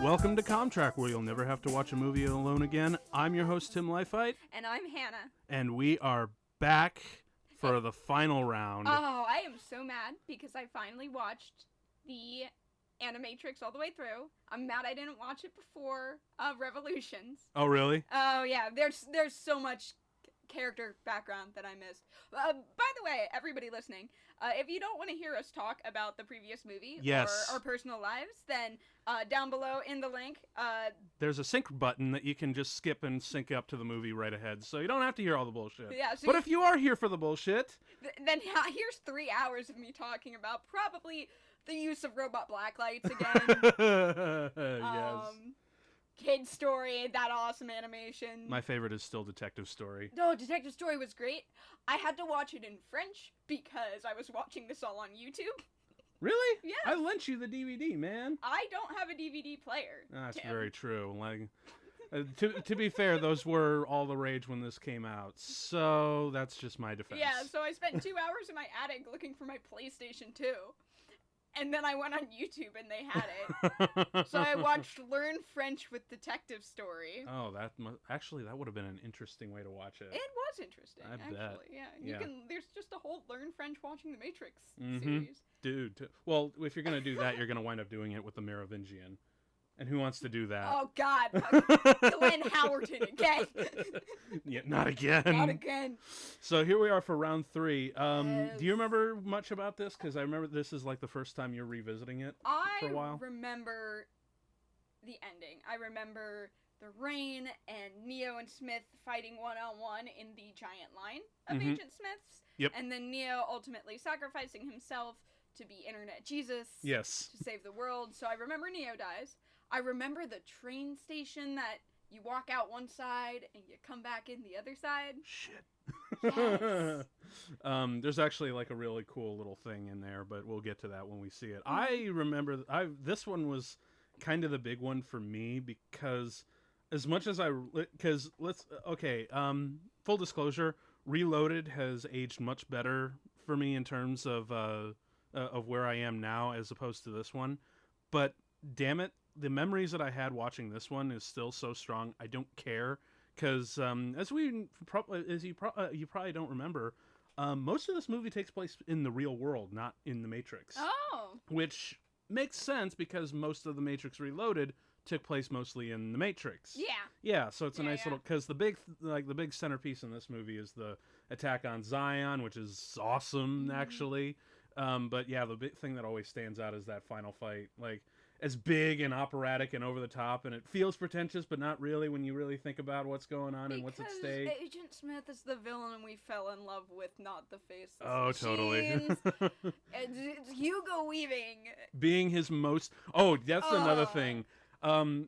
Welcome to Comtrack, where you'll never have to watch a movie alone again. I'm your host, Tim Leifheit. And I'm Hannah. And we are back for the final round. Oh, I am so mad because I finally watched the Animatrix all the way through. I'm mad I didn't watch it before Revolutions. Oh, really? Oh, yeah. There's so much character background that I missed. By the way, everybody listening, if you don't want to hear us talk about the previous movie yes. or our personal lives, then down below in the link, there's a sync button that you can just skip and sync up to the movie right ahead, so you don't have to hear all the bullshit. Yeah, so but if you are here for the bullshit, then here's 3 hours of me talking about probably the use of robot blacklights again. Yes. Kid Story, that awesome animation. My favorite is still Detective Story. No, Detective Story was great. I had to watch it in French because I was watching this all on YouTube. Really? Yeah. I lent you the DVD, man. I don't have a DVD player. That's Tim. very true. Like, to be fair, those were all the rage when this came out, so that's just my defense. Yeah, so I spent 2 hours in my attic looking for my PlayStation 2. And then I went on YouTube and they had it. So I watched Learn French with Detective Story. Oh, that would have been an interesting way to watch it. It was interesting, I actually. bet. Yeah. There's just a whole Learn French watching the Matrix Mm-hmm. series. Dude, well, if you're going to do that, you're going to wind up doing it with the Merovingian. And who wants to do that? Oh, God. Glenn Howerton again. Yeah, not again. Not again. So here we are for round 3. Yes. Do you remember much about this? Because I remember this is like the first time you're revisiting it for a while. I remember the ending. I remember the rain and Neo and Smith fighting one-on-one in the giant line of Agent Smiths. Yep. And then Neo ultimately sacrificing himself to be Internet Jesus. Yes. To save the world. So I remember Neo dies. I remember the train station that you walk out one side and you come back in the other side. Shit. Yes. There's actually like a really cool little thing in there, but we'll get to that when we see it. I remember this one was kind of the big one for me because as much as full disclosure, Reloaded has aged much better for me in terms of where I am now as opposed to this one. But damn it, the memories that I had watching this one is still so strong. I don't care because you probably don't remember, most of this movie takes place in the real world, not in the Matrix. Oh. Which makes sense because most of the Matrix Reloaded took place mostly in the Matrix. Yeah. Yeah, so it's a nice little, because the big centerpiece in this movie is the attack on Zion, which is awesome actually. But yeah, the big thing that always stands out is that final fight. Like, as big and operatic and over the top, and it feels pretentious, but not really when you really think about what's going on and what's at stake. Agent Smith is the villain we fell in love with, not the faceless Oh, machines. totally. It's Hugo Weaving. Being his most... Oh, that's another thing.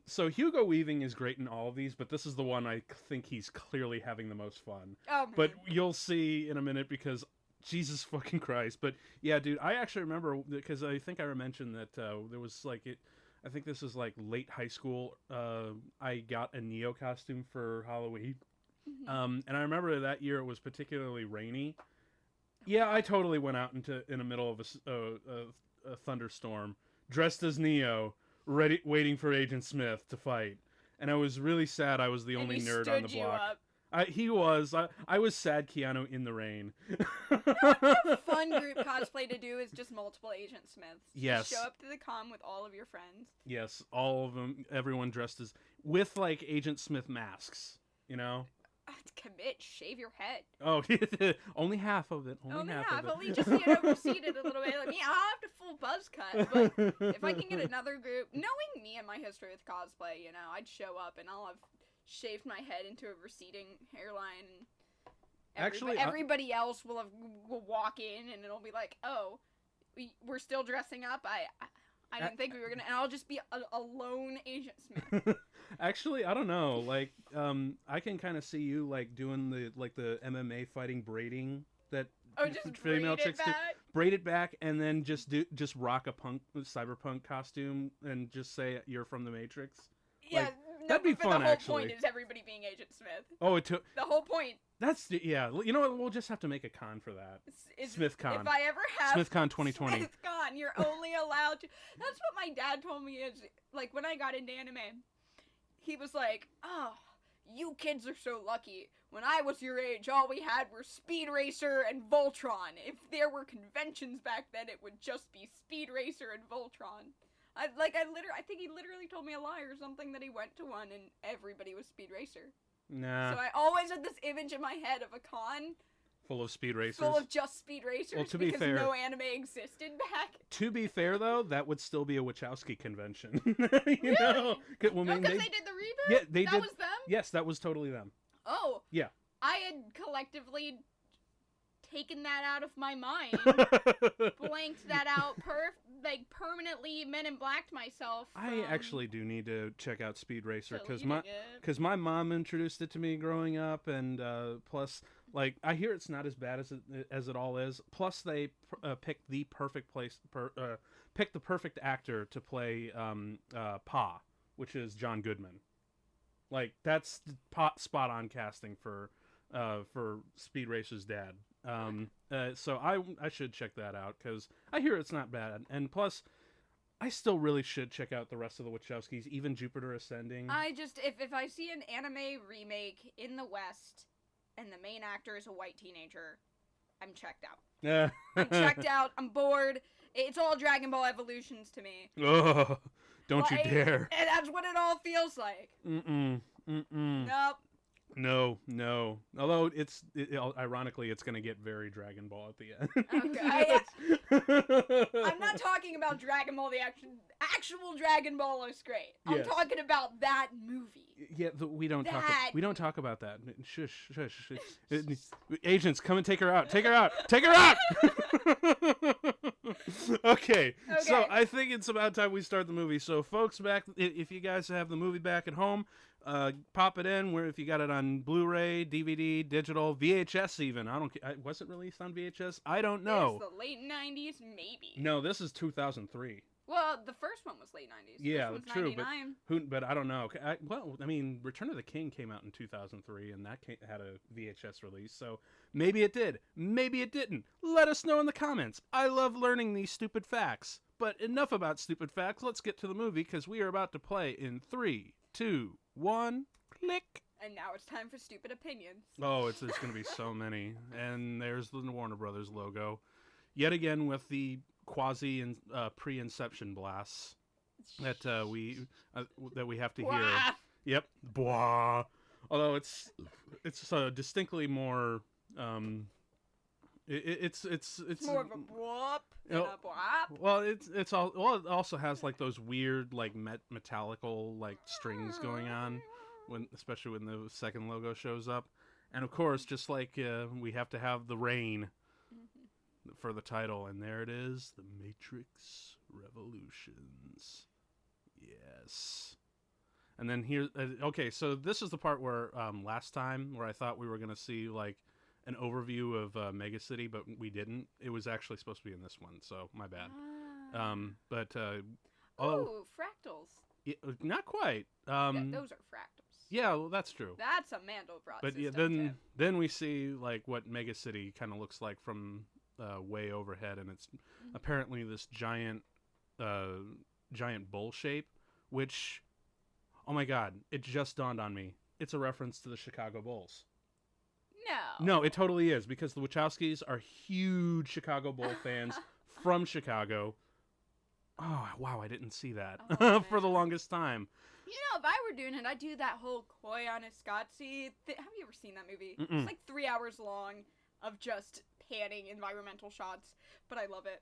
So Hugo Weaving is great in all of these, but this is the one I think he's clearly having the most fun. Oh, man. But you'll see in a minute because... Jesus fucking Christ. But yeah, dude, I actually remember, because I think I mentioned that there was like I think this is like late high school. I got a Neo costume for Halloween. And I remember that year it was particularly rainy. Yeah, I totally went out in the middle of a thunderstorm, dressed as Neo, waiting for Agent Smith to fight. And I was really sad I was the only nerd on the block. Up. He was. I was sad Keanu in the rain. A fun group cosplay to do is just multiple Agent Smiths. Yes. Just show up to the con with all of your friends. Yes, all of them, everyone dressed as, with like Agent Smith masks, you know? Commit, shave your head. Oh, only half of it. Only half of it. Only just, recede it a little bit. Like, I'll have to full buzz cut, but if I can get another group, knowing me and my history with cosplay, I'd show up and I'll have shaved my head into a receding hairline. And everybody else will walk in and it'll be like, oh, we're still dressing up. I didn't think we were gonna, and I'll just be a lone Agent Smith. Actually, I don't know. Like, I can kind of see you like doing the MMA fighting braiding that just female chicks do. Braid it back and then just rock a cyberpunk costume and just say you're from the Matrix. Yeah. Like, That'd be fun, the whole actually. point is everybody being Agent Smith. Oh, the whole point. That's yeah. You know what? We'll just have to make a con for that. SmithCon. If I ever have SmithCon 2020. SmithCon, you're only allowed to. That's what my dad told me. Is like when I got into anime, he was like, "Oh, you kids are so lucky. When I was your age, all we had were Speed Racer and Voltron. If there were conventions back then, it would just be Speed Racer and Voltron." I think he literally told me a lie or something that he went to one and everybody was Speed Racer. Nah. So I always had this image in my head of a con full of Speed Racers. full of just Speed Racers. Well, to be fair, no anime existed back. To be fair, though, that would still be a Wachowski convention. you really? know? Because they did the reboot? Yeah, they did. That was them? Yes, that was totally them. Oh. Yeah. I had collectively taken that out of my mind. Blanked that out permanently Men in Blacked myself. I actually do need to check out Speed Racer because my mom introduced it to me growing up, and plus, like, I hear it's not as bad as it all is. Plus, they picked the perfect picked the perfect actor to play Pa, which is John Goodman. Like, that's spot on casting for Speed Racer's dad. So I should check that out because I hear it's not bad, and plus I still really should check out the rest of the Wachowskis, even Jupiter Ascending. I just if I see an anime remake in the West and the main actor is a white teenager, I'm checked out. I'm checked out. I'm bored. It's all Dragon Ball Evolutions to me. Oh, don't you dare! And that's what it all feels like. Nope. No. Although ironically, it's gonna get very Dragon Ball at the end. Okay. I'm not talking about Dragon Ball the actual Dragon Ball is great. I'm talking about that movie. Yeah, we don't talk about that. Shush. Agents, come and take her out. Take her out. Okay. So I think it's about time we start the movie. So folks, if you guys have the movie back at home, pop it in. Where if you got it on Blu-ray, DVD, digital, VHS, even. Was it released on VHS? I don't know. It's the late 90s, maybe. No, this is 2003. Well, the first one was late 90s. Yeah, this one's true. 99. But I don't know. Return of the King came out in 2003, and that had a VHS release. So maybe it did. Maybe it didn't. Let us know in the comments. I love learning these stupid facts. But enough about stupid facts. Let's get to the movie, because we are about to play in 3, 2, 1, click. And now it's time for stupid opinions. Oh, there's going to be so many. And there's the Warner Brothers logo. Yet again with the quasi and pre-inception blasts that we have to hear. Yep. Blah. Although it's distinctly more it's more of a whoop than a bwop. Well, it also has like those weird like metallical like strings going on especially when the second logo shows up, and of course just like we have to have the rain for the title, and there it is, The Matrix Revolutions. Yes. And then here, okay, so this is the part where last time where I thought we were going to see like an overview of Mega City, but we didn't. It was actually supposed to be in this one, so my bad. Fractals. Yeah, not quite. Those are fractals. Yeah, well, that's true. That's a Mandelbrot But system, then we see like what Mega City kind of looks like from way overhead, and it's apparently this giant bull shape, which, oh my god, it just dawned on me. It's a reference to the Chicago Bulls. No, it totally is, because the Wachowskis are huge Chicago Bull fans from Chicago. Oh, wow, I didn't see that for the longest time. You know, if I were doing it, I'd do that whole Koyaanisqatsi Have you ever seen that movie? Mm-mm. It's like 3 hours long of just panning environmental shots, but I love it.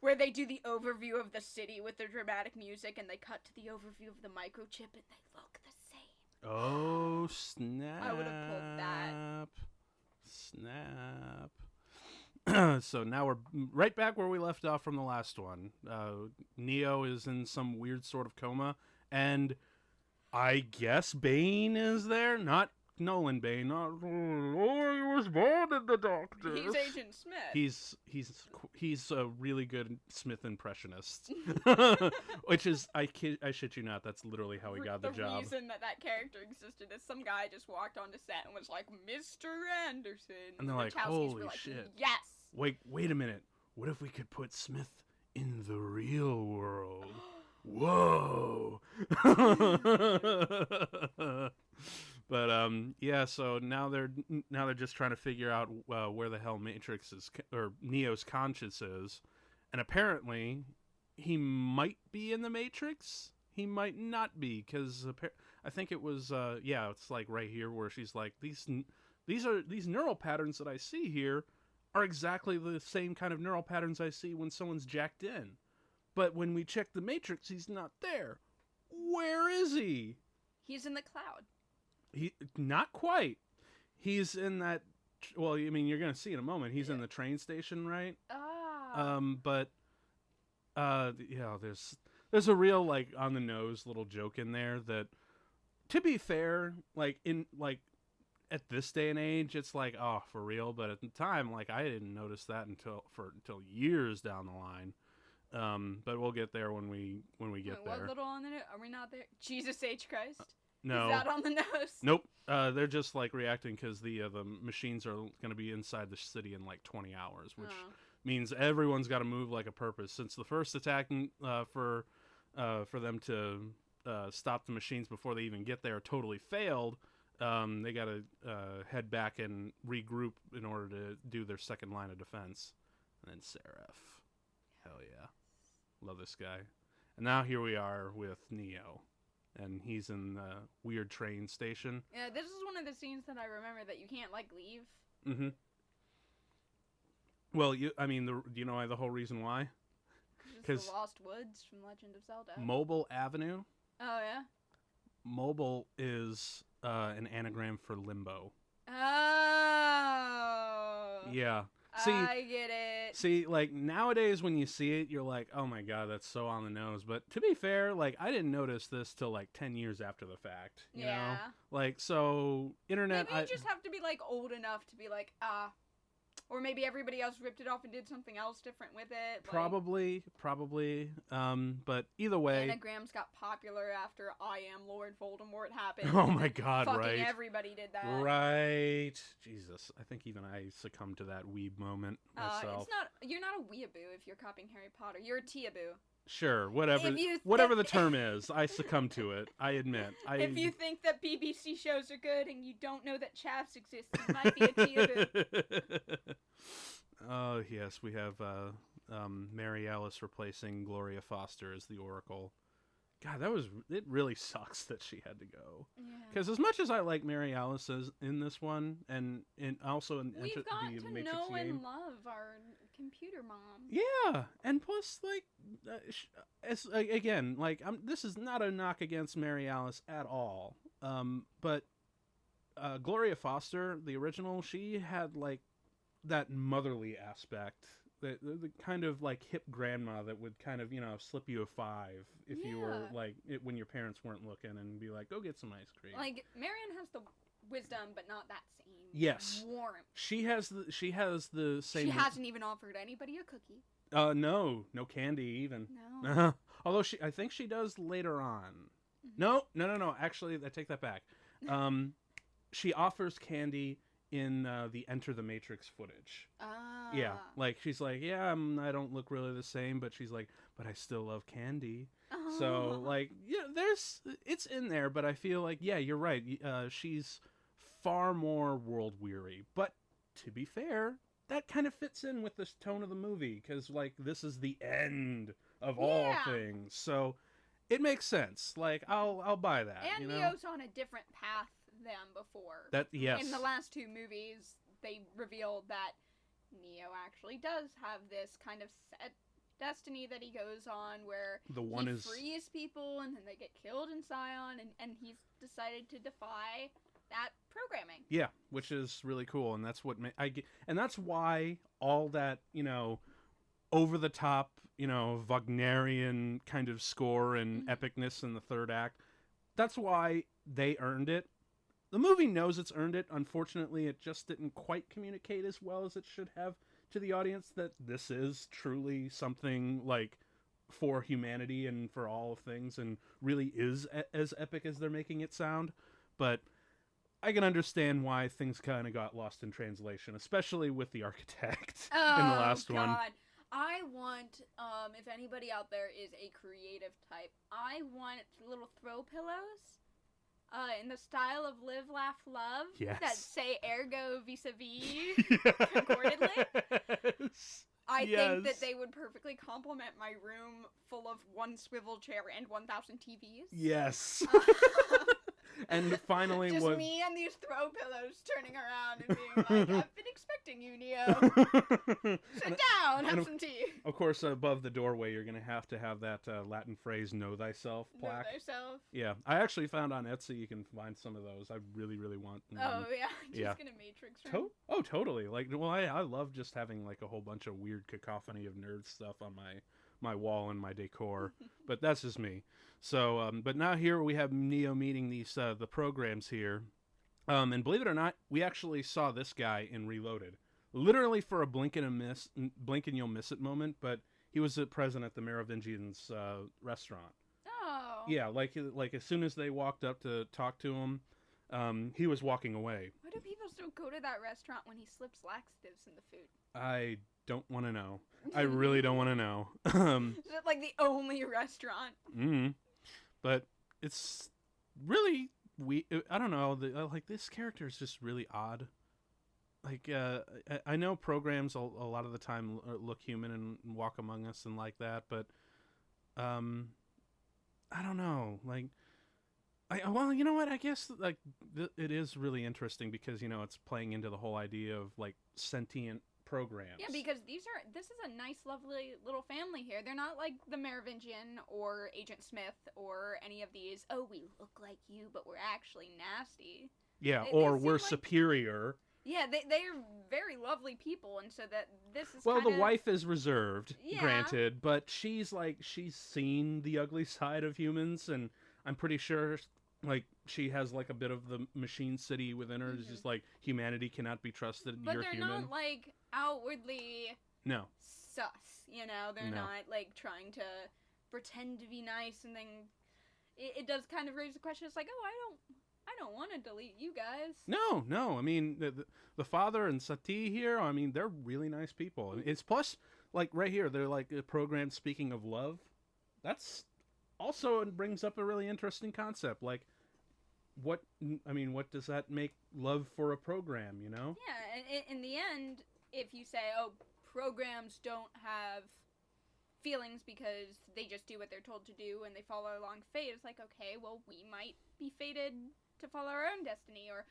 Where they do the overview of the city with the dramatic music, and they cut to the overview of the microchip, and they look the same. Oh, snap. I would have pulled that. Snap. So now we're right back where we left off from the last one. Neo is in some weird sort of coma, and I guess Bane is there. Not Nolan Bane. Oh, he was born in the darkness. He's Agent Smith. He's a really good Smith impressionist, which is I shit you not. That's literally how he got the job. The reason that character existed is some guy just walked onto set and was like, "Mr. Anderson," and they're like, Wachowskis "Holy were like, shit! Yes." Wait a minute. What if we could put Smith in the real world? Whoa! But yeah. So now they're just trying to figure out where the hell Matrix is or Neo's conscience is, and apparently he might be in the Matrix. He might not be, because I think it was it's like right here where she's like, these neural patterns that I see here are exactly the same kind of neural patterns I see when someone's jacked in. But when we check the Matrix, he's not there. Where is he? He's in the cloud. Not quite. He's in that. Well, I mean, you're gonna see in a moment. He's in the train station, right? Ah. But there's a real like on the nose little joke in there that, to be fair, at this day and age, it's like, oh, for real. But at the time, like, I didn't notice that until years down the line. But we'll get there when we get there. What little on the nose? Are we not there? Jesus H. Christ. No. Is that on the nose? Nope. They're just like reacting because the machines are going to be inside the city in like 20 hours, which means everyone's got to move like a purpose. Since the first attack for them to stop the machines before they even get there totally failed. They got to head back and regroup in order to do their second line of defense. And then Seraph. Hell yeah. Love this guy. And now here we are with Neo. And he's in the weird train station. Yeah, this is one of the scenes that I remember that you can't, like, leave. Mm-hmm. Well, do you know the whole reason why? Because the Lost Woods from Legend of Zelda. Mobile Avenue. Oh, yeah? Mobile is an anagram for limbo. Oh. Yeah. See, I get it. See, like, nowadays when you see it, you're like, oh my god, that's so on the nose. But to be fair, like, I didn't notice this till like 10 years after the fact. You know? Like, so, internet... Maybe you just have to be, like, old enough to be like, or maybe everybody else ripped it off and did something else different with it. Probably. But either way... Anagrams got popular after I Am Lord Voldemort happened. Oh my god, Fucking right. everybody did that. Right. Jesus. I think even I succumbed to that weeb moment myself. You're not a weeaboo if you're copying Harry Potter. You're a teaboo. Sure, whatever the term is, I succumb to it. I admit. If you think that BBC shows are good and you don't know that Chavs exist, you might be a teaboo. Oh yes, we have Mary Alice replacing Gloria Foster as the Oracle. God, it really sucks that she had to go. Because as much as I like Mary Alice in this one, and also in we've got the to Matrix know game, and love our computer mom. Yeah, and plus, like, again, like, this is not a knock against Mary Alice at all. But Gloria Foster, the original, she had like that motherly aspect. The kind of like hip grandma that would kind of, slip you a $5 if you were like when your parents weren't looking and be like, go get some ice cream. Like, Marion has the wisdom, but not that same warmth. She has the same. She hasn't even offered anybody a cookie. No candy even. No. Although I think she does later on. Mm-hmm. No. Actually, I take that back. She offers candy in the Enter the Matrix footage. Yeah, like she's like, I don't look really the same, but she's like, but I still love candy. So like, it's in there, but I feel like, you're right. She's far more world weary, but to be fair, that kind of fits in with this tone of the movie, because like this is the end of all things, so it makes sense. Like I'll buy that. And Neo's on a different path than before. In the last two movies, they revealed that Neo actually does have this kind of set destiny that he goes on, where he frees people and then they get killed in Scion, and he's decided to defy that programming. Yeah, which is really cool, and that's what and that's why all that, over the top, Wagnerian kind of score and epicness in the third act, that's why they earned it. the movie knows it's earned it. Unfortunately, it just didn't quite communicate as well as it should have to the audience that this is truly something like for humanity and for all of things, and really is as epic as they're making it sound. But I can understand why things kind of got lost in translation, especially with the architect in the last one. I want, if anybody out there is a creative type, I want little throw pillows in the style of Live, Laugh, Love that say ergo vis-a-vis concordedly. Yes. I think that they would perfectly complement my room full of one swivel chair and 1,000 TVs. Yes. And finally, just me and these throw pillows turning around and being like, "I've been expecting you, Neo. Sit down, have some tea." Of course, above the doorway, you're gonna have to have that Latin phrase "Know thyself" plaque. Know thyself. Yeah, I actually found on Etsy you can find some of those. I really, really want. Oh yeah, just gonna Matrix. Oh, totally. Like, well, I love just having like a whole bunch of weird cacophony of nerd stuff on my wall and my decor, but that's just me. So, but now here we have Neo meeting these the programs here, and believe it or not, we actually saw this guy in Reloaded, literally for a blink and you'll miss it moment. But he was present at the Merovingians' restaurant. Oh. Yeah, like as soon as they walked up to talk to him, he was walking away. Why do people still go to that restaurant when he slips laxatives in the food? I don't want to know. I really don't want to know. Is it like the only restaurant? But it's really I don't know. Like, this character is just really odd. Like, I know programs a lot of the time look human and walk among us and like that, but I don't know. Like, well, you know what? I guess like it is really interesting because it's playing into the whole idea of like sentient programs. Yeah, because this is a nice, lovely little family here. They're not like the Merovingian or Agent Smith or any of these, "Oh, we look like you, but we're actually nasty." Yeah, or we're superior. Yeah, they're very lovely people, and so that this is the wife is reserved, granted, but she's seen the ugly side of humans, and I'm pretty sure like she has like a bit of the machine city within her. It's just like humanity cannot be trusted. But you're they're human. not like outwardly sus, they're not like trying to pretend to be nice, and then it does kind of raise the question. It's like, oh, I don't want to delete you guys. No. I mean, the father and Sati here, I mean, they're really nice people. It's plus, like, right here, they're like a program speaking of love. That's also brings up a really interesting concept. Like, what does that make love for a program, Yeah, and in the end, if you say, oh, programs don't have feelings because they just do what they're told to do and they follow along fate, it's like, okay, well, we might be fated to follow our own destiny, or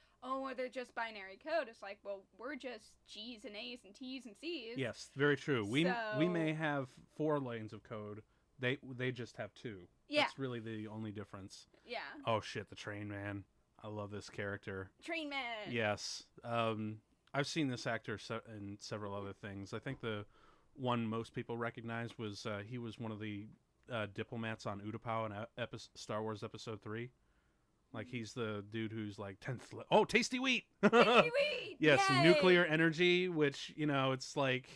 they're just binary code. It's like, well, we're just G's and A's and T's and C's. Yes, very true. We may have 4 lanes of code. They just have 2. Yeah. That's really the only difference. Yeah. Oh shit, the Train Man. I love this character. Train Man. Yes. I've seen this actor in several other things. I think the one most people recognize was he was one of the diplomats on Utapau in Star Wars Episode 3. Like, he's the dude who's like 10th. Oh, Tasty Wheat! Tasty Wheat! Yes, Yay! nuclear energy, which, it's like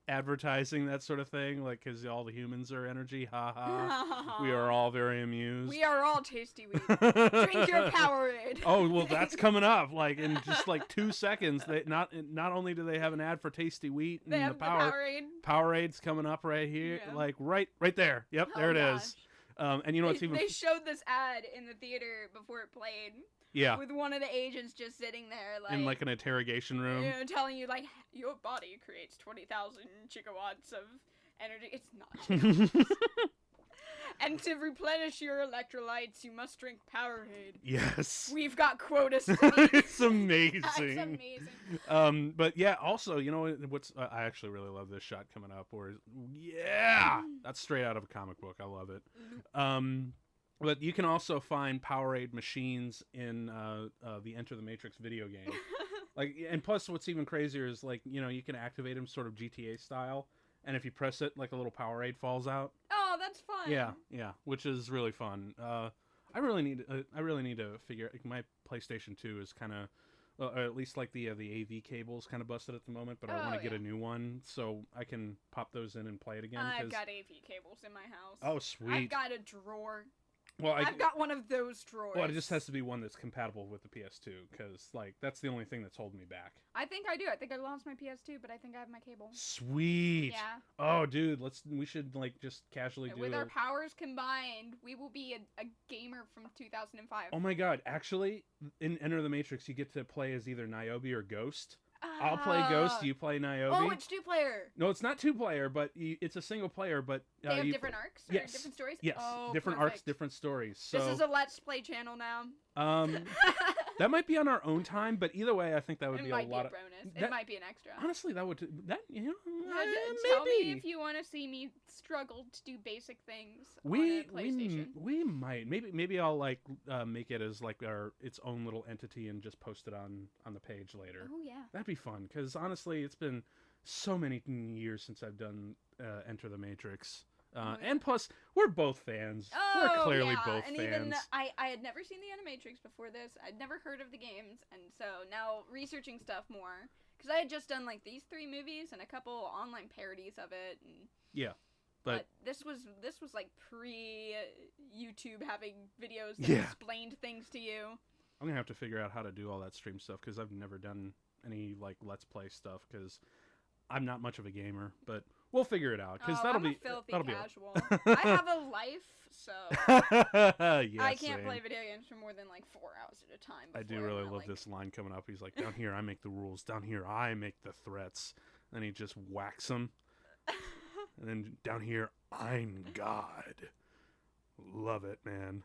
advertising, that sort of thing. Like, because all the humans are energy. Ha ha. We are all very amused. We are all Tasty Wheat. Drink your Powerade. Oh, well, that's coming up. Like, in just like 2 seconds, they not only do they have an ad for Tasty Wheat and they have the Powerade. Powerade's coming up right here. Yeah. Like, right there. Yep, there it is. And you know what's even... They showed this ad in the theater before it played. Yeah. With one of the agents just sitting there, like... in, like, an interrogation room. Telling you, like, your body creates 20,000 gigawatts of energy. It's not gigawatts. And to replenish your electrolytes, you must drink Powerade. Yes. We've got quotas to meet. It's amazing. It's amazing. But yeah, also, what's I actually really love this shot coming up where, that's straight out of a comic book. I love it. But you can also find Powerade machines in the Enter the Matrix video game. Like, and plus what's even crazier is, like, you can activate them sort of GTA style. And if you press it, like, a little Powerade falls out. Oh, that's fun. Yeah, which is really fun. I really need to figure. Like, my PlayStation 2 is kind of. Or at least like the AV cable's kind of busted at the moment, but I want to get a new one so I can pop those in and play it again. I've got AV cables in my house. Oh, sweet! I've got a drawer. Well, I've got one of those drawers. Well, it just has to be one that's compatible with the PS2, because like that's the only thing that's holding me back. I think I do. I think I lost my PS2, but I think I have my cable. Sweet. Yeah. Oh, dude, we should like just casually do. With our powers combined, we will be a gamer from 2005. Oh my God! Actually, in Enter the Matrix, you get to play as either Niobe or Ghost. I'll play Ghost. You play Niobe. Oh, it's 2-player. No, it's not 2-player, but it's a single player. But they have different arcs. Or different stories. Yes, different arcs, different stories. So this is a Let's Play channel now. That might be on our own time, but either way, I think that would be a lot of. It might be a bonus. It might be an extra. Honestly, that would tell me if you want to see me struggle to do basic things on a PlayStation. We might maybe I'll like make it as like its own little entity and just post it on the page later. Oh yeah, that'd be fun because honestly, it's been so many years since I've done Enter the Matrix. And plus, we're both fans. We're clearly both fans. Even I had never seen the Animatrix before this. I'd never heard of the games, and so now researching stuff more, because I had just done like these 3 movies and a couple online parodies of it. And, yeah, but this was like pre YouTube having videos that explained things to you. I'm gonna have to figure out how to do all that stream stuff because I've never done any like Let's Play stuff because I'm not much of a gamer, but. We'll figure it out because that'll be casual. I have a life, so I can't play video games for more than like 4 hours at a time. I do really love this line coming up. He's like, "Down here, I make the rules. Down here, I make the threats." And he just whacks them. And then down here, I'm God. Love it, man.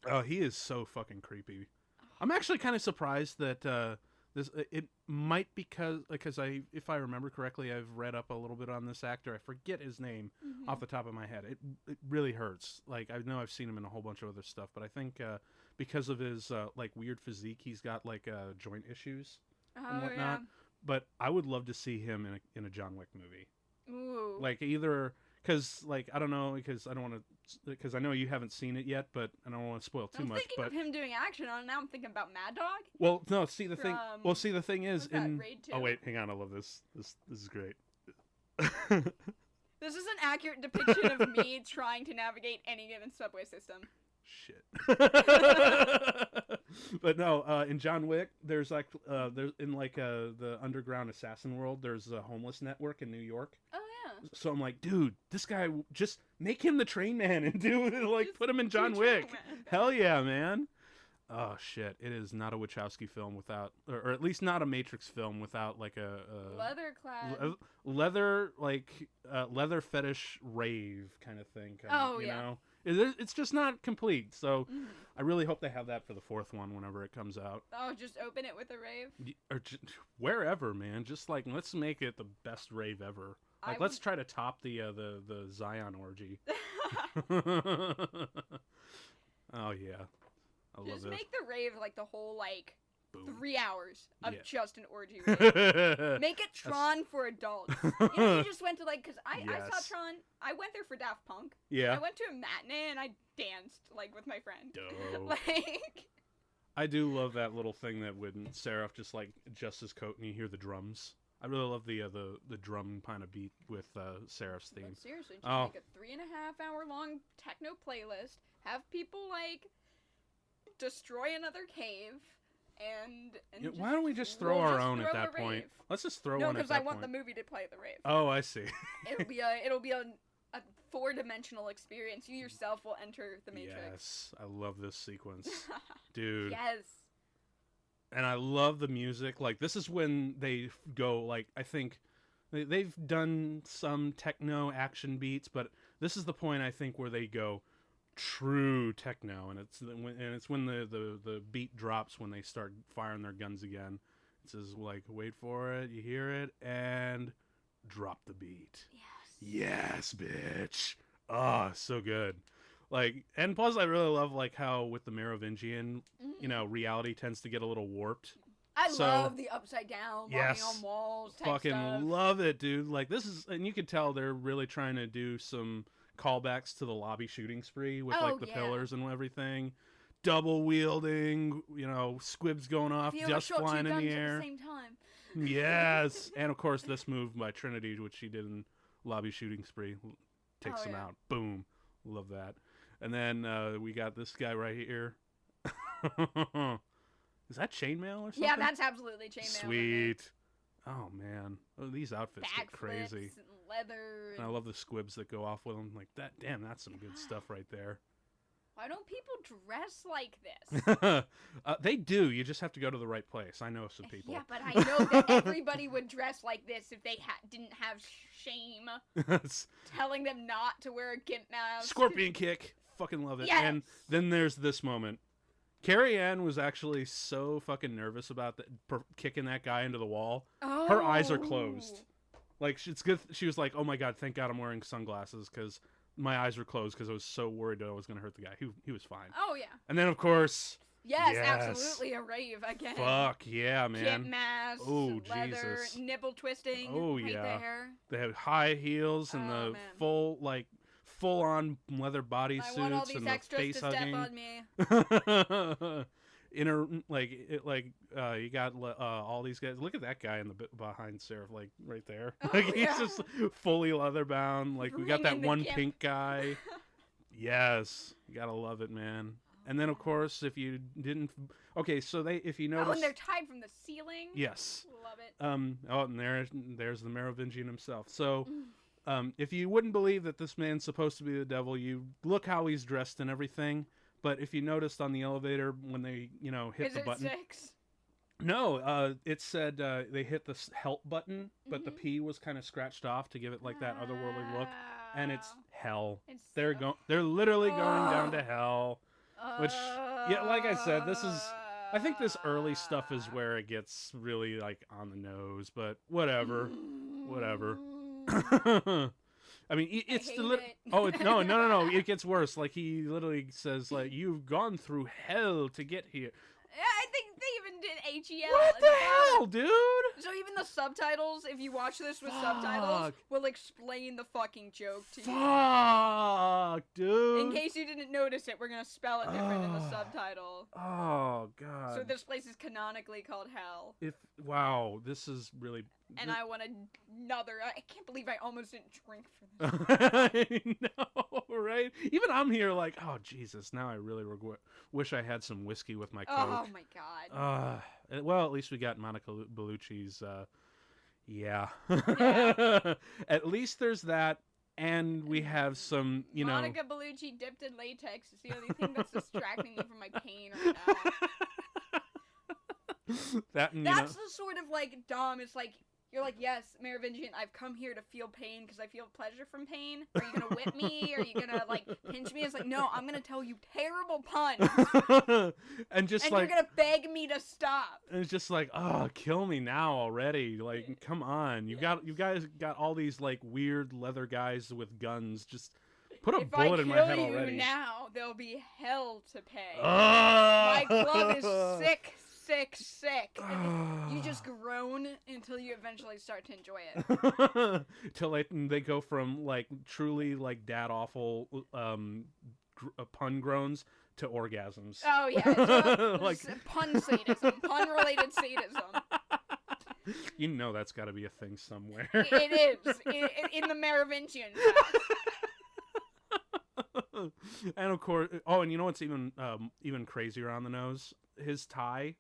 Oh, he is so fucking creepy. I'm actually kind of surprised that. It might because if I remember correctly, I've read up a little bit on this actor. I forget his name off the top of my head. It really hurts. Like I know I've seen him in a whole bunch of other stuff, but I think because of his like weird physique, he's got like joint issues and whatnot. Yeah. But I would love to see him in a John Wick movie. Ooh. Like either. Because, like, I don't know, because I don't want to, because I know you haven't seen it yet, but I don't want to spoil too much. I'm thinking of him doing action on it, now I'm thinking about Mad Dog. Well, no, see, the thing is, Raid 2? Oh, wait, hang on, I love this. This is great. This is an accurate depiction of me trying to navigate any given subway system. Shit. But no, in John Wick, there's like, there's in like the underground assassin world, there's a homeless network in New York. Oh, yeah. So I'm like, dude, this guy, just make him the Train Man and just put him in John Wick. Hell yeah, man. Oh shit! It is not a Wachowski film without, or at least not a Matrix film without like a leather fetish rave kind of thing. You know? It's just not complete. So I really hope they have that for the 4th one whenever it comes out. Oh, just open it with a rave. Or wherever, man. Just like let's make it the best rave ever. Like let's try to top the Zion orgy. Oh yeah. Just make the rave like the whole like 3 hours of just an orgy rave. Make it Tron for adults. You know, you just went to like, because I saw Tron, I went there for Daft Punk. Yeah. I went to a matinee and I danced like with my friend. Dope. Like. I do love that little thing that when Seraph just like adjusts his coat and you hear the drums. I really love the drum kind of beat with Seraph's theme. But seriously, just make a 3.5 hour long techno playlist. Have people like destroy another cave and why don't we just throw our own at that point? Let's just throw one at that point. No, because I want the movie to play the rave. Oh, I see. It'll be a 4-dimensional experience. You yourself will enter the Matrix. Yes, I love this sequence, dude. Yes. And I love the music. Like this is when they go. Like I think they've done some techno action beats, but this is the point I think where they go true techno, and it's when the beat drops when they start firing their guns again. It says like, wait for it, you hear it, and drop the beat. Yes, bitch. Oh, so good. Like, and plus I really love like how with the Merovingian, you know, reality tends to get a little warped. I love the upside down, walking on walls, fucking stuff. Love it, dude. Like this is, and you could tell they're really trying to do some callbacks to the lobby shooting spree with the yeah. pillars and everything. Double wielding, squibs going off, dust flying in the air. At the same time. Yes, and of course this move by Trinity, which she did in lobby shooting spree, takes them out. Boom, love that. And then we got this guy right here. Is that chainmail or something? Yeah, that's absolutely chainmail. Sweet. Oh man, these outfits get crazy. And leather. And I love the squibs that go off with them like that. Damn, that's some good stuff right there. Why don't people dress like this? They do. You just have to go to the right place. I know some people. Yeah, but I know that everybody would dress like this if they didn't have shame telling them not to wear a gimp mask. Scorpion kick. Fucking love it. Yes! And then there's this moment. Carrie Ann was actually so fucking nervous about kicking that guy into the wall. Oh. Her eyes are closed. Like, it's good. She was like, oh my god, thank god I'm wearing sunglasses, because my eyes were closed because I was so worried that I was going to hurt the guy. He was fine. Oh, yeah. And then, of course... Yes, absolutely a rave again. Fuck, yeah, man. Gimp mask, leather, Jesus. nipple twisting. Oh, right yeah. There. They have high heels and the full-on leather bodysuits and the face hugging. Step on me. You got all these guys. Look at that guy in the behind Seraph, like right there. Oh, like he's just fully leather bound. Like we got that one pink guy. Yes, you gotta love it, man. And then of course, if you didn't, if you notice, oh, and they're tied from the ceiling. Yes, love it. And there's the Merovingian himself. So. If you wouldn't believe that this man's supposed to be the devil, you look how he's dressed and everything. But if you noticed on the elevator when they, hit the button. 6? No, it said they hit the help button, but the P was kind of scratched off to give it like that otherworldly look, and it's hell. They're literally going down to hell, which, like I said, I think this early stuff is where it gets really like on the nose, but whatever. I mean, it's no. It gets worse. Like he literally says, like, "You've gone through hell to get here." Yeah, I think they even did HEL. What the hell, dude? So even the subtitles, if you watch this with subtitles, will explain the fucking joke to you. Fuck, dude. In case you didn't notice it, we're gonna spell it different in the subtitle. Oh god. So this place is canonically called Hell. This is really. And I want another. I can't believe I almost didn't drink for this. I know, right? Even I'm here like, oh Jesus! Now I really wish I had some whiskey with my Coke. Oh my god. Well, at least we got Monica Bellucci's. Yeah. At least there's that, and we have some. Monica Bellucci dipped in latex is the only thing that's distracting me from my pain right now. That's the sort of like Dom. It's like. You're like, yes, Merovingian, I've come here to feel pain because I feel pleasure from pain. Are you going to whip me? Are you going to, like, pinch me? It's like, no, I'm going to tell you terrible puns. and you're going to beg me to stop. And it's just like, kill me now already. Like, come on. You guys got all these, like, weird leather guys with guns. Just put a bullet in my head already. If I kill you now, there'll be hell to pay. My club is sick. And you just groan until you eventually start to enjoy it. Till they go from like truly like dad awful pun groans to orgasms. Oh yeah, like pun sadism, pun related sadism. You know that's got to be a thing somewhere. It is in the Merovingian house. And of course, and you know what's even crazier on the nose? His tie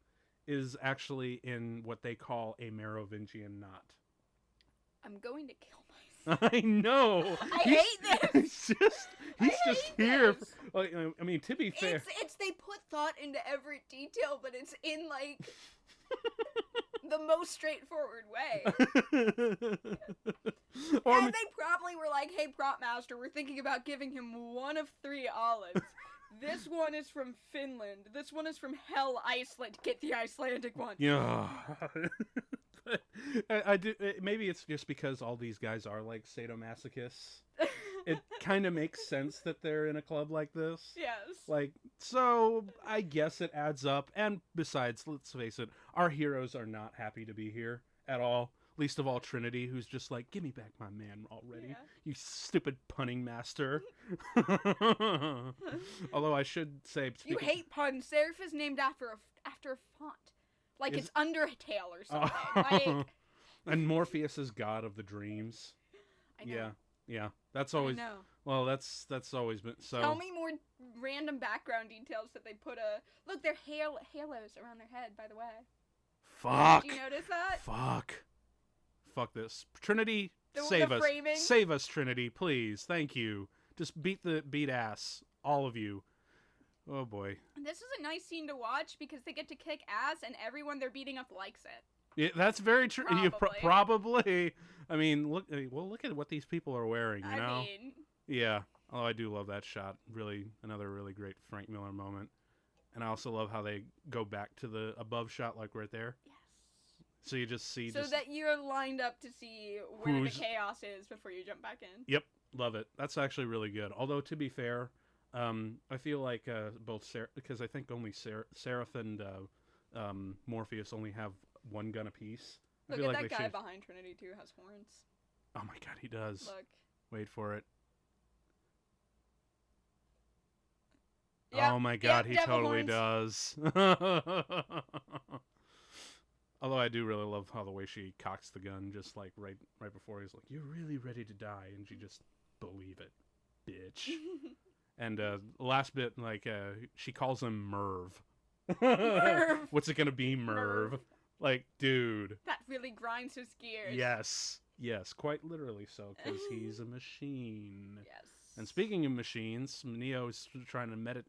is actually in what they call a Merovingian knot. I'm going to kill myself. I know. I hate this. He's just here. I mean, to be fair, it's they put thought into every detail, but it's in like the most straightforward way. And they probably were like, "Hey, prop master, we're thinking about giving him one of 3 olives." This one is from Finland. This one is from Hell, Iceland. Get the Icelandic one. Yeah. I do. Maybe it's just because all these guys are like sadomasochists. It kind of makes sense that they're in a club like this. Yes. Like, so I guess it adds up. And besides, let's face it, our heroes are not happy to be here at all. Least of all Trinity, who's just like, give me back my man already, Yeah. you stupid punning master. Although I should say, You hate puns. Serif is named after a font, like it's Undertale or something. Like, and Morpheus is god of the dreams. I know. Yeah. That's always. I know. Well, that's always been so. Tell me more random background details that they put look. They're halos around their head. By the way. Fuck. Did you notice that? Fuck this. Trinity, save us. Framing. Save us, Trinity, please. Thank you. Just beat ass, all of you. Oh boy. This is a nice scene to watch because they get to kick ass and everyone they're beating up likes it. Yeah, that's very true. Probably. Probably. I mean, look at what these people are wearing, you know? I mean... Yeah. Oh, I do love that shot. Really, another really great Frank Miller moment. And I also love how they go back to the above shot, like right there. Yes. So you just see... So that you're lined up to see where the chaos is before you jump back in. Yep. Love it. That's actually really good. Although, to be fair, I feel like both... because I think only Seraph and Morpheus only have one gun apiece. Look at that guy behind Trinity, too, has horns. Oh my god, he does. Look. Wait for it. Yep. Oh my god, he totally horns. does. Although I do really love how the way she cocks the gun, just like right before he's like, "You're really ready to die," and she just, "Believe it, bitch." And last bit, like she calls him Merv. Merv. What's it gonna be, Merv? Like, dude. That really grinds his gears. Yes, quite literally so, because he's a machine. Yes. And speaking of machines, Neo is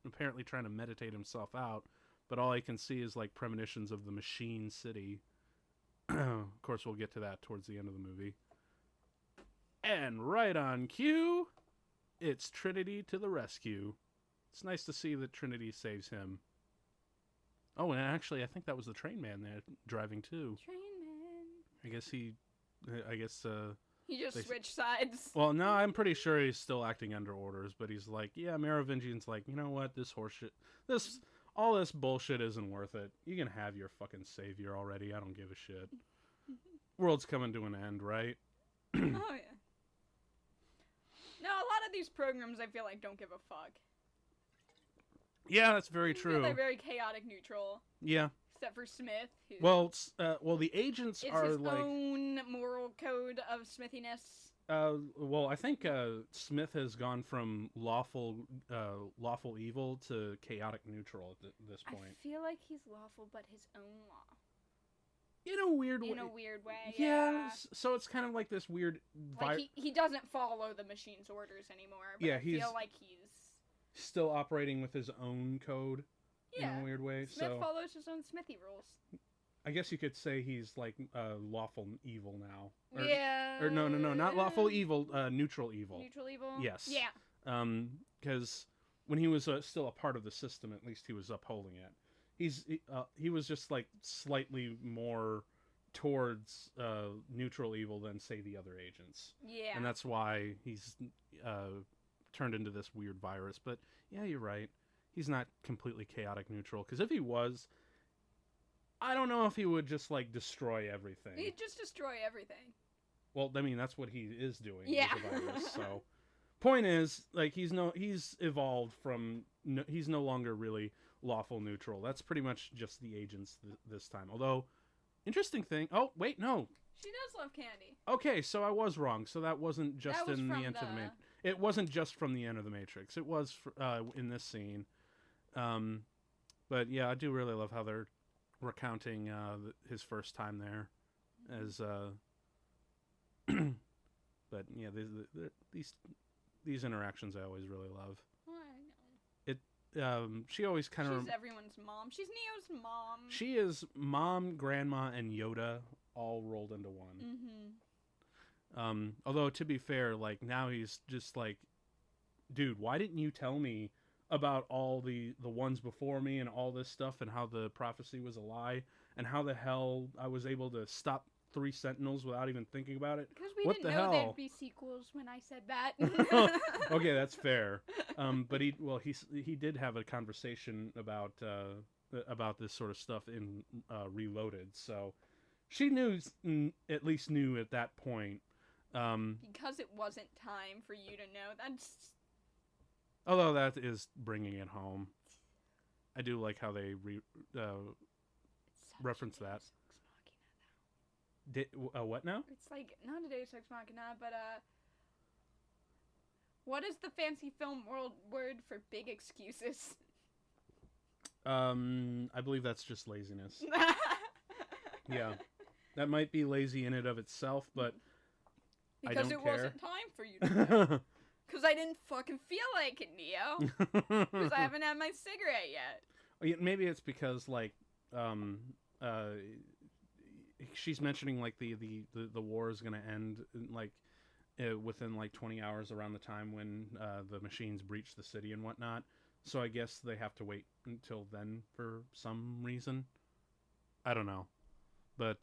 apparently trying to meditate himself out, but all I can see is like premonitions of the Machine City. Of course, we'll get to that towards the end of the movie. And right on cue, it's Trinity to the rescue. It's nice to see that Trinity saves him. Oh, and actually, I think that was the train man there driving too. Train man. I guess he just switched sides. Well, no, I'm pretty sure he's still acting under orders, but he's like, yeah, Merovingian's like, you know what, this horseshit, all this bullshit isn't worth it. You can have your fucking savior already. I don't give a shit. World's coming to an end, right? Oh, yeah. No, a lot of these programs I feel like don't give a fuck. Yeah, that's very true. They're very chaotic neutral. Yeah. Except for Smith. Well, the agents are his like... own moral code of smithiness. Well, I think Smith has gone from lawful evil to chaotic neutral at this point. I feel like he's lawful, but his own law. In a weird way. In a weird way, yeah. So it's kind of like this weird... Like, he doesn't follow the machine's orders anymore, but yeah, I feel like he's... still operating with his own code in a weird way. Smith follows his own smithy rules. I guess you could say he's like lawful evil now. Yeah. Or no, not lawful evil, neutral evil. Neutral evil? Yes. Yeah. Because when he was still a part of the system, at least he was upholding it. He was just like slightly more towards neutral evil than, say, the other agents. Yeah. And that's why he's turned into this weird virus. But yeah, you're right. He's not completely chaotic neutral. Because if he was, I don't know if he would just like destroy everything. He'd just destroy everything. Well, I mean, that's what he is doing. Yeah. With the virus, so point is, like, he's evolved from. He's no longer really lawful neutral. That's pretty much just the agents this time. Although, interesting thing. Oh wait, no. She does love candy. Okay, so I was wrong. So that wasn't just in the end of the Matrix. It wasn't just from the end of the Matrix. It was in this scene. But yeah, I do really love how they're recounting his first time there, as. But yeah, these interactions I always really love. Oh, I know. She always kind of. She's everyone's mom. She's Neo's mom. She is mom, grandma, and Yoda all rolled into one. Mm-hmm. Although to be fair, like now he's just like, dude, why didn't you tell me about all the ones before me and all this stuff and how the prophecy was a lie and how the hell I was able to stop 3 Sentinels without even thinking about it? Because we didn't know there'd be sequels when I said that. Okay, that's fair. But he did have a conversation about this sort of stuff in Reloaded. So She at least knew at that point. Because it wasn't time for you to know. That's. Although that is bringing it home. I do like how they reference that. What now? It's like not a Deus Ex Machina, but what is the fancy film word for big excuses? I believe that's just laziness. Yeah, that might be lazy in and of itself, but because I don't it care. wasn't time for you to know. Because I didn't fucking feel like it, Neo. Because I haven't had my cigarette yet. Maybe it's because like she's mentioning like the war is gonna end like within like 20 hours around the time when the machines breach the city and whatnot. So I guess they have to wait until then for some reason. I don't know, but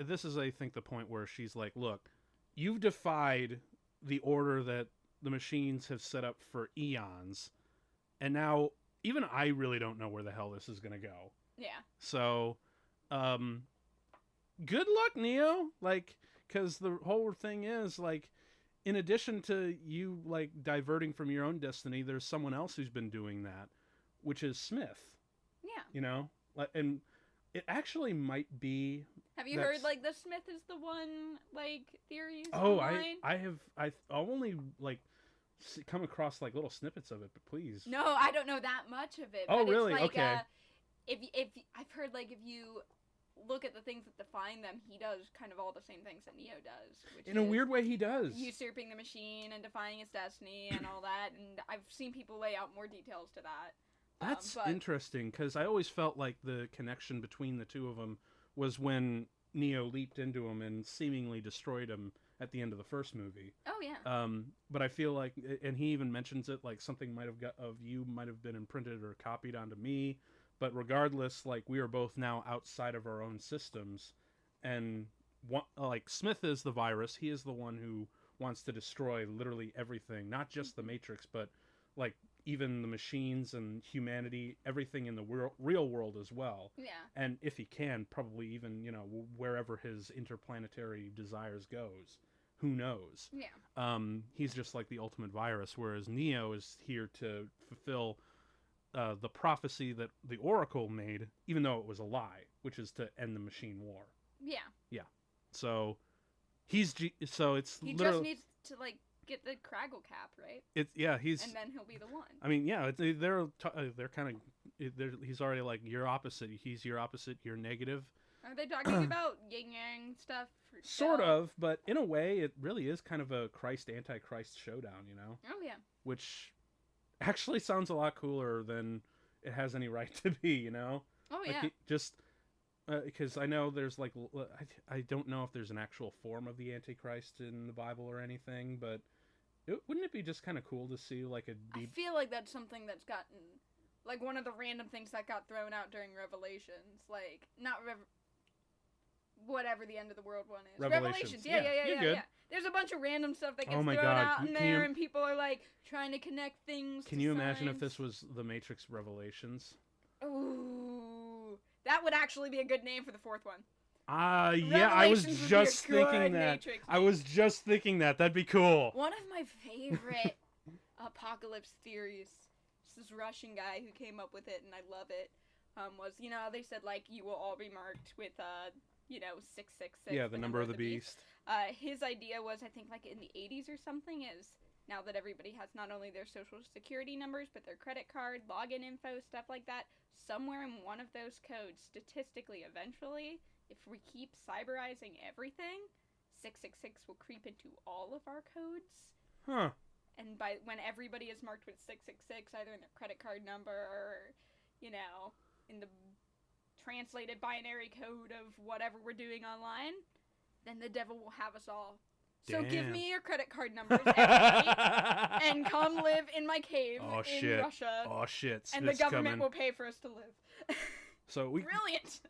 this is I think the point where she's like, look, you've defied the order that the machines have set up for eons, and now even I really don't know where the hell this is gonna go. Yeah. So, good luck, Neo. Like, because the whole thing is like, in addition to you like diverting from your own destiny, there's someone else who's been doing that, which is Smith. Yeah. You know, and it actually might be. Have you heard like the Smith is the one like theories? Oh, online? I've only like come across like little snippets of it, but please. No, I don't know that much of it. Oh, but really? It's like, okay. If I've heard like if you look at the things that define them, he does kind of all the same things that Neo does. Which in a weird way, he does. Usurping the machine and defying its destiny and all that. And I've seen people lay out more details to that. That's interesting, because I always felt like the connection between the two of them was when Neo leaped into him and seemingly destroyed him at the end of the first movie. Oh, yeah. But I feel like, and he even mentions it, like something might have been imprinted or copied onto me. But regardless, like we are both now outside of our own systems. And like Smith is the virus. He is the one who wants to destroy literally everything, not just the Matrix, but like even the machines and humanity, everything in the real world as well. Yeah. And if he can, probably even, you know, wherever his interplanetary desires goes. Who knows? Yeah. He's just like the ultimate virus, whereas Neo is here to fulfill the prophecy that the Oracle made, even though it was a lie, which is to end the machine war. Yeah. Yeah. So it's he literally... just needs to like get the Craggle cap, right? He's and then he'll be the one. I mean, yeah, they're kind of he's already like you're opposite. He's your opposite. You're negative. Are they talking about yin yang stuff? Sort of, but in a way, it really is kind of a Christ Antichrist showdown, you know? Oh yeah. Which actually sounds a lot cooler than it has any right to be, you know? Oh like yeah. Just because I know there's like I don't know if there's an actual form of the Antichrist in the Bible or anything, but wouldn't it be just kind of cool to see like a deep... I feel like that's something that's gotten like one of the random things that got thrown out during Revelations, like not whatever the end of the world one is. Revelations. Yeah. There's a bunch of random stuff that gets thrown out in there, and people are like trying to connect things. Can you imagine if this was the Matrix Revelations? Ooh, that would actually be a good name for the fourth one. Yeah, I was just thinking that. I was just thinking that. That'd be cool. One of my favorite apocalypse theories, this Russian guy who came up with it, and I love it, was, you know, they said, like, you will all be marked with, 666. Yeah, the number of the beast. His idea was, I think, like, in the 80s or something, is now that everybody has not only their social security numbers, but their credit card, login info, stuff like that, somewhere in one of those codes, statistically, eventually... if we keep cyberizing everything, 666 will creep into all of our codes. Huh. And when everybody is marked with 666, either in their credit card number or, you know, in the translated binary code of whatever we're doing online, then the devil will have us all. So give me your credit card numbers and come live in my cave in Russia. Oh, shit. And the government will pay for us to live. So Brilliant.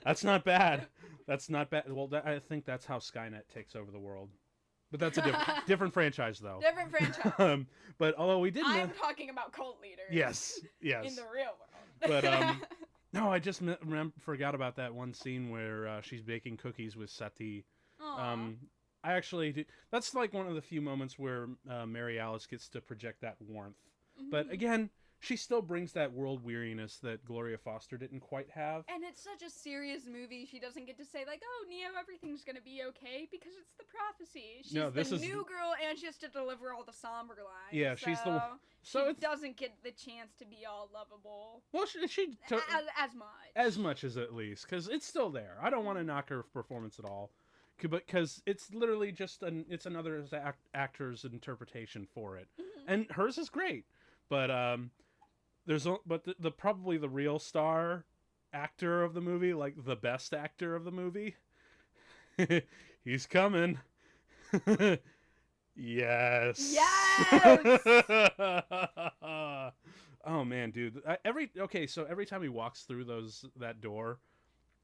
That's not bad. That's not bad. Well, I think that's how Skynet takes over the world. But that's a different franchise, though. Different franchise. But although we did, I'm talking about cult leaders. Yes. In the real world. No, I just forgot about that one scene where she's baking cookies with Sati. Aww. I actually that's like one of the few moments where Mary Alice gets to project that warmth. But again, she still brings that world weariness that Gloria Foster didn't quite have. And it's such a serious movie. She doesn't get to say, like, oh, Neo, everything's going to be okay, because it's the prophecy. She's the new girl, and she has to deliver all the somber lines. Yeah, she's the... So she doesn't get the chance to be all lovable. Well, as much. As much as at least, because it's still there. I don't want to knock her performance at all. Because it's literally just it's another actor's interpretation for it. And hers is great. But the probably the real star actor of the movie, like the best actor of the movie, he's coming. Yes. Oh man, dude. So every time he walks through that door,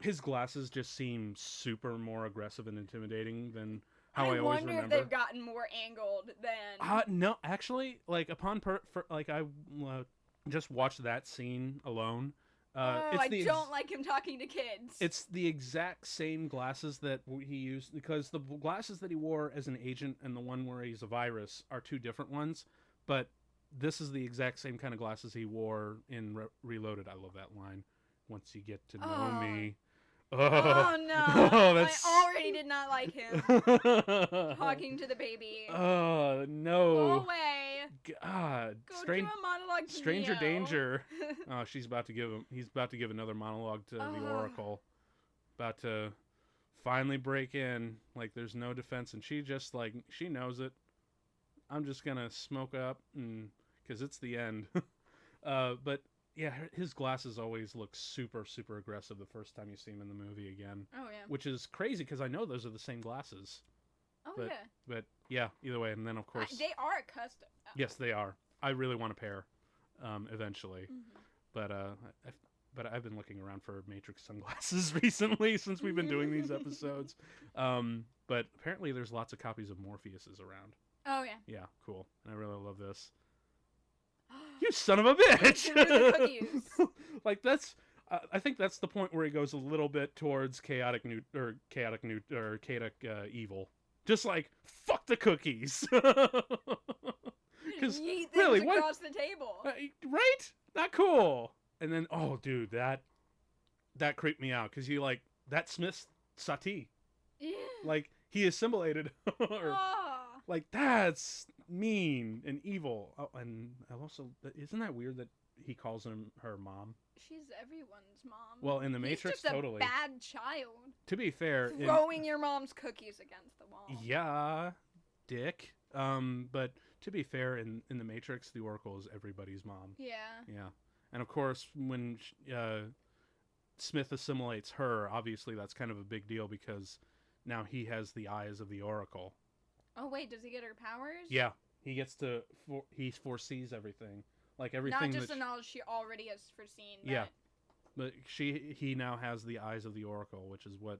his glasses just seem super more aggressive and intimidating than how I always remember. I wonder if they've gotten more angled than... No, actually, like I just watched that scene alone. I don't like him talking to kids. It's the exact same glasses that he used, because the glasses that he wore as an agent and the one where he's a virus are two different ones, but this is the exact same kind of glasses he wore in Reloaded. I love that line. Once you get to know me. Oh no! I already did not like him talking to the baby. Oh no! Go away! God, do a monologue to Stranger Neo. Danger. Oh, he's about to give another monologue to the Oracle. About to finally break in. Like there's no defense, and she just she knows it. I'm just gonna smoke up, because it's the end. But. Yeah, his glasses always look super, super aggressive the first time you see him in the movie again. Oh, yeah. Which is crazy, because I know those are the same glasses. Oh, yeah. But, yeah, either way. And then, of course... they are custom. Oh. Yes, they are. I really want a pair, eventually. But I've been looking around for Matrix sunglasses recently, since we've been doing these episodes. But apparently there's lots of copies of Morpheus's around. Oh, yeah. Yeah, cool. And I really love this. You son of a bitch! Like that's, I think that's the point where he goes a little bit towards chaotic evil. Just like fuck the cookies. Because really, across the table, right? Not cool. And then, oh, dude, that creeped me out, because that Smith's Sati. Yeah. Like he assimilated her. Like that's mean and evil. Oh, and also, isn't that weird that he calls her mom? She's everyone's mom. Well, in the Matrix, just totally. A bad child. To be fair, throwing your mom's cookies against the wall. Yeah, dick. But to be fair, in the Matrix, the Oracle is everybody's mom. Yeah. Yeah, and of course, when Smith assimilates her, obviously that's kind of a big deal, because now he has the eyes of the Oracle. Oh wait, does he get her powers? Yeah, he gets to. He foresees everything, like everything. Not just the knowledge she already has foreseen. But he now has the eyes of the Oracle, which is what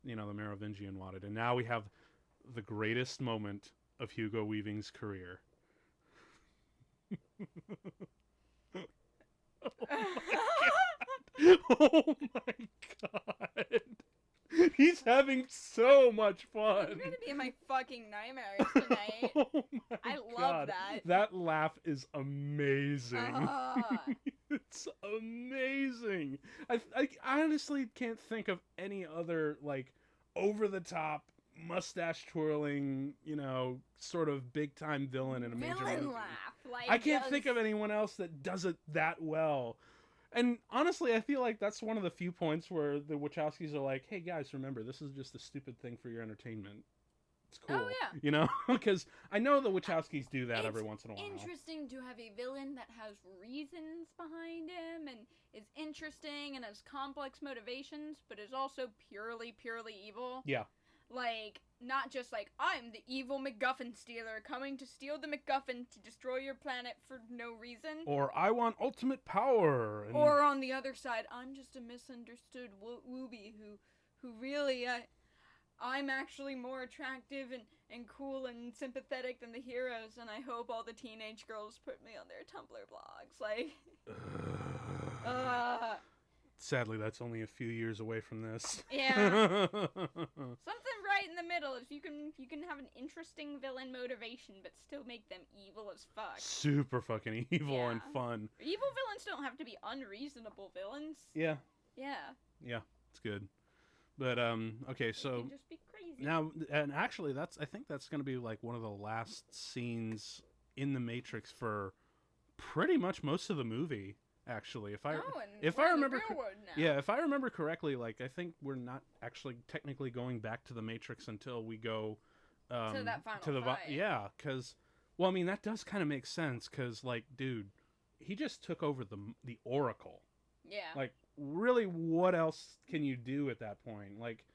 the Merovingian wanted, and now we have the greatest moment of Hugo Weaving's career. Oh my god! He's having so much fun. You're gonna be in my fucking nightmares tonight. Oh my I God. love that. That laugh is amazing. It's amazing. I honestly can't think of any other over the top mustache twirling, sort of big time villain in a major movie. Laugh. I can't think of anyone else that does it that well. And honestly, I feel like that's one of the few points where the Wachowskis are like, hey guys, remember, this is just a stupid thing for your entertainment. It's cool. Oh, yeah. Because I know the Wachowskis do that every once in a while. It's interesting to have a villain that has reasons behind him and is interesting and has complex motivations, but is also purely evil. Yeah. Not just I'm the evil MacGuffin stealer coming to steal the MacGuffin to destroy your planet for no reason. Or I want ultimate power. Or on the other side, I'm just a misunderstood wooby who really, I'm actually more attractive and cool and sympathetic than the heroes, and I hope all the teenage girls put me on their Tumblr blogs. Sadly, that's only a few years away from this. Yeah. Something right in the middle is you can have an interesting villain motivation, but still make them evil as fuck. Super fucking evil and fun. Evil villains don't have to be unreasonable villains. Yeah. Yeah. Yeah, it's good. But okay, so they can just be crazy. now, and actually, I think that's going to be like one of the last scenes in the Matrix for pretty much most of the movie. Actually, if I remember, if I remember correctly, like I think we're not actually technically going back to the Matrix until we go to that final fight. Yeah, because well, I mean that does kind of make sense because like, dude, he just took over the Oracle. Yeah. Like, really, what else can you do at that point? Like,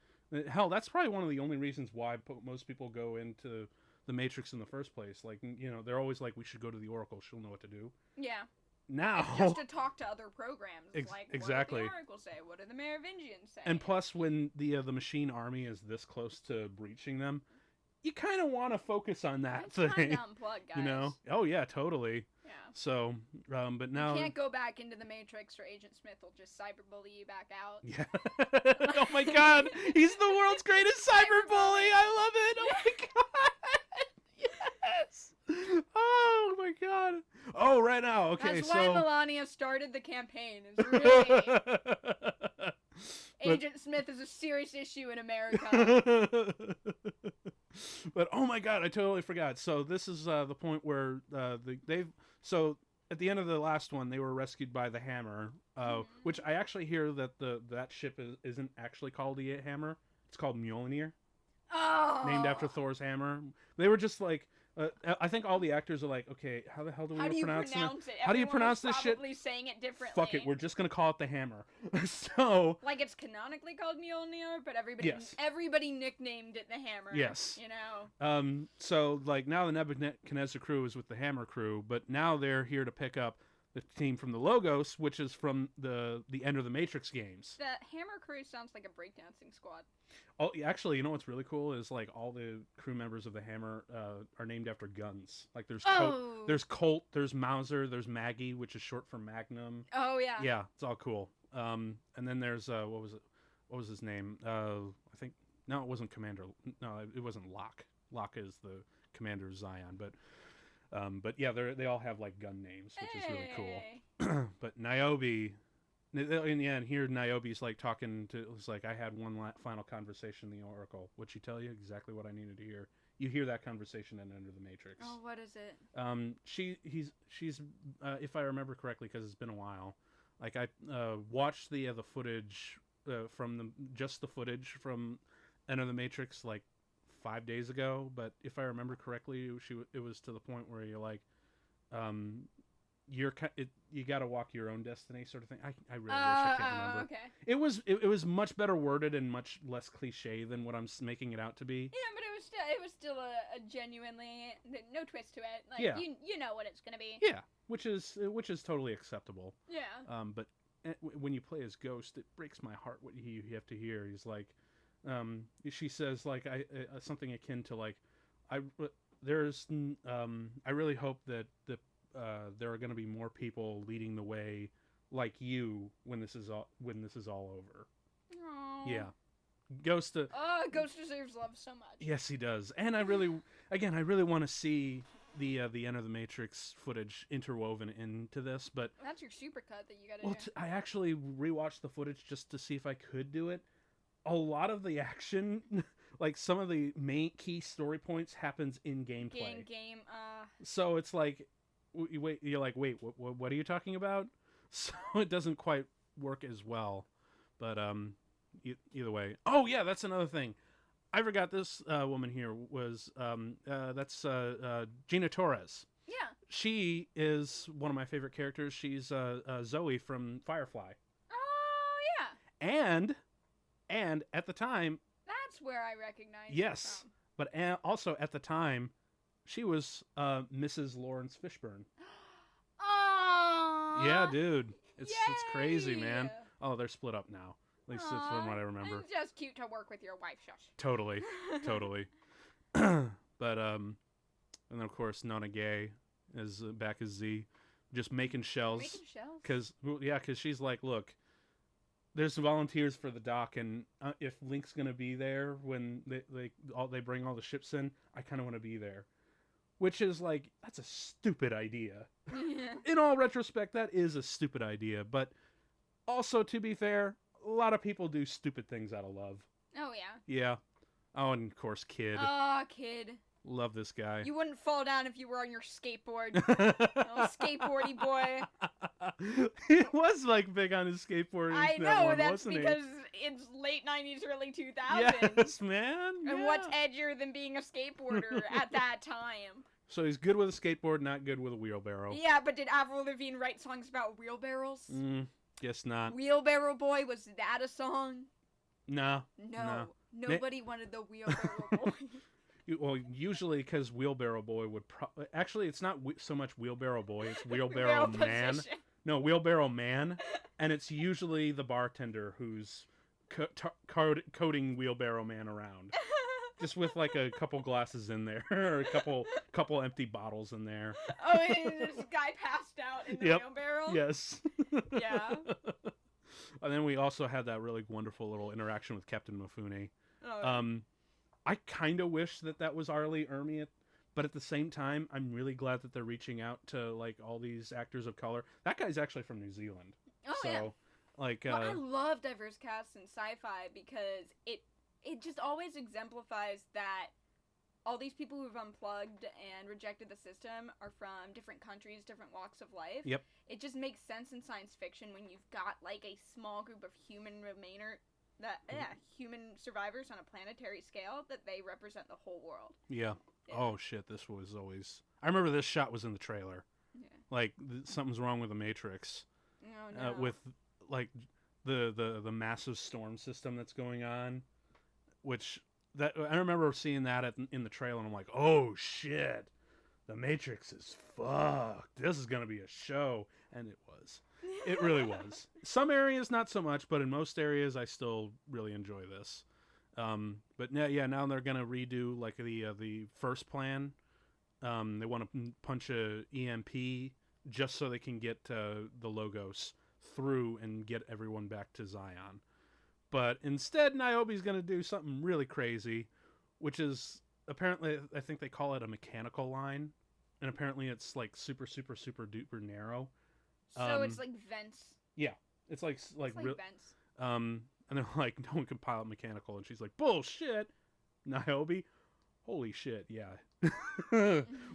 hell, that's probably one of the only reasons why most people go into the Matrix in the first place. Like, you know, they're always like, we should go to the Oracle. She'll know what to do. Yeah. Now, just to talk to other programs, like exactly. What do the Oracle say? What do the Merovingians say? And plus, when the machine army is this close to breaching them, you kind of want to focus on that thing. Time to unplug, guys. You know? Oh yeah, totally. Yeah. So, but now you can't go back into the Matrix, or Agent Smith will just cyberbully you back out. Yeah. Oh my God, he's the world's greatest cyberbully. I love it. Oh my God. Yes. Oh my God. Oh, right now. Okay, That's why Melania started the campaign. Is really Agent Smith is a serious issue in America. But oh my God, I totally forgot. So this is the point where so at the end of the last one, they were rescued by the Hammer, which I actually hear that that ship isn't actually called the Hammer. It's called Mjolnir. Oh. Named after Thor's hammer. They were just like, I think all the actors are like, okay, how the hell do we pronounce it? How do you pronounce this shit? Probably saying it differently. Fuck it, we're just gonna call it the Hammer. So like it's canonically called Mjolnir, but everybody nicknamed it the Hammer. Yes. You know. So like now the Nebuchadnezzar crew is with the Hammer crew, but now they're here to pick up the team from the Logos, which is from the End of the Matrix games. The Hammer crew sounds like a breakdancing squad. Oh, actually, you know what's really cool is like all the crew members of the Hammer are named after guns. Like there's Colt, there's Mauser, there's Maggie, which is short for Magnum. Oh yeah. Yeah, it's all cool. And then there's what was his name? I think no, it wasn't Commander. No, it wasn't Locke. Locke is the Commander of Zion, but yeah, they all have like gun names, which is really cool. But Niobe, in the end, here Niobe's like talking to. It's like I had one final conversation in the Oracle. What'd she tell you? Exactly what I needed to hear. You hear that conversation in Enter the Matrix. Oh, what is it? She's if I remember correctly, because it's been a while. Like I watched the footage from the footage from Enter the Matrix like 5 days ago, but if I remember correctly, it was to the point where you're like, you got to walk your own destiny, sort of thing. I really wish I can't remember. Okay. It was much better worded and much less cliche than what I'm making it out to be. Yeah, but it was still a genuinely no twist to it. Like yeah. you know what it's gonna be. Yeah, which is totally acceptable. Yeah. But when you play as Ghost, it breaks my heart what you have to hear. He's like. She says like something akin to like I really hope that there are going to be more people leading the way like you when this is all over. Aww. Yeah, Ghost deserves love so much. Yes, he does. And I really want to see the End of the Matrix footage interwoven into this, but that's your supercut that you got to do. I actually rewatched the footage just to see if I could do it. A lot of the action, like some of the main key story points, happens in gameplay. So it's like, you're like, wait, what are you talking about? So it doesn't quite work as well. But either way. Oh yeah, that's another thing. I forgot this woman here was that's Gina Torres. Yeah. She is one of my favorite characters. She's Zoe from Firefly. Oh yeah. And at the time... That's where I recognize yes, her from. But also at the time, she was Mrs. Lawrence Fishburne. Oh. Yeah, dude. It's crazy, man. Oh, they're split up now. At least that's from what I remember. It's just cute to work with your wife, shush. Totally. But, and then of course, Nona Gay is back as Z. Just making shells. Making shells? Because she's like, look... there's volunteers for the dock, and if Link's gonna be there when they bring all the ships in, I kind of want to be there. Which is like, that's a stupid idea. In all retrospect, that is a stupid idea. But also, to be fair, a lot of people do stupid things out of love. Oh, yeah. Yeah. Oh, and of course, Kid. Kid. Love this guy. You wouldn't fall down if you were on your skateboard. Little skateboardy boy. He was like big on his skateboard. I know, that's because it's late 90s, early 2000s. Yes, man. And yeah. what's edgier than being a skateboarder at that time? So he's good with a skateboard, not good with a wheelbarrow. Yeah, but did Avril Lavigne write songs about wheelbarrows? Guess not. Wheelbarrow Boy, was that a song? No. Nobody wanted the Wheelbarrow Boy. Well, usually because Wheelbarrow Boy would actually, it's not so much Wheelbarrow Boy, it's Wheelbarrow Man. Position. No, Wheelbarrow Man, and it's usually the bartender who's coating Wheelbarrow Man around, just with like a couple glasses in there, or a couple empty bottles in there. Oh, and this guy passed out in the wheelbarrow? Yes. Yeah. And then we also had that really wonderful little interaction with Captain Mifune. Oh. I kind of wish that was Arlie Ermy, but at the same time, I'm really glad that they're reaching out to like all these actors of color. That guy's actually from New Zealand. Oh, so, yeah. Like, I love diverse casts in sci-fi because it just always exemplifies that all these people who've unplugged and rejected the system are from different countries, different walks of life. Yep. It just makes sense in science fiction when you've got like a small group of human survivors on a planetary scale that they represent the whole world. Yeah. Oh shit, this was always. I remember this shot was in the trailer. Yeah. Like something's wrong with the Matrix. Oh, no. With like the massive storm system that's going on, which that I remember seeing that in the trailer, and I'm like, oh shit, the Matrix is fucked. This is gonna be a show, and it was. It really was. Some areas not so much, but in most areas I still really enjoy this. But now they're gonna redo like the first plan. They want to punch a EMP just so they can get the Logos through and get everyone back to Zion. But instead, Niobe's gonna do something really crazy, which is apparently, I think they call it a mechanical line, and apparently it's like super duper narrow. So it's like vents. Yeah, it's like vents. And they're like, no one can pilot mechanical, and she's like, bullshit, Niobe. Holy shit, yeah.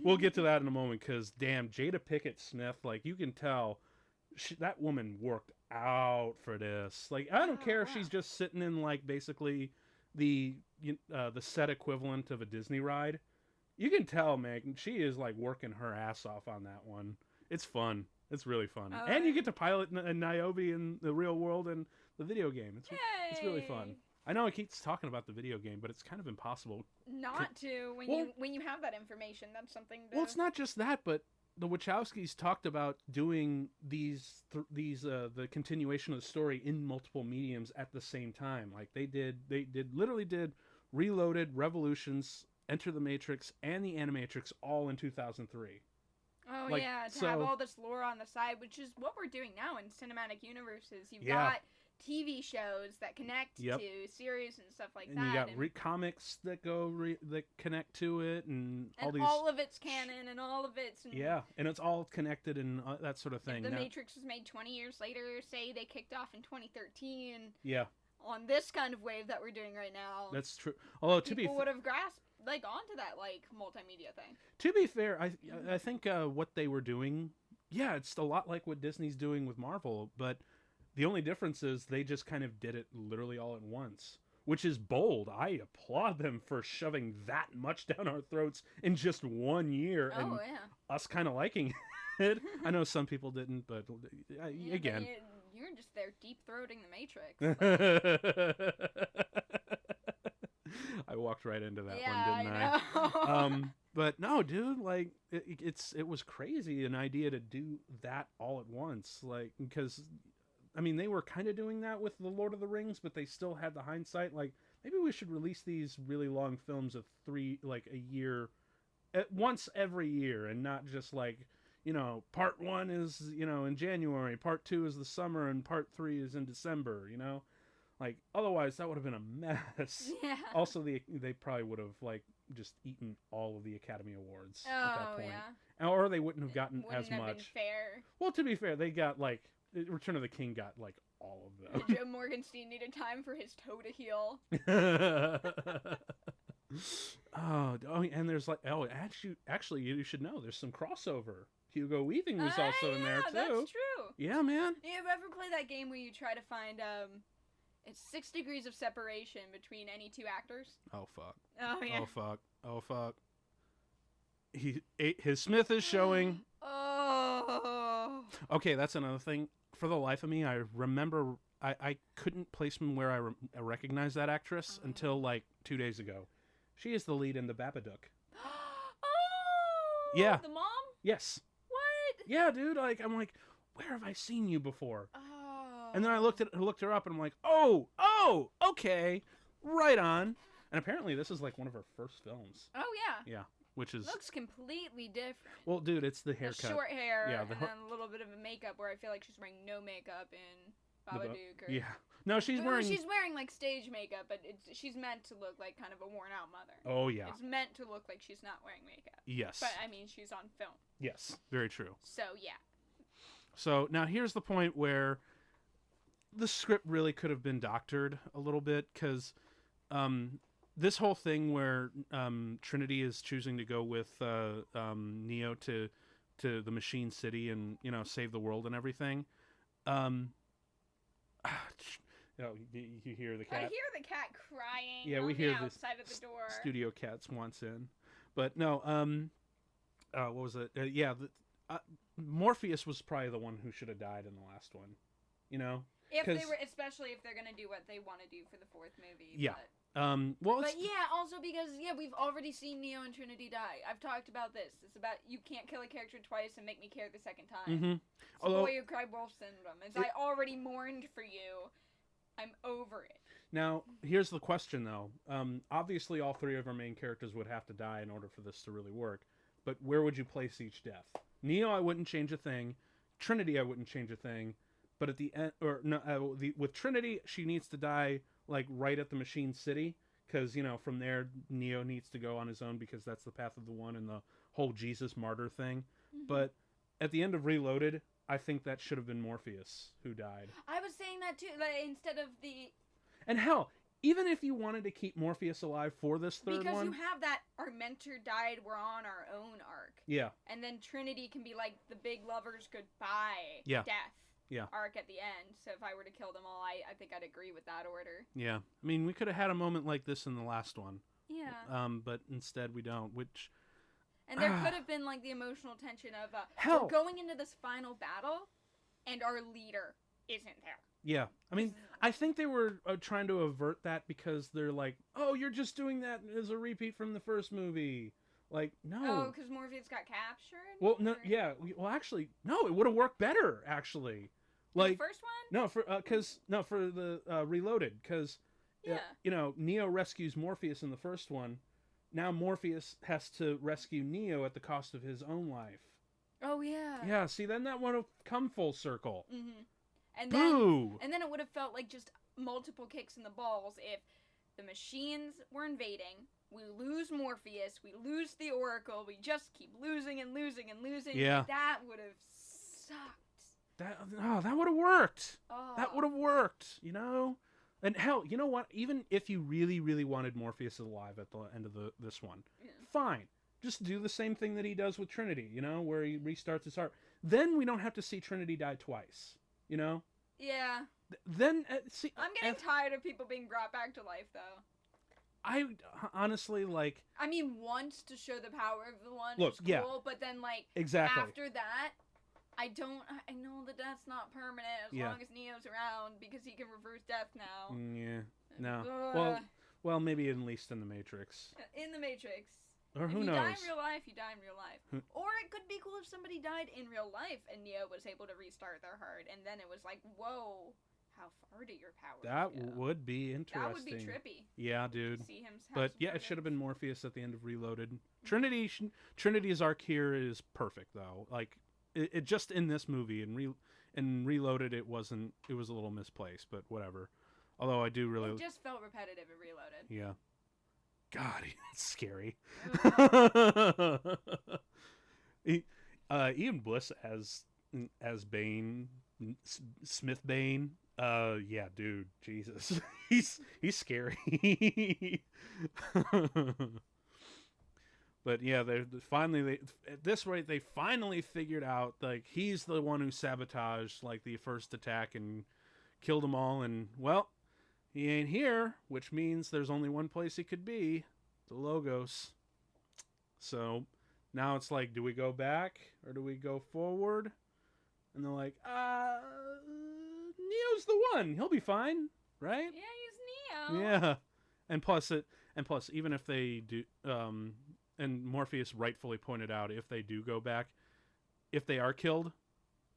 We'll get to that in a moment, because damn, Jada Pinkett Smith, like you can tell, that woman worked out for this. Like I don't care if she's just sitting in like basically the set equivalent of a Disney ride. You can tell, man, she is like working her ass off on that one. It's fun. It's really fun. And you get to pilot Niobe in the real world and the video game. It's really fun. I know I keep talking about the video game, but it's kind of impossible not to when you have that information. That's something to... Well, it's not just that, but the Wachowskis talked about doing the continuation of the story in multiple mediums at the same time. Like they literally did Reloaded, Revolutions, Enter the Matrix, and the Animatrix all in 2003. Oh, like, yeah, to have all this lore on the side, which is what we're doing now in cinematic universes. You've got TV shows that connect to series and stuff like that. And you got comics that that connect to it, and all of it's canon, and all of it's... and it's all connected and that sort of thing. The Matrix was made 20 years later. Say they kicked off in 2013. Yeah. On this kind of wave that we're doing right now. That's true. Although, people would have grasped onto that multimedia thing. To be fair, I think what they were doing, it's a lot like what Disney's doing with Marvel, but the only difference is they just kind of did it literally all at once, which is bold. I applaud them for shoving that much down our throats in just 1 year, and us kind of liking it. I know some people didn't, but again, you're just there deep-throating the Matrix. I walked right into that one, didn't I? But no, dude, like it was crazy, an idea to do that all at once, like, because I mean they were kind of doing that with the Lord of the Rings, but they still had the hindsight, like maybe we should release these really long films of a year, once every year, and not just like part 1 is, in January, part 2 is the summer, and part 3 is in December, Like, otherwise, that would have been a mess. Yeah. Also, they probably would have, like, just eaten all of the Academy Awards at that point. Yeah. Or they wouldn't have gotten wouldn't as have much. Been fair. Well, to be fair, they got, like, Return of the King got, like, all of them. Joe Morgenstein needed time for his toe to heal. And there's, like, actually, you should know, there's some crossover. Hugo Weaving was also in there, too. That's true. Yeah, man. You ever play that game where you try to find, it's 6 degrees of separation between any two actors? Oh, fuck. Oh, yeah. Oh, fuck. His Smith is showing. Oh. Okay, that's another thing. For the life of me, I remember I couldn't place him where I recognized that actress until, like, 2 days ago. She is the lead in The Babadook. Oh! Yeah. The mom? Yes. What? Yeah, dude. Like, I'm like, where have I seen you before? Oh. And then I looked her up, and I'm like, oh, okay, right on. And apparently, this is like one of her first films. Oh yeah. Yeah, which is looks completely different. Well, dude, it's the haircut, the short hair, yeah, and then a little bit of a makeup. Where I feel like she's wearing no makeup in Babadook. Yeah. No, she's wearing like stage makeup, but she's meant to look like kind of a worn out mother. Oh yeah. It's meant to look like she's not wearing makeup. Yes. But I mean, she's on film. Yes, very true. So yeah. So now here's the point where the script really could have been doctored a little bit, because this whole thing where Trinity is choosing to go with Neo to the Machine City and save the world and everything. You hear the cat. I hear the cat crying. Yeah, on we hear the outside of the door. Studio cats wants in, but no. What was it? Morpheus was probably the one who should have died in the last one. Especially if they're gonna do what they want to do for the 4th movie. Yeah. But also because we've already seen Neo and Trinity die. I've talked about this. It's about you can't kill a character twice and make me care the second time. Mm-hmm. It's the boy who cried wolf syndrome. I already mourned for you. I'm over it. Now, here's the question, though. Obviously, all 3 of our main characters would have to die in order for this to really work. But where would you place each death? Neo, I wouldn't change a thing. Trinity, I wouldn't change a thing. But at the end, with Trinity, she needs to die like right at the Machine City, because from there Neo needs to go on his own, because that's the path of the one and the whole Jesus martyr thing. Mm-hmm. But at the end of Reloaded, I think that should have been Morpheus who died. I was saying that too, like, instead of the. And hell, even if you wanted to keep Morpheus alive for this third one, because you have that our mentor died, we're on our own arc. Yeah. And then Trinity can be like the big lovers goodbye. Yeah. Death. Yeah. Arc at the end. So if I were to kill them all, I think I'd agree with that order. Yeah. I mean, we could have had a moment like this in the last one. Yeah. But instead we don't, which... And there could have been, like, the emotional tension of, hell, we're going into this final battle, and our leader isn't there. Yeah. I mean, I think they were trying to avert that, because they're like, oh, you're just doing that as a repeat from the first movie. Like, no. Oh, because Morpheus got captured? Well, no, yeah. Well, actually, no, it would have worked better, actually. Like, the first one? No, for the Reloaded, because Neo rescues Morpheus in the first one. Now Morpheus has to rescue Neo at the cost of his own life. Oh yeah. Yeah. See, then that would have come full circle. Mm-hmm. And then it would have felt like just multiple kicks in the balls if the machines were invading. We lose Morpheus. We lose the Oracle. We just keep losing and losing and losing. Yeah. That would have sucked. That would have worked. Oh. That would have worked, And hell, you know what? Even if you really, really wanted Morpheus alive at the end of this one, fine. Just do the same thing that he does with Trinity, where he restarts his heart. Then we don't have to see Trinity die twice, Yeah. Then, see... I'm getting tired of people being brought back to life, though. I honestly, like... I mean, once to show the power of the one Look, is cool, but then, like, exactly. After that... I know that that's not permanent as long as Neo's around, because he can reverse death now. Yeah. No. Well, maybe at least in the Matrix. In the Matrix. Or who knows? If you die in real life, you die in real life. Or it could be cool if somebody died in real life and Neo was able to restart their heart, and then it was like, whoa, how far do your powers go? Would be interesting. That would be trippy. Yeah, dude. See him but yeah, it should have been Morpheus at the end of Reloaded. Trinity's arc here is perfect, though. Like, it just in this movie and Reloaded, it was a little misplaced, but whatever. Although I do really... It just felt repetitive in Reloaded. Yeah. God, it's scary. Ian Bliss as Bane, Smith Bane. Yeah, dude, Jesus, he's scary. But yeah, at this rate they finally figured out like he's the one who sabotaged like the first attack and killed them all, and well, he ain't here, which means there's only one place he could be, the Logos. So now it's like, do we go back or do we go forward? And they're like, Neo's the one. He'll be fine, right? Yeah, he's Neo. Yeah. And plus even if they do and Morpheus rightfully pointed out, if they do go back, if they are killed,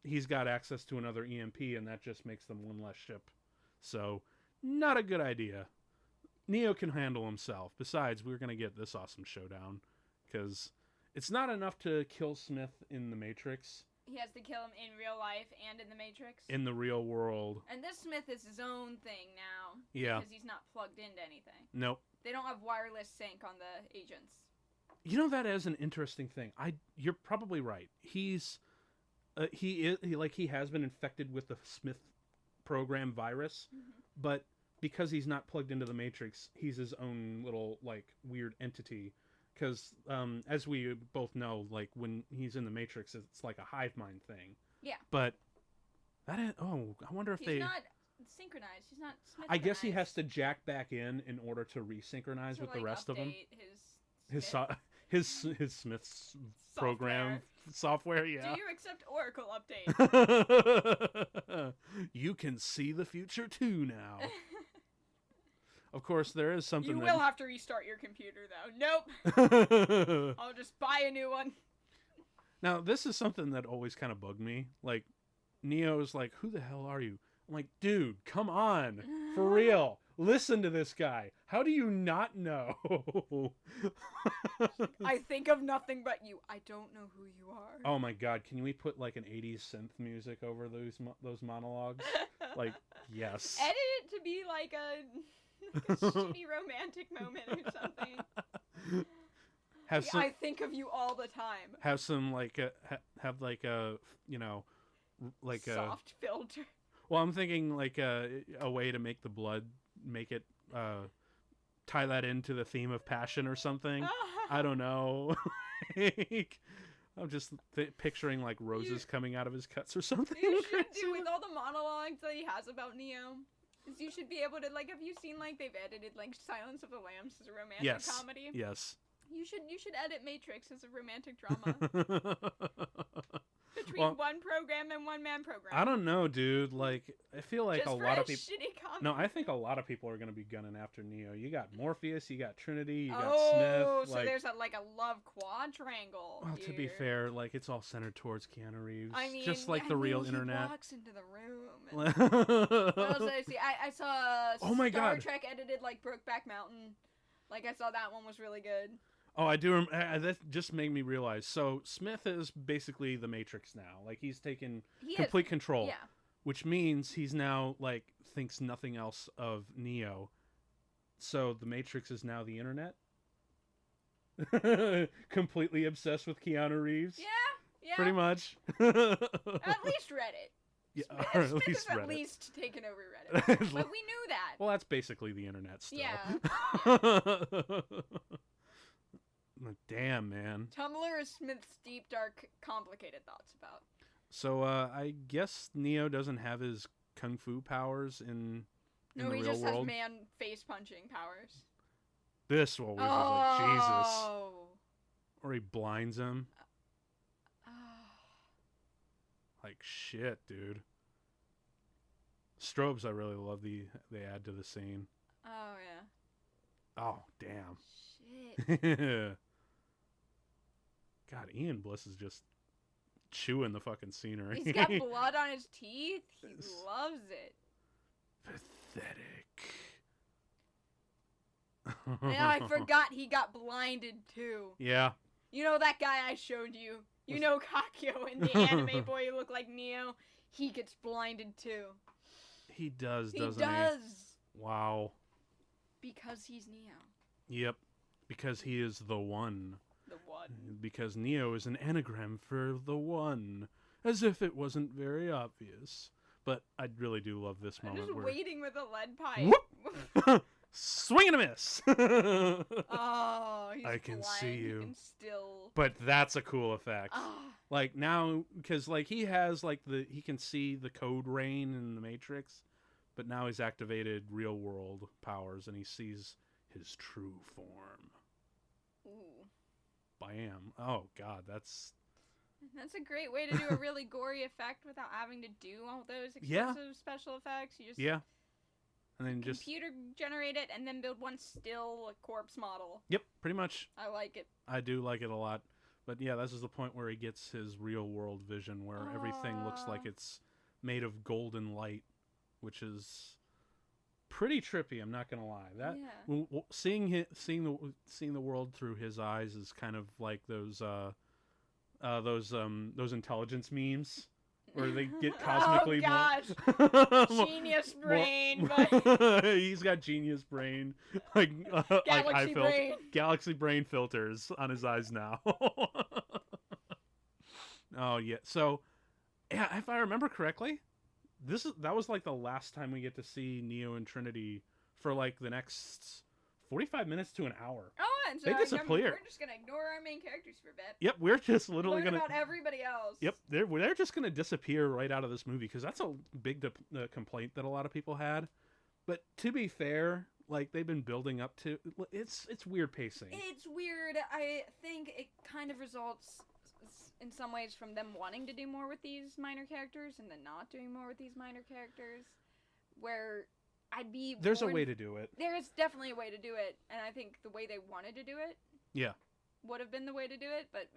he's got access to another EMP, and that just makes them one less ship. So, not a good idea. Neo can handle himself. Besides, we're going to get this awesome showdown, because it's not enough to kill Smith in the Matrix. He has to kill him in real life and in the Matrix. In the real world. And this Smith is his own thing now. Yeah. Because he's not plugged into anything. Nope. They don't have wireless sync on the agents. You know, that is an interesting thing. You're probably right. He has been infected with the Smith program virus, but because he's not plugged into the Matrix, he's his own little like weird entity. Because as we both know, like when he's in the Matrix, it's like a hive mind thing. Yeah. But I wonder if he's not synchronized. He's not. I guess he has to jack back in order to resynchronize with the rest of them. His Smith's program software, yeah. Do you accept Oracle update? You can see the future too now. Of course, there is something. You will have to restart your computer, though. Nope. I'll just buy a new one. Now, this is something that always kind of bugged me. Like, Neo's like, "Who the hell are you?" I'm like, "Dude, come on, for real. Listen to this guy. How do you not know?" I think of nothing but you. I don't know who you are. Oh my God! Can we put like an '80s synth music over those monologues? Like, yes. Edit it to be like a shitty romantic moment or something. I think of you all the time. Have some like have like a like a soft filter. Well, I'm thinking like a way to make the blood, make it tie that into the theme of passion or something. I don't know. I'm just picturing like roses coming out of his cuts or something. You should do with all the monologues that he has about Neo. Is you should be able to like, have you seen like they've edited like Silence of the Lambs as a romantic comedy? Yes. You should edit Matrix as a romantic drama. Between one program and one man program. I don't know, dude. Like, I feel like just a lot of people. No, I think a lot of people are going to be gunning after Neo. You got Morpheus, you got Trinity, you got Smith. Oh, so there's a love quadrangle. Well, to be fair, like it's all centered towards Keanu Reeves. I mean, just like the real internet. He walks into the room. And... what else did I see? I saw Star Trek edited like Brokeback Mountain. Like I saw that one was really good. Oh, I do. That just made me realize. So Smith is basically the Matrix now. Like he's taken complete control. Yeah. Which means he's now like thinks nothing else of Neo. So the Matrix is now the internet. Completely obsessed with Keanu Reeves. Yeah. Pretty much. At least Reddit. Yeah, Smith is at least taken over Reddit. But we knew that. Well, that's basically the internet still. Yeah. Damn, man. Tumblr is Smith's deep, dark, complicated thoughts about. So, I guess Neo doesn't have his kung fu powers in the real world. No, he just has man face punching powers. This one was like, Jesus. Or he blinds him. Like, shit, dude. Strobes, I really love they add to the scene. Oh, yeah. Oh, damn. Shit. God, Ian Bliss is just chewing the fucking scenery. He's got blood on his teeth. He loves it. Pathetic. Yeah, I forgot he got blinded too. Yeah. You know that guy I showed you? You know Kakyo in the anime Boy Who Looked Like Neo, he gets blinded too. He does, doesn't he? He does. Wow. Because he's Neo. Yep. Because he is the one. The one. Because Neo is an anagram for the one. As if it wasn't very obvious. But I really do love this moment. I'm just where... waiting with a lead pipe. Whoop! Swing and a miss! Oh, he's I can blind. see you. He can still... But that's a cool effect. Oh. Like, now, because, like, he has, like, he can see the code rain in the Matrix, but now he's activated real-world powers, and he sees his true form. Ooh. Bam. Oh, God, that's a great way to do a really gory effect without having to do all those expensive special effects. You just... Yeah. And then computer generate it and then build one still corpse model. Yep, pretty much. I like it. I do like it a lot. But yeah, this is the point where he gets his real world vision, where everything looks like it's made of golden light, which is pretty trippy. I'm not gonna lie. That seeing the world through his eyes is kind of like those intelligence memes. Where they get cosmically... Oh, gosh. Genius brain. He's got genius brain. Like Galaxy brain. Galaxy brain filters on his eyes now. Oh, yeah. So, yeah, if I remember correctly, that was like the last time we get to see Neo and Trinity for like the next 45 minutes to an hour. Oh, and so they disappear. we're just gonna ignore our main characters for a bit. Yep, we're just literally Learn gonna about everybody else. Yep, they're just gonna disappear right out of this movie because that's a big complaint that a lot of people had. But to be fair, like they've been building up to it's weird pacing. It's weird. I think it kind of results in some ways from them wanting to do more with these minor characters and then not doing more with these minor characters, where there's a way to do it. There is definitely a way to do it, and I think the way they wanted to do it would have been the way to do it, but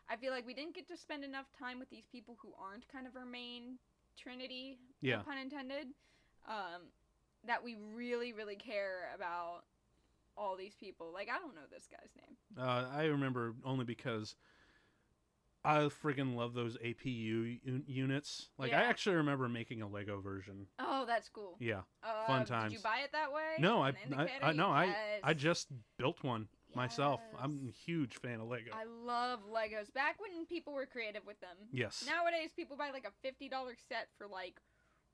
I feel like we didn't get to spend enough time with these people who aren't kind of our main trinity, no pun intended, that we really, really care about all these people. Like, I don't know this guy's name. I remember only because I friggin' love those APU units. Like, I actually remember making a Lego version. Oh, that's cool. Yeah, fun times. Did you buy it that way? No, I just built one myself. I'm a huge fan of Lego. I love Legos. Back when people were creative with them. Yes. Nowadays, people buy like a $50 set for like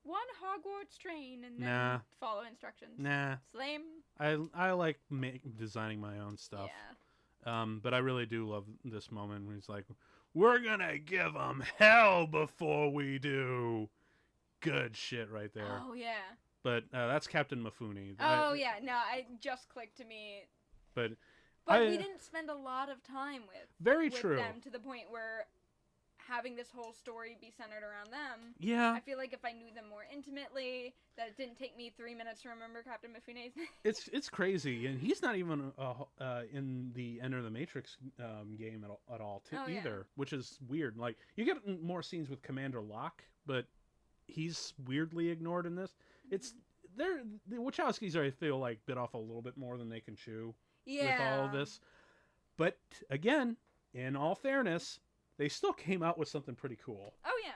one Hogwarts train and then follow instructions. Nah. It's lame. I like designing my own stuff. Yeah. But I really do love this moment when he's like, we're gonna give them hell before we do. Good shit right there. Oh, yeah. But that's Captain Mifune. Oh, yeah. No, it just clicked to me. But we didn't spend a lot of time with them to the point where having this whole story be centered around them. Yeah. I feel like if I knew them more intimately, that it didn't take me 3 minutes to remember Captain Mifune's name. It's crazy, and he's not even in the Enter the Matrix game at all either, which is weird. Like, you get more scenes with Commander Locke, but he's weirdly ignored in this. It's the Wachowskis, I feel like, bit off a little bit more than they can chew with all of this. But again, in all fairness, they still came out with something pretty cool. Oh yeah.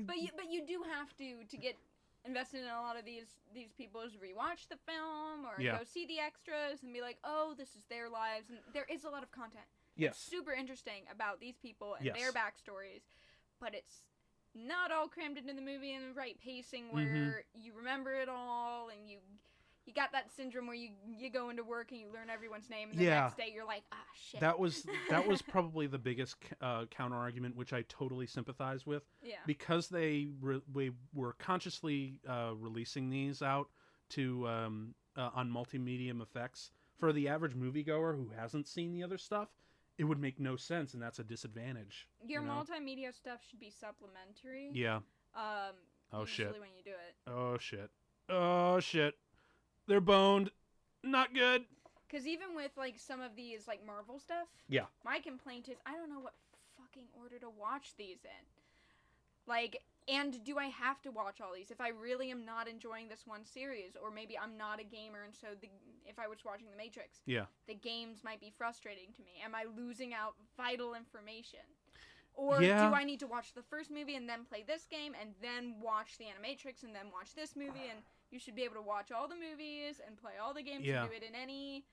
But you do have to get invested in a lot of these people's rewatch the film or go see the extras and be like, oh, this is their lives, and there is a lot of content. Yes. It's super interesting about these people and their backstories, but it's not all crammed into the movie in the right pacing where you remember it all and you got that syndrome where you go into work and you learn everyone's name and the next day you're like, ah, shit. That was probably the biggest counter argument, which I totally sympathize with. Yeah. Because they were consciously releasing these out to on multimedia effects. For the average moviegoer who hasn't seen the other stuff, it would make no sense, and that's a disadvantage. Your multimedia stuff should be supplementary. Yeah. Oh shit. Usually when you do it. Oh shit. Oh shit. They're boned. Not good. Because even with, like, some of these, like, Marvel stuff, my complaint is I don't know what fucking order to watch these in. Like, and do I have to watch all these? If I really am not enjoying this one series, or maybe I'm not a gamer, and so if I was watching The Matrix, the games might be frustrating to me. Am I losing out vital information? Or do I need to watch the first movie and then play this game and then watch the Animatrix and then watch this movie? And you should be able to watch all the movies and play all the games and do it in any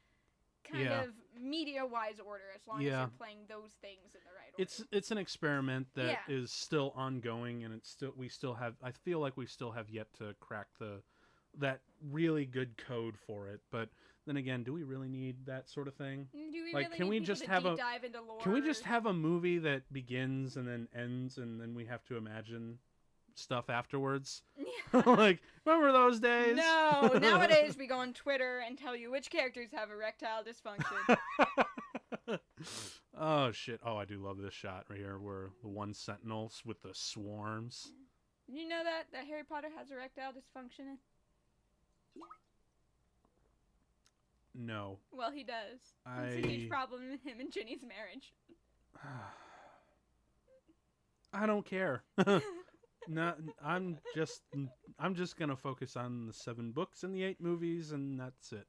kind of media-wise order, as long as you're playing those things in the right order. It's an experiment that is still ongoing, and I feel like we still have yet to crack that really good code for it. But then again, do we really need that sort of thing? Do we really can we just have dive into lore? Can we just have a movie that begins and then ends, and then we have to imagine stuff afterwards? Like, remember those days? No, nowadays we go on Twitter and tell you which characters have erectile dysfunction. Oh shit! Oh, I do love this shot right here, where the one sentinels with the swarms. You know that Harry Potter has erectile dysfunction? No. Well, he does. It's a huge problem with him and Ginny's marriage. I don't care. No, I'm just gonna focus on the 7 books and the 8 movies, and that's it.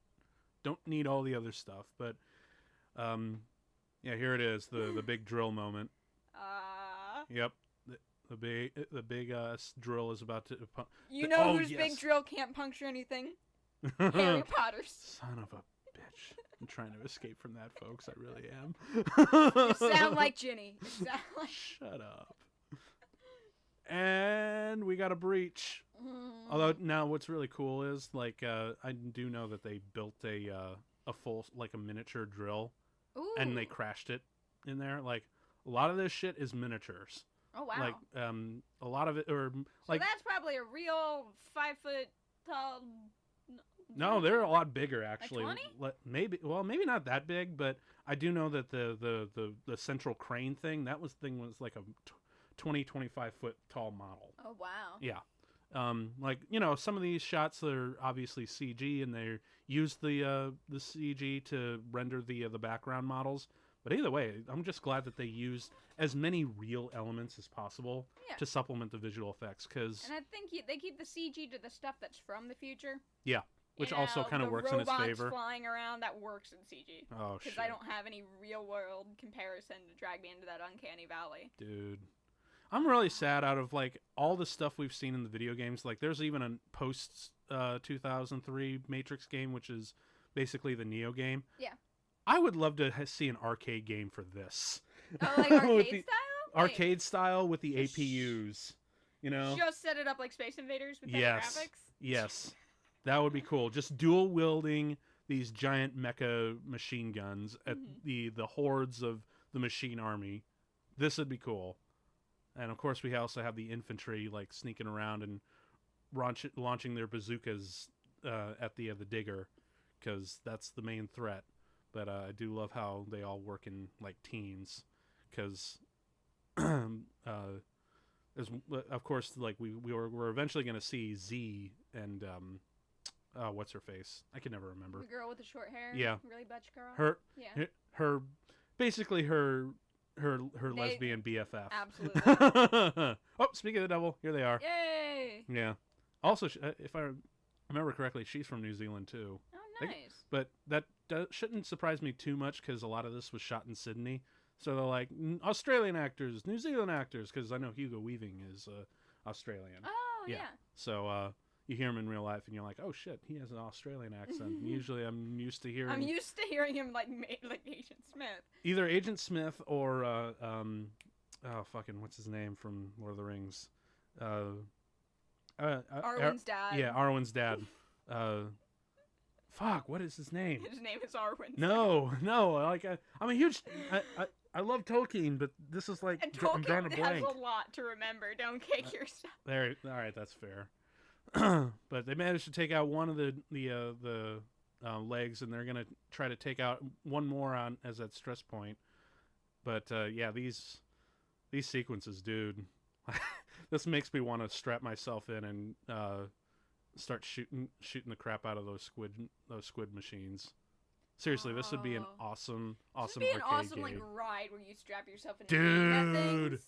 Don't need all the other stuff. But, yeah, here it is, the big drill moment. Yep, the big drill is about to. Whose big drill can't puncture anything? Harry Potter's. Son of a bitch! I'm trying to escape from that, folks. I really am. You sound like Ginny. Shut up. And we got a breach. Although now what's really cool is, like, I do know that they built a full, like, a miniature drill. Ooh. And they crashed it in there. Like, a lot of this shit is miniatures. Oh, wow. Like, a lot of it, or like, so that's probably a real 5 foot tall. No, they're a lot bigger, actually. Like 20? Maybe not that big, but I do know that the central crane thing, was like a 20, 25 foot tall model. Oh, wow. Yeah. Like, some of these shots are obviously CG, and they use the CG to render the background models. But either way, I'm just glad that they use as many real elements as possible to supplement the visual effects. And I think they keep the CG to the stuff that's from the future. Yeah. Which also kind of works in its favor. Robots flying around, that works in CG. Oh, shit. Because I don't have any real-world comparison to drag me into that uncanny valley. Dude. I'm really sad out of, like, all the stuff we've seen in the video games. Like, there's even a post-2003 Matrix game, which is basically the Neo game. Yeah. I would love to see an arcade game for this. Oh, like arcade style? Arcade style with the APUs. Just set it up like Space Invaders with better graphics? Yes. That would be cool. Just dual wielding these giant mecha machine guns at the hordes of the machine army. This would be cool. And of course, we also have the infantry like sneaking around and launching their bazookas at the digger, because that's the main threat. But I do love how they all work in like teams, because of course, like we're eventually going to see Z and what's her face? I can never remember. The girl with the short hair. Yeah. Really butch girl. Her basically her lesbian BFF. Absolutely. Oh, speaking of the devil, here they are. Yay! Yeah. Also, if I remember correctly, she's from New Zealand too. Oh, nice. But that shouldn't surprise me too much, because a lot of this was shot in Sydney. So they're like, Australian actors, New Zealand actors, because I know Hugo Weaving is Australian. Oh, yeah. So you hear him in real life, and you're like, oh shit, he has an Australian accent. Usually, I'm used to hearing him like Agent Smith. Either Agent Smith or what's his name from Lord of the Rings? Arwen's dad. Yeah, Arwen's dad. What is his name? His name is Arwen. No. Like I'm a huge. I love Tolkien, but this is like I'm drawing a blank. Has a lot to remember. Don't kick yourself. There. All right, that's fair. But they managed to take out one of the legs, and they're gonna try to take out one more on as that stress point. But yeah, these sequences, dude, this makes me want to strap myself in and start shooting the crap out of those squid machines. Seriously, this would be an awesome this would be an awesome game. Like ride where you strap yourself in. Dude,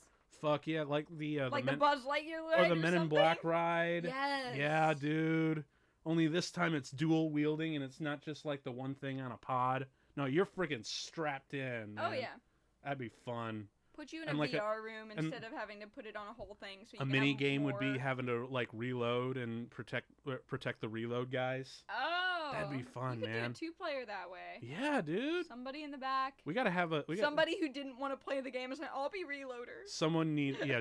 fuck yeah! Like the Buzz Lightyear ride or the Men in Black ride. Yes. Yeah, dude. Only this time it's dual wielding, and it's not just like the one thing on a pod. No, you're freaking strapped in. Man. Oh yeah. That'd be fun. Put you in and a like VR room instead of having to put it on a whole thing. So you a can mini have game more... would be having to like reload and protect the reload guys. Oh, that'd be fun, you could man. do a 2-player that way. Yeah, dude. Somebody in the back. We gotta have somebody who didn't want to play the game is like, I'll be reloader. Someone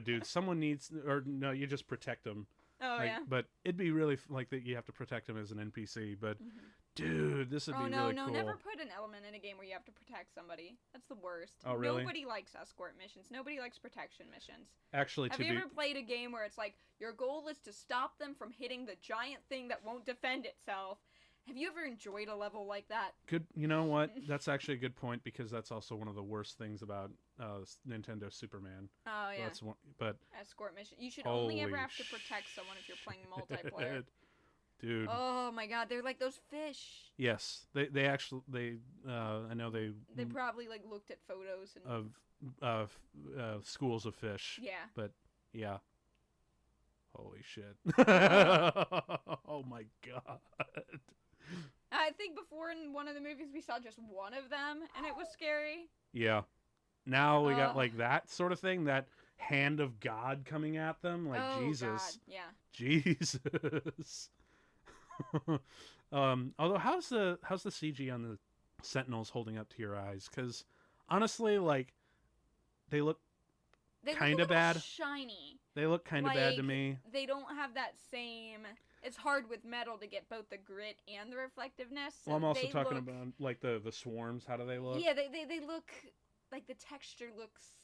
dude. Someone needs, or no, you just protect them. Oh yeah. But it'd be really like that. You have to protect them as an NPC. But dude, this would be really cool. No, never put an element in a game where you have to protect somebody. That's the worst. Oh really? Nobody likes escort missions. Nobody likes protection missions. Actually, have you ever played a game where it's like your goal is to stop them from hitting the giant thing that won't defend itself? Have you ever enjoyed a level like that? Good. You know what? That's actually a good point because that's also one of the worst things about Nintendo Superman. Oh yeah. That's one, but escort mission. You should only ever have to protect someone if you're playing multiplayer. Dude. Oh my God, they're like those fish. Yes, they actually I know they probably like looked at photos and of schools of fish. Yeah. But yeah. Holy shit. Oh my God. I think before in one of the movies we saw just one of them and it was scary. Yeah. Now we got like that sort of thing, that hand of God coming at them, like Jesus. God. Yeah. Jesus. Although how's the CG on the Sentinels holding up to your eyes? Because honestly, like they look kind of bad. Shiny. They look kind of bad to me. They don't have that same. It's hard with metal to get both the grit and the reflectiveness. Well, I'm also talking about like the swarms. How do they look? Yeah, they look like the texture looks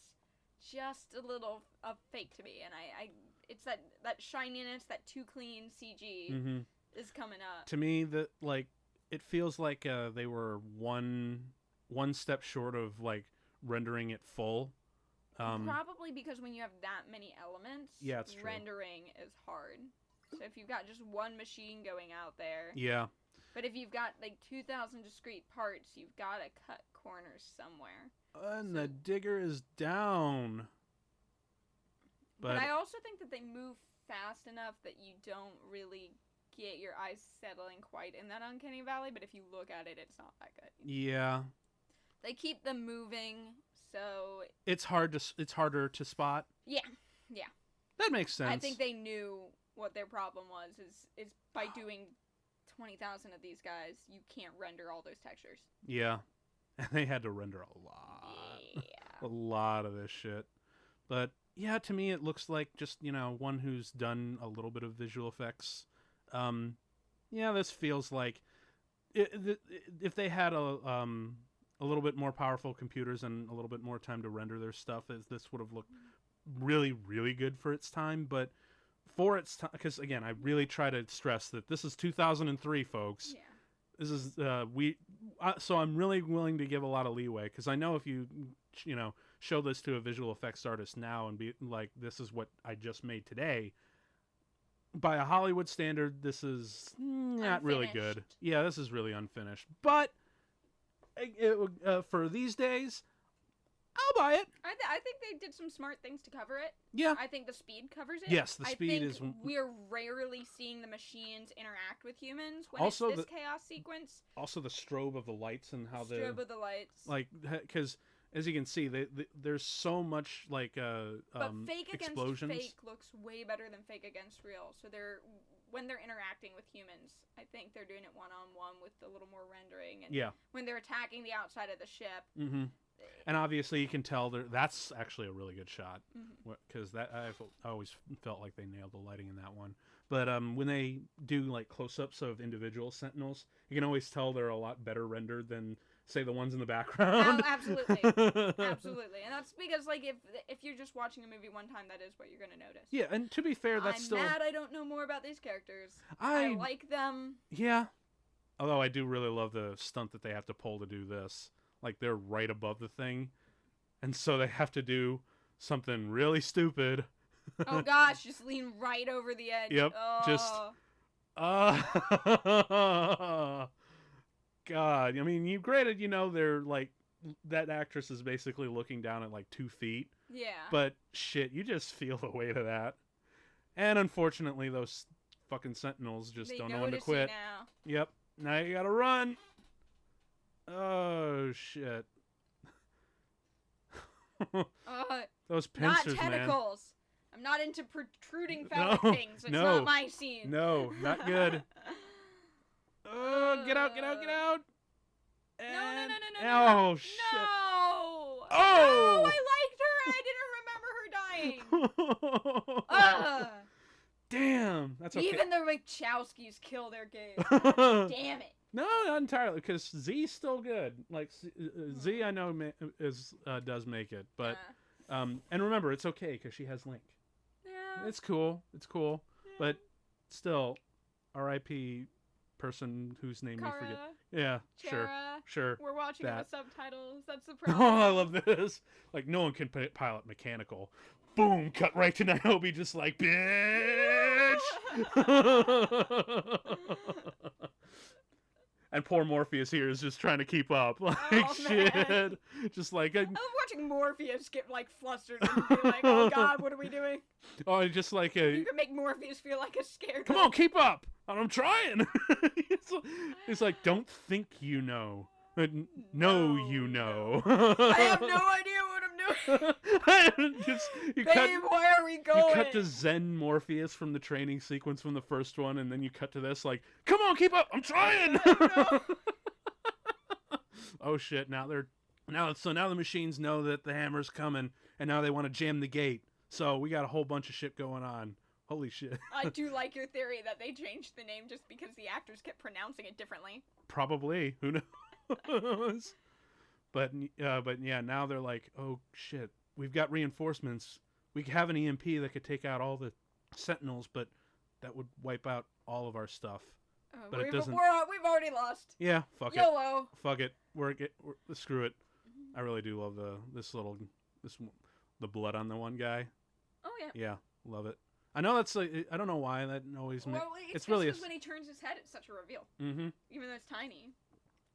just a little fake to me, and I it's that shininess, that too clean CG is coming up. To me, that like it feels like they were one step short of like rendering it full. Probably because when you have that many elements, yeah, it's true. Rendering is hard. So if you've got just one machine going out there, yeah. But if you've got like 2,000 discrete parts, you've got to cut corners somewhere. And the digger is down. But I also think that they move fast enough that you don't really get your eyes settling quite in that uncanny valley. But if you look at it, it's not that good. Yeah. They keep them moving. So it's harder to spot. Yeah. That makes sense. I think they knew what their problem was is by doing 20,000 of these guys, you can't render all those textures. Yeah. And they had to render a lot. Yeah. A lot of this shit. But yeah, to me it looks like just, one who's done a little bit of visual effects. Yeah, this feels like if they had a little bit more powerful computers and a little bit more time to render their stuff, this would have looked really, really good for its time. But for its time, because again, I really try to stress that this is 2003, folks. Yeah. This is so I'm really willing to give a lot of leeway, because I know if you show this to a visual effects artist now and be like, this is what I just made today, by a Hollywood standard, this is not really good. Yeah, this is really unfinished. But for these days, I'll buy it. I think they did some smart things to cover it. Yeah. I think the speed covers it. Yes, the speed is... we're rarely seeing the machines interact with humans when also it's this chaos sequence. Also the strobe of the lights and how the... Strobe of the lights. Like, because... As you can see, there's so much like but fake explosions. Against fake looks way better than fake against real. So when they're interacting with humans, I think they're doing it one-on-one with a little more rendering. And when they're attacking the outside of the ship. Mm-hmm. And obviously you can tell that's actually a really good shot, because I always felt like they nailed the lighting in that one. But when they do like close-ups of individual Sentinels, you can always tell they're a lot better rendered than, say, the ones in the background. Oh, absolutely. Absolutely. And that's because, like, if you're just watching a movie one time, that is what you're going to notice. Yeah, and to be fair, I'm mad I don't know more about these characters. I like them. Yeah. Although I do really love the stunt that they have to pull to do this. Like, they're right above the thing. And so they have to do something really stupid. Oh, gosh. Just lean right over the edge. Yep. Oh. Just... God, I mean, granted, they're like, that actress is basically looking down at like 2 feet. Yeah. But shit, you just feel the weight of that. And unfortunately, those fucking Sentinels just don't know when to quit. Now. Yep. Now you gotta run. Oh shit. Those pincers, not tentacles. Man. I'm not into protruding phallic things. It's no, not my scene. No, not good. Get out, get out, get out. And... No. Oh, shit. No. Oh. No, I liked her. I didn't remember her dying. Damn. That's okay. Even the Wachowskis kill their game. Damn it. No, not entirely, because Z's still good. Like, Z, I know, does make it. But, and remember, it's okay, because she has Link. Yeah. It's cool. It's cool. Yeah. But still, R.I.P. person whose name Kara, you forget. Yeah, Chara, sure. We're watching that. the subtitles. That's the problem. Oh, I love this. Like, no one can pilot mechanical. Boom, cut right to Niobe, just like, bitch! And poor Morpheus here is just trying to keep up. Like, shit. Man. Just like... I love watching Morpheus get, like, flustered and be like, oh, God, what are we doing? Oh, just like... You can make Morpheus feel like a scared. Come on, keep up! I'm trying! It's like, don't think you know. No, you know. I have no idea what I'm doing. Babe, where are we going? You cut to Zen Morpheus from the training sequence from the first one, and then you cut to this, like, come on, keep up, I'm trying. Oh shit! Now the machines know that the hammer's coming, and now they want to jam the gate. So we got a whole bunch of shit going on. Holy shit! I do like your theory that they changed the name just because the actors kept pronouncing it differently. Probably. Who knows? But yeah, now they're like, oh shit, we've got reinforcements. We have an EMP that could take out all the Sentinels, but that would wipe out all of our stuff. But it doesn't. We've already lost. Yeah, fuck YOLO. it. Fuck it. We're screw it. I really do love the blood on the one guy. Oh yeah. Yeah, love it. I know that's like, I don't know why that always. Well, it's really when he turns his head, it's such a reveal. Mm-hmm. Even though it's tiny.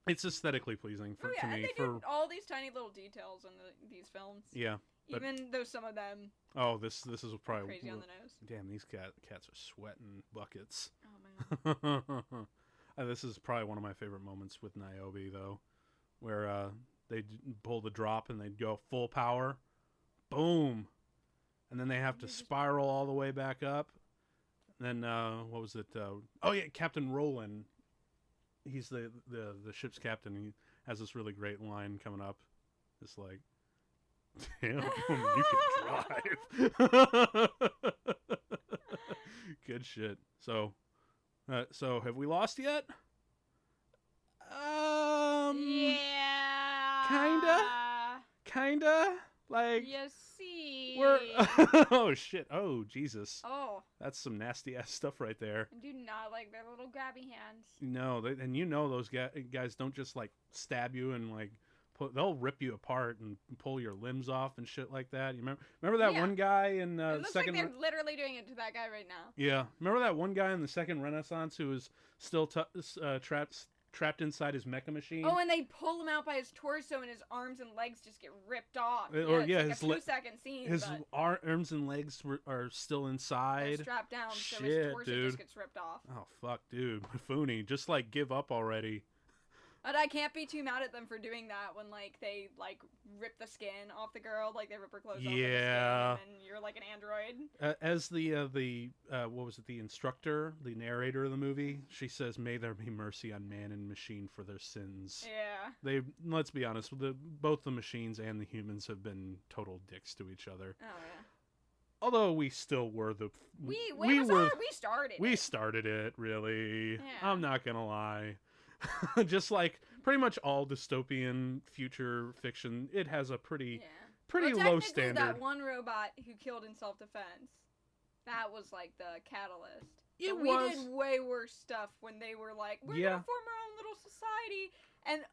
It's aesthetically pleasing to me. And they do all these tiny little details in these films. Yeah. Even though some of them. Oh, this is probably crazy on the nose. Damn, these cats are sweating buckets. Oh man. This is probably one of my favorite moments with Niobe, though, where they pull the drop and they go full power, boom, and then they have to spiral all the way back up. And then what was it? Oh yeah, Captain Roland. He's the ship's captain. He has this really great line coming up. It's like, damn, you can drive. Good shit. So have we lost yet? Yeah. Kinda. Like. You see. We're. Oh shit. Oh Jesus. Oh. That's some nasty ass stuff right there. I do not like their little grabby hands. No, and you know those guys don't just like stab you and like. They'll rip you apart and pull your limbs off and shit like that. You remember that one guy in it looks second? Like they're literally doing it to that guy right now. Yeah, remember that one guy in the second Renaissance who was still trapped inside his mecha machine? Oh, and they pull him out by his torso, and his arms and legs just get ripped off. His like a 2-second scene. His arms and legs are still inside. They're strapped down, so shit, his torso just gets ripped off. Oh fuck, dude, Mifune, just like give up already. But I can't be too mad at them for doing that when, like, they, like, rip the skin off the girl, like, they rip her clothes off of the skin, and you're, like, an android. As the what was it, the instructor, the narrator of the movie, she says, "May there be mercy on man and machine for their sins." Yeah. Let's be honest, both the machines and the humans have been total dicks to each other. Oh, yeah. Although we still were we started it. We started it, really. Yeah. I'm not gonna lie. Just like pretty much all dystopian future fiction, it has a pretty low standard. That one robot who killed in self-defense, that was like the catalyst. We did way worse stuff when they were like, we're gonna form our own little society, and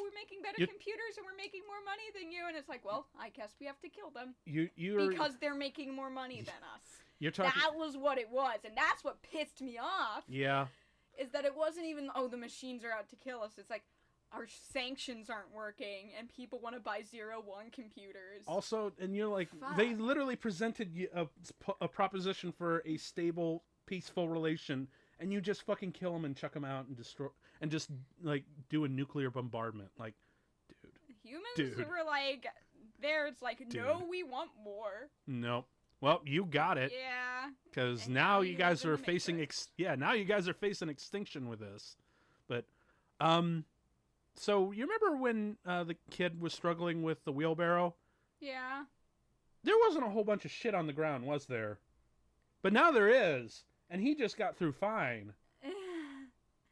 we're making better computers and we're making more money than you, and it's like, well, I guess we have to kill them. Because they're making more money than us. That was what it was, and that's what pissed me off. Yeah. Is that it wasn't even, the machines are out to kill us. It's like, our sanctions aren't working, and people want to buy 0-1 computers. Also, and you're like, they literally presented you a proposition for a stable, peaceful relation, and you just fucking kill them and chuck them out and destroy, and just, like, do a nuclear bombardment. Like, dude. Humans were like, there it's like, no, we want more. Nope. Well, you got it. Yeah. Because now you guys are facing now you guys are facing extinction with this. But so you remember when the kid was struggling with the wheelbarrow? Yeah. There wasn't a whole bunch of shit on the ground, was there? But now there is, and he just got through fine.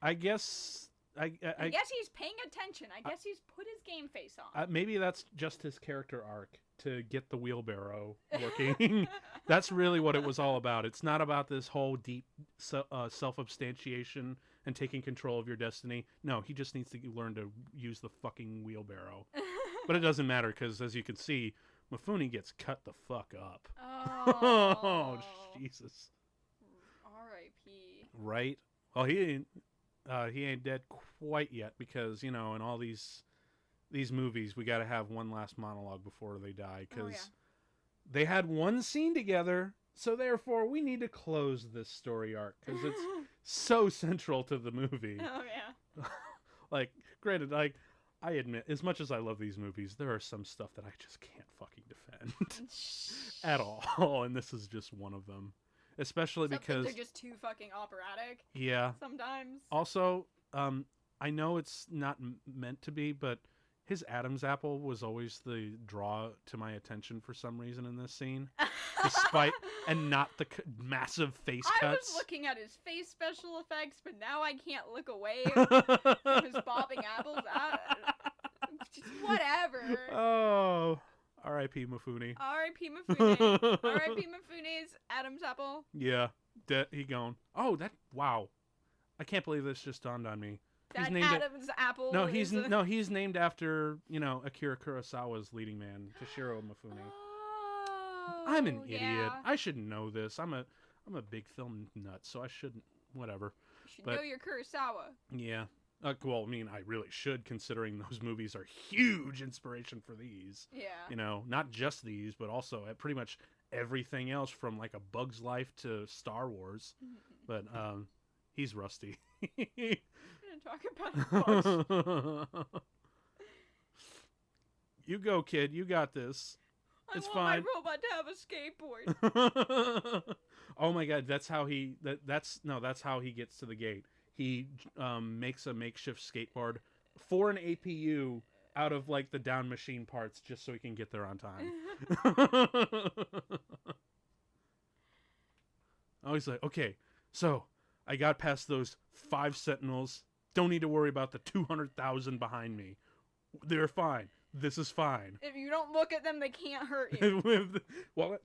I guess I guess he's paying attention. I guess he's put his game face on. Maybe that's just his character arc to get the wheelbarrow working. That's really what it was all about. It's not about this whole deep self-substantiation and taking control of your destiny. No, he just needs to learn to use the fucking wheelbarrow. But it doesn't matter because, as you can see, Mifune gets cut the fuck up. Oh, Jesus. R.I.P. Right? Well, he ain't dead quite yet because, in all these movies, we got to have one last monologue before they die because they had one scene together, so therefore we need to close this story arc because it's so central to the movie. Oh, yeah. Like, granted, I admit, as much as I love these movies, there are some stuff that I just can't fucking defend at all, and this is just one of them. Especially because they're just too fucking operatic. Yeah. Sometimes. Also, I know it's not meant to be, but his Adam's apple was always the draw to my attention for some reason in this scene, despite and not the massive face cuts. I was looking at his face special effects, but now I can't look away from his bobbing apples. Just whatever. Oh. R.I.P. Mifune. R.I.P. Mifune. R.I.P. Mifune's Adam's apple. Yeah, he gone. Oh, wow! I can't believe this just dawned on me. That Adam's apple. No, he's named after Akira Kurosawa's leading man, Toshiro Mifune. Oh, I'm an idiot. yeah. I should know this. I'm a big film nut, so I shouldn't. Whatever. You should know your Kurosawa. Yeah. Well, I mean, I really should, considering those movies are huge inspiration for these. Yeah. Not just these, but also pretty much everything else from like A Bug's Life to Star Wars. But he's rusty. I'm gonna talk about bugs. You go, kid. You got this. It's fine. I want my robot to have a skateboard. Oh my God, that's how he gets to the gate. He makes a makeshift skateboard for an APU out of like the down machine parts just so he can get there on time. Oh, he's like, okay, so I got past those 5 sentinels. Don't need to worry about the 200,000 behind me. They're fine. This is fine. If you don't look at them, they can't hurt you. Well,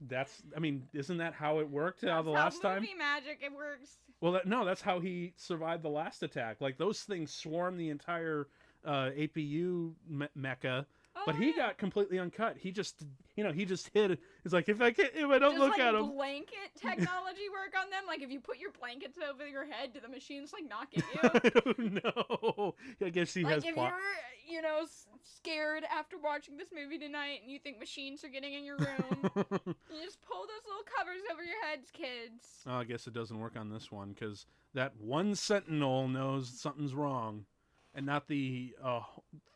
isn't that how it worked the last time? Movie magic, it works. Well, no, that's how he survived the last attack. Like, those things swarm the entire APU mecha, but he got completely uncut. He just hid. It's like, if I don't look at him. Blanket technology work on them? Like, if you put your blankets over your head, do the machines, like, not get you? I don't know. I guess he has plot. If you're, scared after watching this movie tonight and you think machines are getting in your room, you just pull those little covers over your heads, kids. Oh, I guess it doesn't work on this one, because that one sentinel knows something's wrong, and not the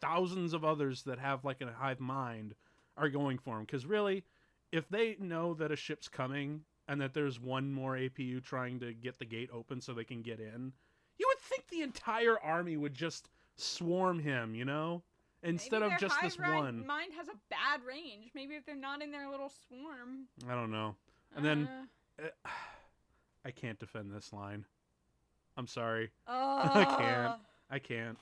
thousands of others that have, like, a hive mind are going for him. Because really, if they know that a ship's coming and that there's one more APU trying to get the gate open so they can get in, you would think the entire army would just swarm him, instead of just this one. Mind has a bad range. Maybe if they're not in their little swarm. I don't know. And then I can't defend this line. I'm sorry. I can't.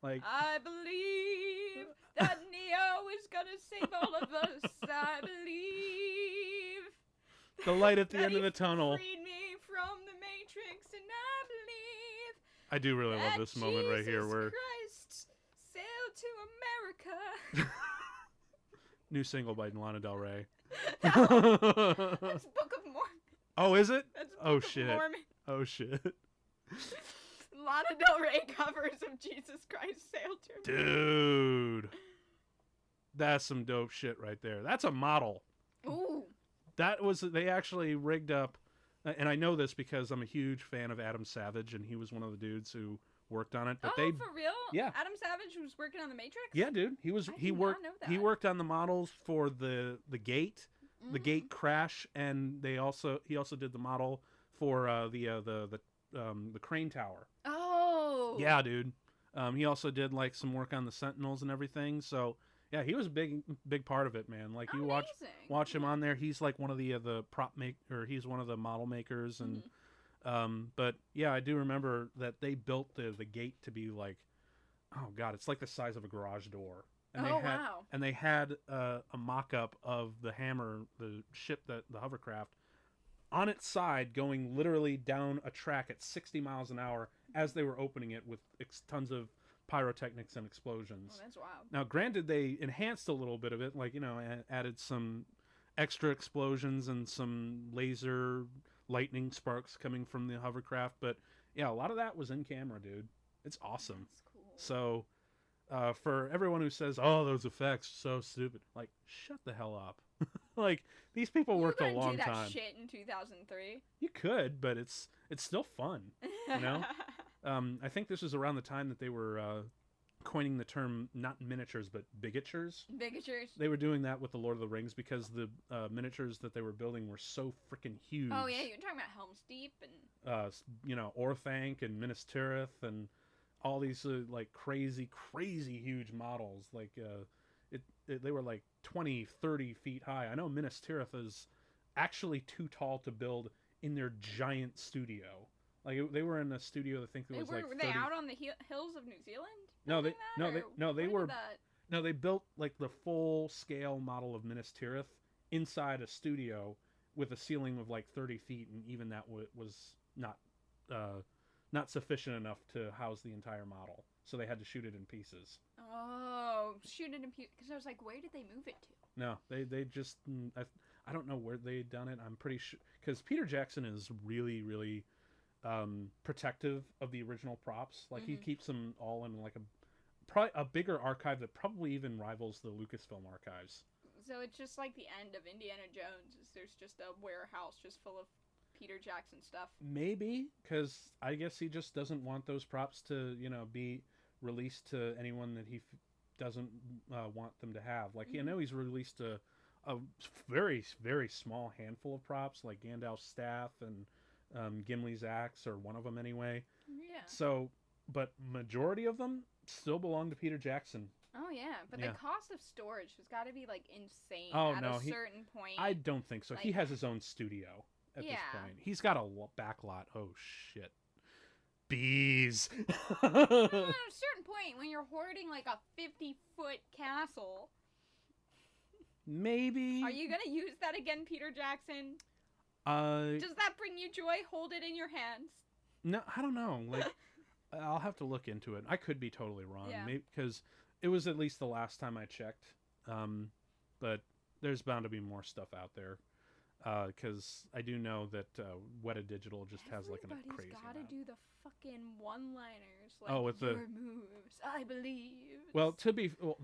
Like, I believe that Neo is gonna save all of us. I believe the light at the end of the tunnel. Freed me from the Matrix, and I believe. I do really love this moment right here where Christ sailed to America. New single by Lana Del Rey. That's Book of Mormon. Oh, is it? That's Book of Mormon. Oh shit. Lana Del Rey covers of Jesus Christ Sailed to America. Dude. That's some dope shit right there. That's a model. Ooh. They actually rigged up, and I know this because I'm a huge fan of Adam Savage, and he was one of the dudes who worked on it. But for real? Yeah. Adam Savage was working on the Matrix? Yeah, dude. He worked. Not know that. He worked on the models for the gate, the gate crash, and he also did the model for the crane tower. Oh. Yeah, dude. He also did like some work on the Sentinels and everything. So yeah, he was a big part of it, man. Like you watch him on there. He's like one of the prop or he's one of the model makers, and but yeah, I do remember that they built the gate to be like, oh god, it's like the size of a garage door. And wow. And they had a mock-up of the Hammer, the ship, the hovercraft, on its side going literally down a track at 60 miles an hour as they were opening it with tons of pyrotechnics and explosions. Oh, that's wild. Now, granted, they enhanced a little bit of it, like, added some extra explosions and some laser lightning sparks coming from the hovercraft, but yeah, a lot of that was in camera, dude. It's awesome. That's cool. So for everyone who says, oh, those effects so stupid, like, shut the hell up. Like, these people worked a long time. You couldn't do that shit in 2003. You could, but it's still fun, I think this was around the time that they were coining the term not miniatures but bigatures. They were doing that with the Lord of the Rings because the miniatures that they were building were so freaking huge. Oh yeah, you're talking about Helm's Deep and Orthanc and Minas Tirith and all these like crazy huge models. Like they were like 20, 30 feet high. I know Minas Tirith is actually too tall to build in their giant studio. Like they were in a studio. I think it was like. Were they out on the hills of New Zealand? They built like the full scale model of Minas Tirith inside a studio with a ceiling of like 30 feet, and even that was not sufficient enough to house the entire model. So they had to shoot it in pieces. Oh, shoot it in pieces. Because I was like, where did they move it to? No, they just I don't know where they'd done it. I'm pretty sure because Peter Jackson is really protective of the original props. Like he keeps them all in like probably a bigger archive that probably even rivals the Lucasfilm archives. So it's just like the end of Indiana Jones. There's just a warehouse just full of Peter Jackson stuff. Maybe because I guess he just doesn't want those props to be released to anyone that he doesn't want them to have. Like I know he's released a very small handful of props like Gandalf's staff and Gimli's axe, or one of them anyway. Yeah. So, but majority of them still belong to Peter Jackson. Oh yeah, but the cost of storage has got to be like insane a certain point. I don't think so. Like, he has his own studio at this point. He's got a back lot. Oh shit. Bees. At a certain point, when you're hoarding like a 50-foot castle, maybe. Are you gonna use that again, Peter Jackson? Does that bring you joy? Hold it in your hands. No, I don't know. Like, I'll have to look into it. I could be totally wrong. Yeah. Maybe because it was at least the last time I checked. But there's bound to be more stuff out there. Because I do know that Weta Digital just has like a crazy amount. Everybody's got to do the fucking one-liners. Like, with your moves, I believe. Well,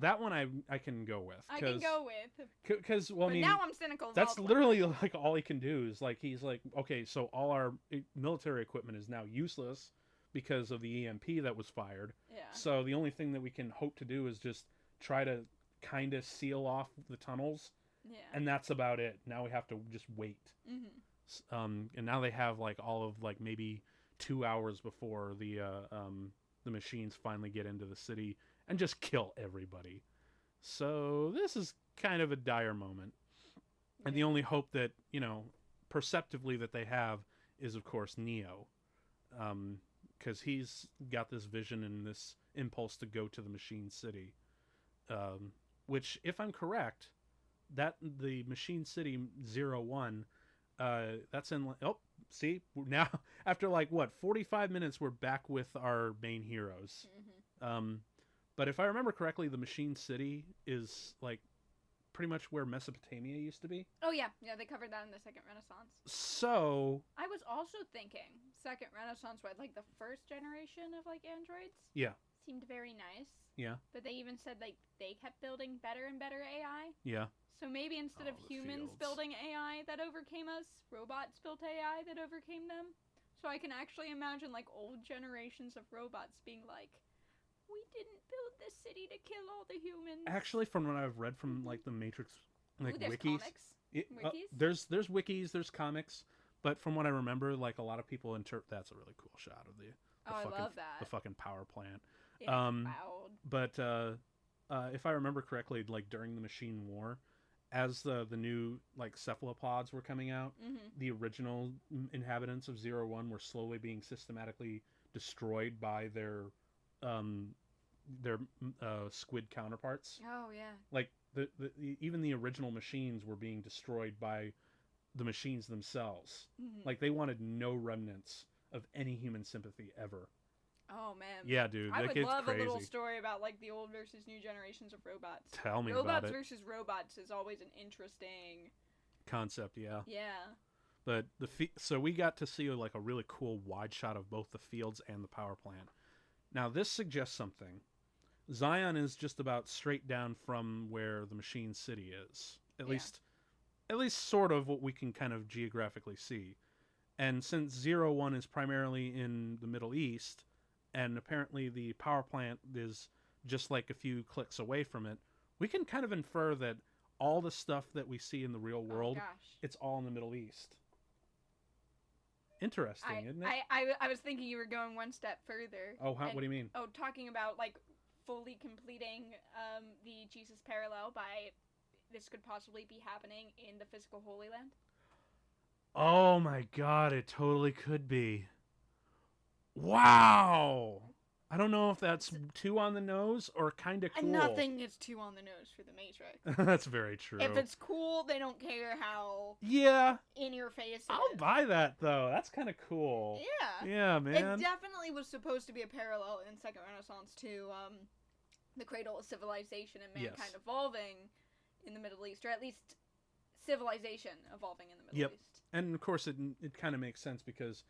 that one I can go with. I can go with. Because I mean, now I'm cynical. That's literally like all he can do is like he's like, okay, so all our military equipment is now useless because of the EMP that was fired. Yeah. So the only thing that we can hope to do is just try to kind of seal off the tunnels. Yeah. And that's about it. Now we have to just wait. And now they have like all of like maybe 2 hours before the machines finally get into the city and just kill everybody. So this is kind of a dire moment. And the only hope that, perceptively that they have is of course Neo. Because he's got this vision and this impulse to go to the machine city. Which, if I'm correct, that the Machine City 01, that's in. Oh, see now after like 45 minutes, we're back with our main heroes. But if I remember correctly, the Machine City is like pretty much where Mesopotamia used to be. Oh yeah, they covered that in the Second Renaissance. So I was also thinking Second Renaissance, like the first generation of like androids. Yeah. Seemed very nice. Yeah. But they even said like they kept building better and better AI. Yeah. So maybe instead of humans building AI that overcame us, robots built AI that overcame them. So I can actually imagine, like, old generations of robots being like, we didn't build this city to kill all the humans. Actually, from what I've read from, like, the Matrix, like, there's wikis. Wikis? There's wikis, there's comics, but from what I remember, like, a lot of people interpret that's a really cool shot of the I fucking, love that. the fucking power plant. It's loud. But if I remember correctly, like, during the Machine War, as the new, like, cephalopods were coming out, the original inhabitants of 01 were slowly being systematically destroyed by their squid counterparts. Oh, yeah. Like, even the original machines were being destroyed by the machines themselves. Like, they wanted no remnants of any human sympathy ever. Oh, man. Yeah, dude. I would love crazy. a little story about, like, the old versus new generations of robots. Tell me about it. Robots versus robots is always an interesting concept, yeah. Yeah. But so we got to see, like, a really cool wide shot of both the fields and the power plant. Now, this suggests something. Zion is just about straight down from where the Machine City is. At least sort of what we can kind of geographically see. And since 01 is primarily in the Middle East, and apparently the power plant is just like a few clicks away from it, we can kind of infer that all the stuff that we see in the real world, it's all in the Middle East. Interesting, isn't it? I was thinking you were going one step further. Oh, what do you mean? Oh, talking about, like, fully completing the Jesus parallel by this could possibly be happening in the physical Holy Land. Oh my god, it totally could be. Wow! I don't know if that's too on the nose or kind of cool. Nothing is too on the nose for the Matrix. That's very true. If it's cool, they don't care how in your face it I'll is. buy that, though. That's kind of cool. Yeah. Yeah, man. It definitely was supposed to be a parallel in Second Renaissance to the cradle of civilization and mankind evolving in the Middle East, or at least civilization evolving in the Middle East. And, of course, it kind of makes sense because...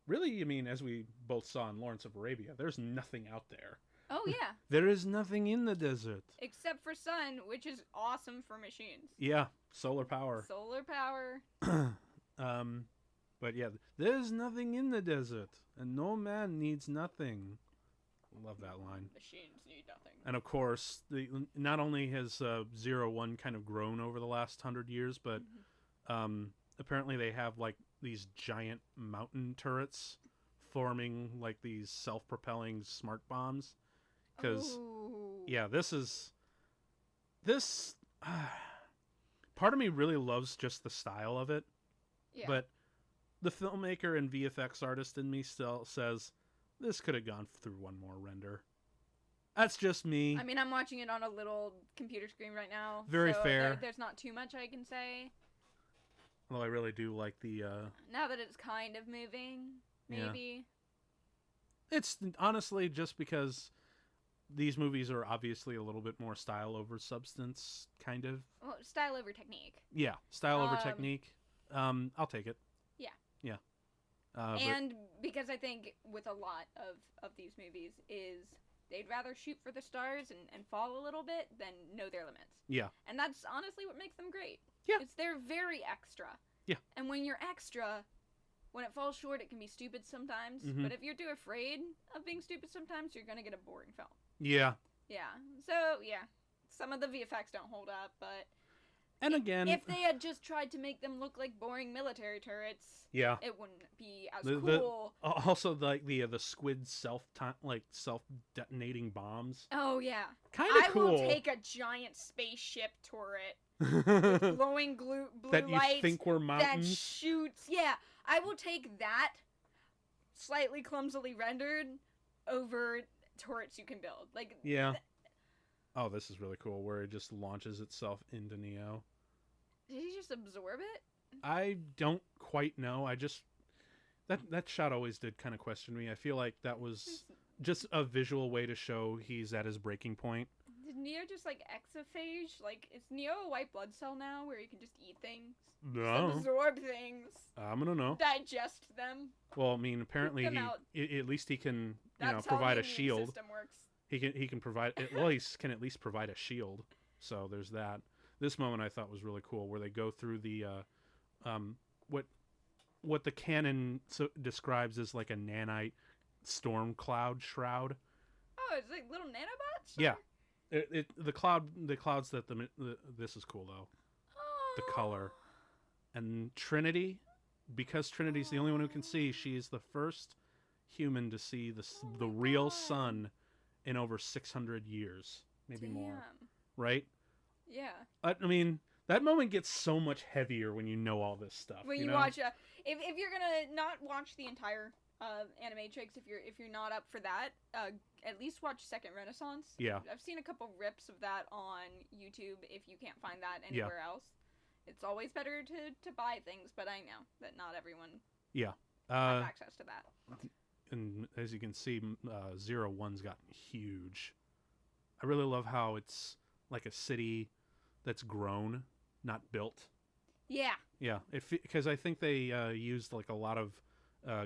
Really, I mean, as we both saw in Lawrence of Arabia, there's nothing out there. Oh, yeah. There is nothing in the desert. Except for sun, which is awesome for machines. Yeah, solar power. Solar power. But yeah, there's nothing in the desert, and no man needs nothing. Love that line. Machines need nothing. And of course, not only has 01 kind of grown over the last 100 years, but apparently they have, like, these giant mountain turrets forming, like, these self-propelling smart bombs. Because, yeah, this part of me really loves just the style of it. Yeah. But the filmmaker and VFX artist in me still says, this could have gone through one more render. That's just me. I mean, I'm watching it on a little computer screen right now. Very fair. There's not too much I can say. Well, I really do like the... Now that it's kind of moving, maybe. Yeah. It's honestly just because these movies are obviously a little bit more style over substance, kind of. Well, style over technique. Yeah, style over technique. I'll take it. Yeah. Yeah. And because I think with a lot of these movies is they'd rather shoot for the stars and fall a little bit than know their limits. Yeah. And that's honestly what makes them great. Yeah. They're very extra. Yeah. And when you're extra, when it falls short, it can be stupid sometimes. Mm-hmm. But if you're too afraid of being stupid sometimes, you're going to get a boring film. Yeah. Yeah. So, yeah. Some of the VFX don't hold up, but... And again... If they had just tried to make them look like boring military turrets, it wouldn't be as cool. Also, like, the squid self-detonating bombs. Oh, yeah. Kind of cool. I will take a giant spaceship turret with glowing blue that lights you think were mountains? That shoots. Yeah, I will take that, slightly clumsily rendered, over turrets you can build. Like, yeah. Oh, this is really cool, where it just launches itself into Neo. Did he just absorb it? I don't quite know. I just... That shot always did kind of question me. I feel like that was just a visual way to show he's at his breaking point. Did Neo just, like, exophage? Like, is Neo a white blood cell now, where he can just eat things? No. Just absorb things? I'm gonna know. Digest them? Well, I mean, apparently at least he can, provide a shield. System works. He can provide... Well, he can at least provide a shield. So there's that. This moment I thought was really cool, where they go through the... what what the canon describes as like a nanite storm cloud shroud. Oh, it's like little nanobots? Yeah. The clouds that this is cool though. Oh. The color. And Trinity, because Trinity's the only one who can see, she is the first human to see the real sun in over 600 years, maybe more. Right? Yeah. I mean, that moment gets so much heavier when you know all this stuff. When you watch if you're gonna not watch the entire Animatrix, if you're not up for that, at least watch Second Renaissance. Yeah. I've seen a couple rips of that on YouTube if you can't find that anywhere else. It's always better to buy things, but I know that not everyone has access to that. And as you can see, 01's gotten huge. I really love how it's like a city that's grown, not built. Yeah. Yeah, because I think they used like a lot of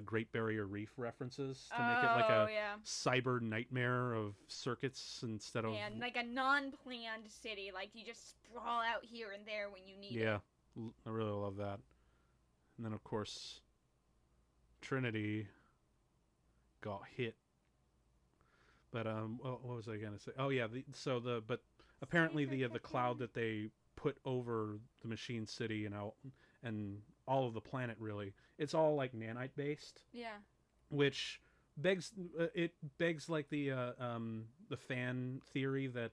Great Barrier Reef references to make it like a cyber nightmare of circuits instead of... And like a non-planned city, like you just sprawl out here and there when you need it. Yeah, I really love that. And then of course, Trinity got hit. But what was I gonna say? Oh yeah, but apparently the cloud that they put over the machine city and all of the planet, really, it's all like nanite based. Yeah. Which begs like the fan theory that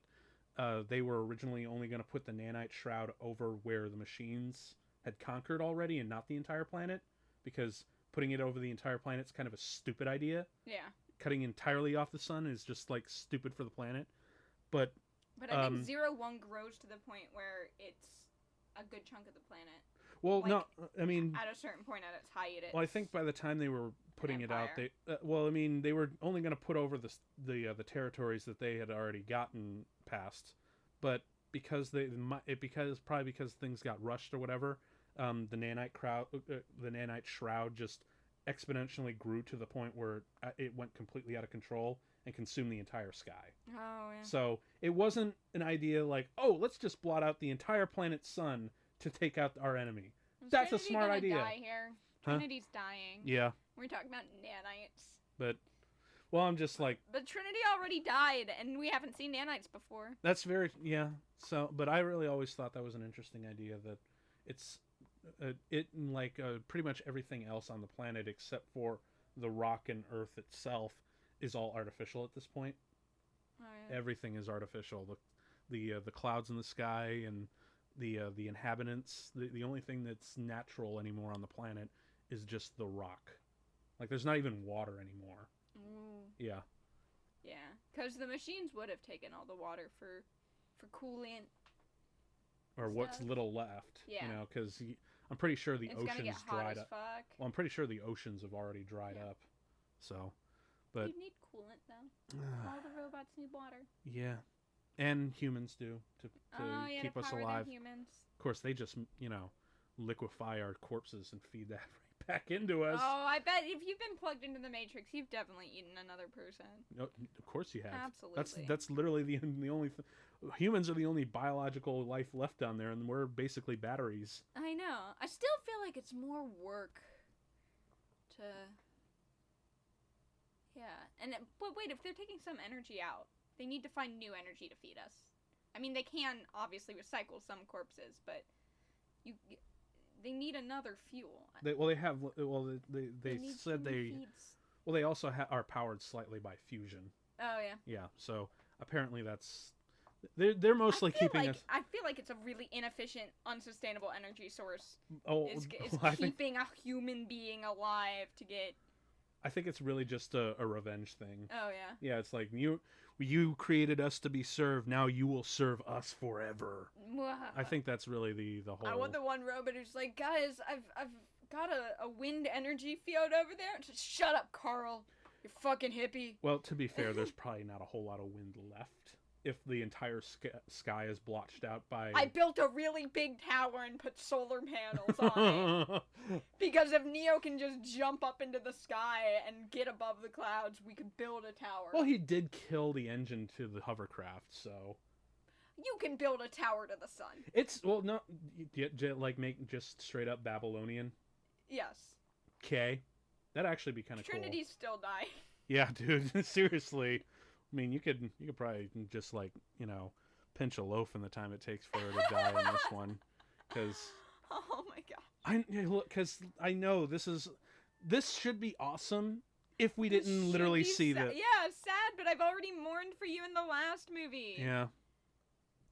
they were originally only going to put the nanite shroud over where the machines had conquered already and not the entire planet, because putting it over the entire planet is kind of a stupid idea. Yeah. Cutting entirely off the sun is just like stupid for the planet. But I think 01 grows to the point where it's a good chunk of the planet. Well, like, no, I mean, at a certain point at its height, well, I think by the time they were putting it out, they they were only going to put over the territories that they had already gotten past, but because probably because things got rushed or whatever, the nanite shroud just exponentially grew to the point where it went completely out of control and consumed the entire sky. Oh, yeah. So it wasn't an idea like, oh, let's just blot out the entire planet's sun to take out our enemy. That's Trinity a smart idea. Die here? Trinity's dying. Yeah. We're talking about nanites. But, well, I'm just like... But Trinity already died, and we haven't seen nanites before. That's very... Yeah. So, but I really always thought that was an interesting idea, that it's... pretty much everything else on the planet except for the rock and earth itself is all artificial at this point. Oh, yeah. Everything is artificial. The clouds in the sky and the inhabitants. The only thing that's natural anymore on the planet is just the rock. Like, there's not even water anymore. Ooh. Yeah. Yeah, because the machines would have taken all the water for coolant. Or stuff. What's little left. Yeah. You know, because I'm pretty sure the oceans oceans dried up. Fuck. Well, I'm pretty sure the oceans have already dried up. So, but you need coolant though. All the robots need water. Yeah, and humans do to keep us alive. Humans. Of course, they just liquefy our corpses and feed that right back into us. Oh, I bet if you've been plugged into the Matrix, you've definitely eaten another person. No, of course you have. Absolutely. That's literally the only. Humans are the only biological life left down there, and we're basically batteries. I know. I still feel like it's more work to. Yeah, but wait, if they're taking some energy out, they need to find new energy to feed us. I mean, they can obviously recycle some corpses, but they need another fuel. They said they. Feeds. Well, they also are powered slightly by fusion. Oh yeah. Yeah, so apparently that's. They're mostly keeping us. I feel like it's a really inefficient, unsustainable energy source. Oh, is keeping a human being alive to get. I think it's really just a revenge thing. Oh yeah. Yeah, it's like you created us to be served. Now you will serve us forever. I think that's really the whole. I want the one robot who's like, guys, I've got a wind energy field over there. Just shut up, Carl. You fucking hippie. Well, to be fair, there's probably not a whole lot of wind left if the entire sky is blotched out by... I built a really big tower and put solar panels on it. Because if Neo can just jump up into the sky and get above the clouds, we could build a tower. Well, he did kill the engine to the hovercraft, so... You can build a tower to the sun. It's... Well, no... Like, make just straight up Babylonian? Yes. Okay. That'd actually be kind of cool. Trinity still die. Yeah, dude. Seriously. I mean, you could probably just like, pinch a loaf in the time it takes for her to die in this one, because. Oh my god. Because I know this should be awesome if we didn't literally see that. Yeah, sad, but I've already mourned for you in the last movie. Yeah.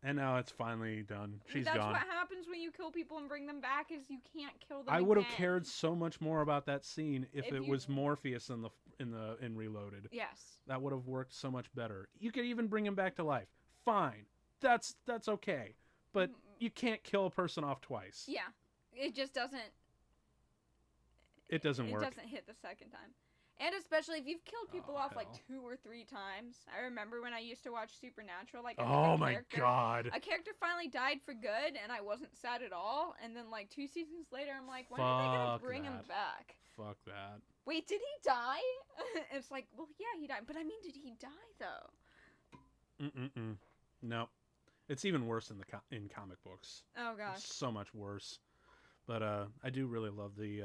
And now it's finally done. She's gone. That's what happens when you kill people and bring them back, is you can't kill them I would have cared so much more about that scene if it was Morpheus in Reloaded. Yes. That would have worked so much better. You could even bring him back to life. Fine. That's okay. But you can't kill a person off twice. Yeah. It just doesn't... It doesn't work. It doesn't hit the second time. And especially if you've killed people off like 2 or 3 times. I remember when I used to watch Supernatural, like my god. A character finally died for good and I wasn't sad at all, and then like 2 seasons later I'm like, when are they gonna bring him back? Fuck that. Wait, did he die? It's like, well, yeah, he died, but I mean, did he die though? No. It's even worse in comic books. Oh gosh. It's so much worse. But I do really love the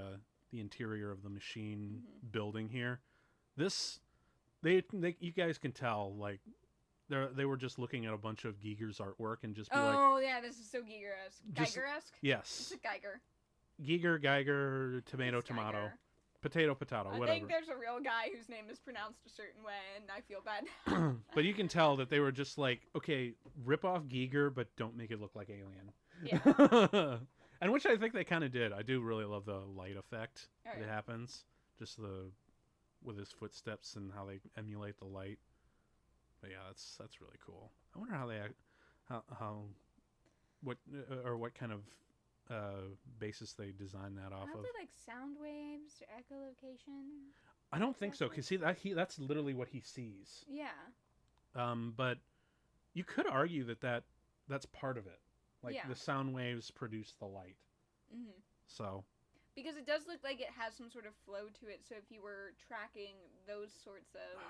interior of the machine building here. This, you guys can tell, like, they were just looking at a bunch of Giger's artwork and just be like, oh yeah, this is so Giger-esque. Giger-esque? Yes. It's a Giger. Geiger, tomato, Geiger. Potato, whatever. I think there's a real guy whose name is pronounced a certain way, and I feel bad. But you can tell that they were just like, okay, rip off Giger, but don't make it look like Alien. Yeah. And which I think they kind of did. I do really love the light effect that happens. Just with his footsteps and how they emulate the light. But yeah, that's really cool. I wonder what kind of basis they designed that off of. Probably like sound waves or echolocation. I don't think so, because that's literally what he sees. Yeah. But you could argue that's part of it. Like, the sound waves produce the light. Mm-hmm. So. Because it does look like it has some sort of flow to it, so if you were tracking those sorts of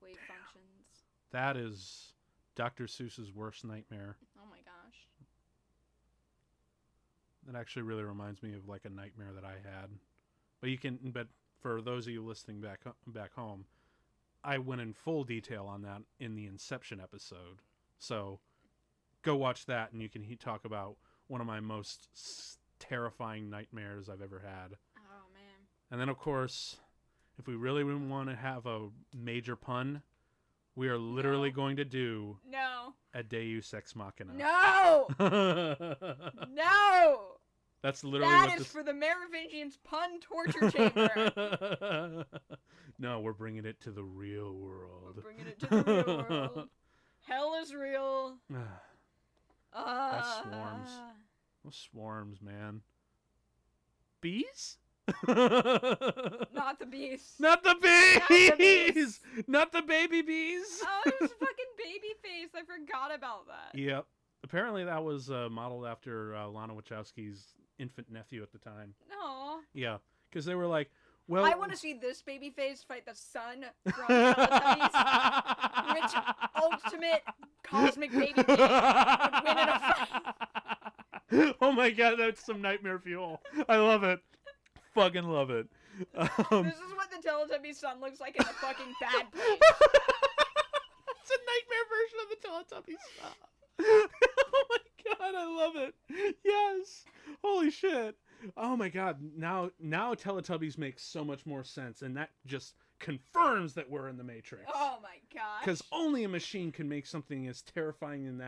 wave functions. That is Dr. Seuss's worst nightmare. Oh my gosh. That actually really reminds me of, like, a nightmare that I had. But for those of you listening back home, I went in full detail on that in the Inception episode. So go watch that, and you can talk about one of my most terrifying nightmares I've ever had. Oh, man. And then, of course, if we really want to have a major pun, we are literally going to do a Deus Ex Machina. No! No! That's literally that is for the Merovingian's pun torture chamber. No, we're bringing it to the real world. We're bringing it to the real world. Hell is real. That swarms. Those swarms, man. Bees? Not the bees. Not the bees! Not the baby bees! Oh, it was fucking baby face. I forgot about that. Yep. Apparently that was modeled after Lana Wachowski's infant nephew at the time. No. Yeah. Because they were like, well... I want to see this baby face fight the son from Teletubbies. Which ultimate cosmic baby face would win in a fight? Oh my god, that's some nightmare fuel. I love it. Fucking love it. This is what the Teletubbies son looks like in a fucking bad place. It's a nightmare version of the Teletubbies son. Oh my god, I love it. Yes. Holy shit. Oh my god, now Teletubbies makes so much more sense, and that just confirms that we're in the Matrix. Oh my gosh. Because only a machine can make something as terrifying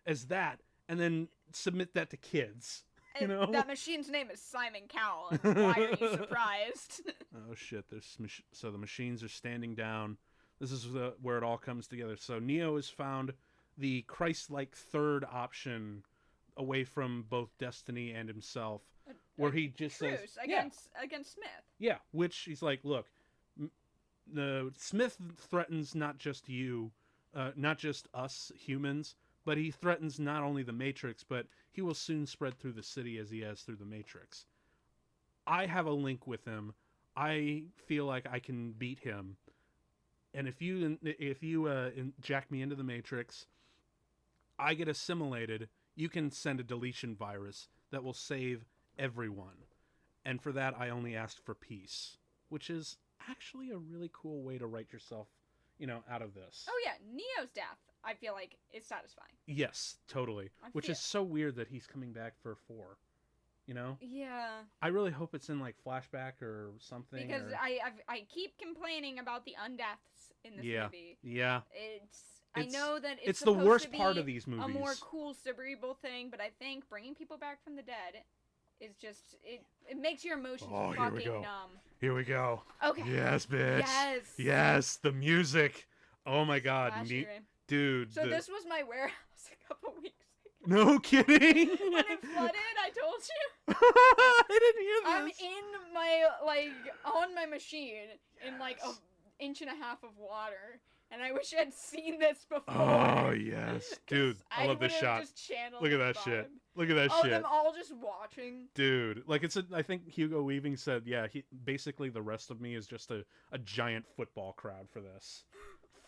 as that, and then submit that to kids. You know? That machine's name is Simon Cowell. And why are you surprised? Oh shit! So the machines are standing down. This is where it all comes together. So Neo has found the Christ-like third option away from both Destiny and himself, where he just says against Smith. Yeah, which he's like, look, the Smith threatens not just you, not just us humans, but he threatens not only the Matrix, but he will soon spread through the city as he has through the Matrix. I have a link with him. I feel like I can beat him. And if you jack me into the Matrix, I get assimilated. You can send a deletion virus that will save everyone. And for that, I only asked for peace, which is actually a really cool way to write yourself, out of this. Oh yeah, Neo's death, I feel like, is satisfying. Yes, totally. Which is so weird that he's coming back for 4. Yeah. I really hope it's in like flashback or something. Because I keep complaining about the undeaths in this movie. Yeah. I know that it's the worst part of these movies. A more cool cerebral thing, but I think bringing people back from the dead is just it makes your emotions fucking numb. Here we go. Okay. Yes, bitch. Yes. Yes, the music. Oh my god, dude. So this was my warehouse a couple weeks ago. No kidding. When it flooded, I told you. I didn't hear this. I'm in my on my machine in like an inch and a half of water. And I wish I'd seen this before. Oh, yes. Dude, I love this shot. Look at that shit. Look at that shit. Them all just watching. Dude, I think Hugo Weaving said, basically the rest of me is just a giant football crowd for this.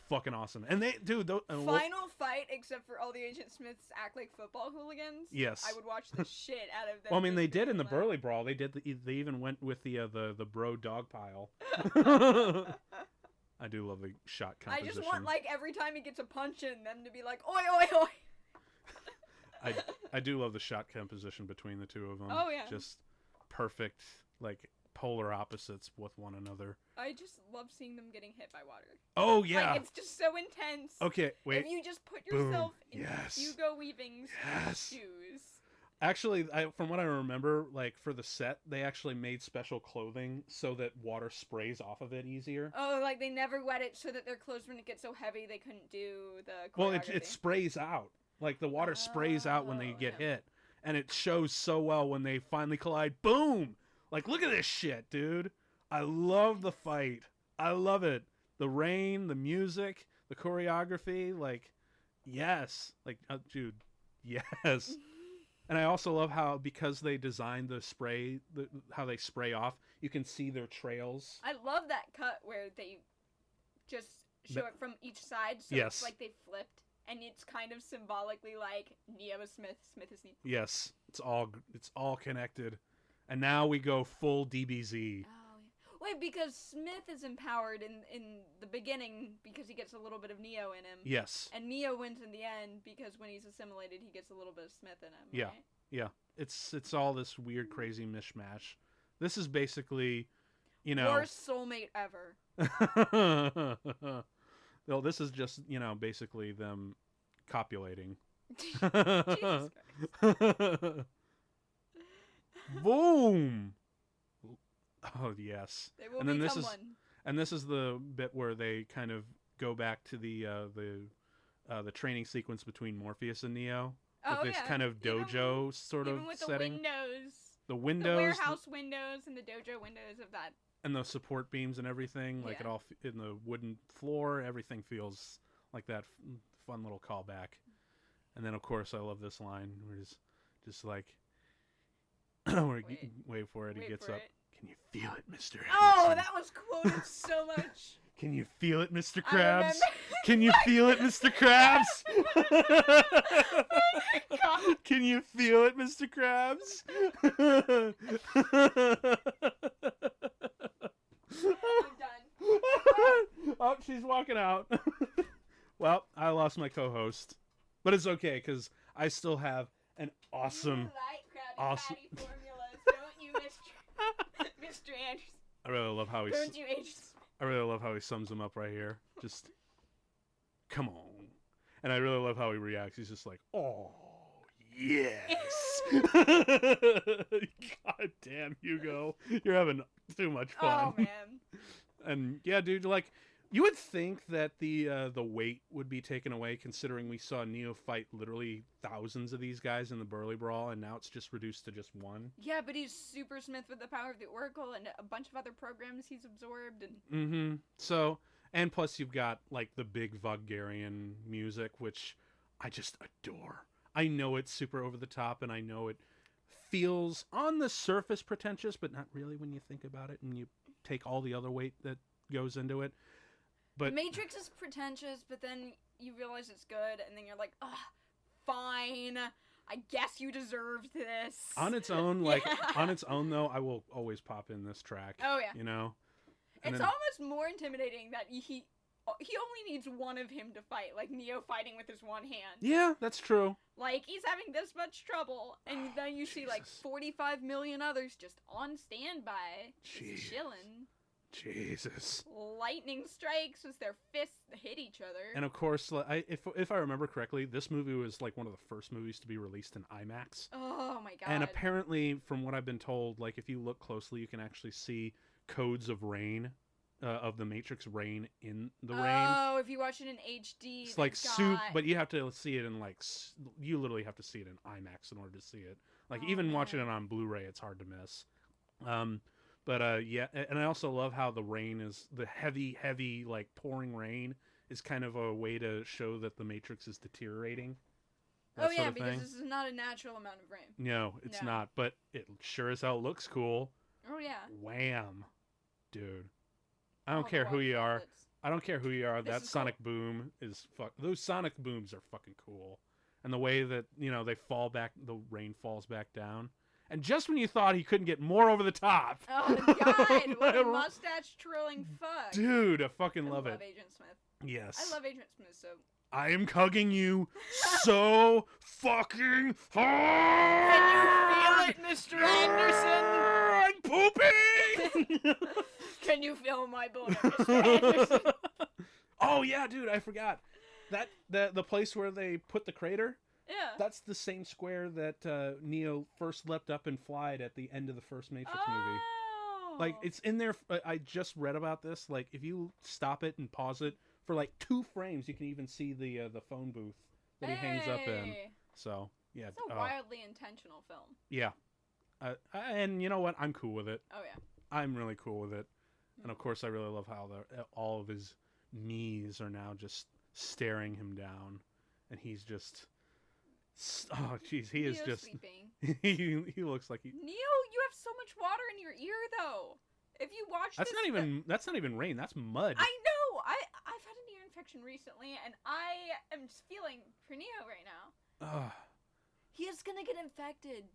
Fucking awesome. And final fight, except for all the Agent Smiths act like football hooligans. Yes. I would watch the shit out of them. Well, I mean, they did in the Burly Brawl. They even went with the bro dog pile. I do love the shot composition. I just want, every time he gets a punch in, them to be like, oi, oi, oi. I do love the shot composition between the two of them. Oh, yeah. Just perfect, polar opposites with one another. I just love seeing them getting hit by water. Oh, yeah. It's just so intense. Okay, wait. If you just put yourself in Yes. Hugo Weaving's shoes. Actually, from what I remember, for the set, they actually made special clothing so that water sprays off of it easier. Oh, they never wet it so that their clothes, when it gets so heavy, they couldn't do the choreography. Well, it sprays out. The water sprays out when they get hit. And it shows so well when they finally collide. Boom! Look at this shit, dude. I love the fight. I love it. The rain, the music, the choreography, yes. Dude, yes. And I also love how, because they designed the spray, how they spray off, you can see their trails. I love that cut where they just show it from each side, so it's like they flipped, and it's kind of symbolically like Neo is Smith, Smith is Neo. Yes, it's all connected. And now we go full DBZ. Oh, wait, because Smith is empowered in the beginning because he gets a little bit of Neo in him. Yes. And Neo wins in the end because when he's assimilated, he gets a little bit of Smith in him. Yeah, right? yeah. It's all this weird, crazy mishmash. This is basically, worst soulmate ever. Well, this is just, basically them copulating. Jesus Christ. Boom! Oh, yes. They will and then become this is one. And this is the bit where they kind of go back to the training sequence between Morpheus and Neo. Oh, with this kind of dojo sort of even with setting. The windows. The warehouse windows and the dojo windows of that. And the support beams and everything, it all in the wooden floor, everything feels like that fun little callback. And then, of course, I love this line where it's just wait for it. He gets up. Can you feel it, Mr. Oh, that was quoted so much. Can you feel it, Mr. Krabs? Can you feel it, Mr. Krabs? Oh my God. Can you feel it, Mr. Krabs? I'm done. Oh, she's walking out. Well, I lost my co-host. But it's okay, because I still have an awesome... You like Krabby Patty formulas, don't you, Mr. Anderson? I really love how he sums them up right here. Just, come on. And I really love how he reacts. He's just like, oh, yes. God damn, Hugo. You're having too much fun. Oh, man. And, yeah, dude, you would think that the weight would be taken away, considering we saw Neo fight literally thousands of these guys in the Burly Brawl, and now it's just reduced to just one. Yeah, but he's Super Smith with the power of the Oracle and a bunch of other programs he's absorbed. And mm-hmm. So, and plus you've got, the big Wagnerian music, which I just adore. I know it's super over the top, and I know it feels, on the surface, pretentious, but not really when you think about it, and you take all the other weight that goes into it. But Matrix is pretentious, but then you realize it's good, and then you're like, ugh, fine. I guess you deserved this. On its own, on its own though, I will always pop in this track. Oh yeah. You know? It's almost more intimidating that he only needs one of him to fight, like Neo fighting with his one hand. Yeah, that's true. Like, he's having this much trouble, and then you see, like, 45 million others just on standby, just chilling. Jesus. Lightning strikes as their fists hit each other. And of course, if I remember correctly, this movie was like one of the first movies to be released in IMAX. Oh my god. And apparently, from what I've been told, like if you look closely, you can actually see codes of rain, of the Matrix rain in the rain. Oh, if you watch it in HD. It's like but you have to see it in like, you literally have to see it in IMAX in order to see it. Like even watching it on Blu-ray, it's hard to miss. But yeah, and I also love how the rain is, the heavy, like, pouring rain is kind of a way to show that the Matrix is deteriorating. Oh yeah, because this is not a natural amount of rain. No, it's not, but it sure as hell looks cool. Oh yeah. Wham. Dude. I don't care who you are. I don't care who you are. That sonic boom is those sonic booms are fucking cool. And the way that, you know, they fall back, the rain falls back down. And just when you thought he couldn't get more over the top. Oh, God. What a mustache-twirling fuck. Dude, I fucking love it. I love Agent Smith. Yes. I love Agent Smith, so... I am cugging you so fucking hard! Can you feel it, Mr. I'm pooping! Can you feel my boner, Mr. Anderson? Oh, yeah, dude, I forgot. The place where they put the crater... Yeah. That's the same square that Neo first leapt up and flied at the end of the first Matrix movie. Like, it's in there. I just read about this. Like, if you stop it and pause it for like 2 frames, you can even see the phone booth that he hangs up in. So, yeah. It's a wildly intentional film. Yeah. And you know what? I'm cool with it. Oh, yeah. I'm really cool with it. And of course, I really love how all of his knees are now just staring him down. And he's just... Oh, jeez, he is just... sleeping. he looks like he... Neo, you have so much water in your ear, though. If you watch that's not even rain, that's mud. I know! I've had an ear infection recently, and I am just feeling for Neo right now. He is gonna get infected.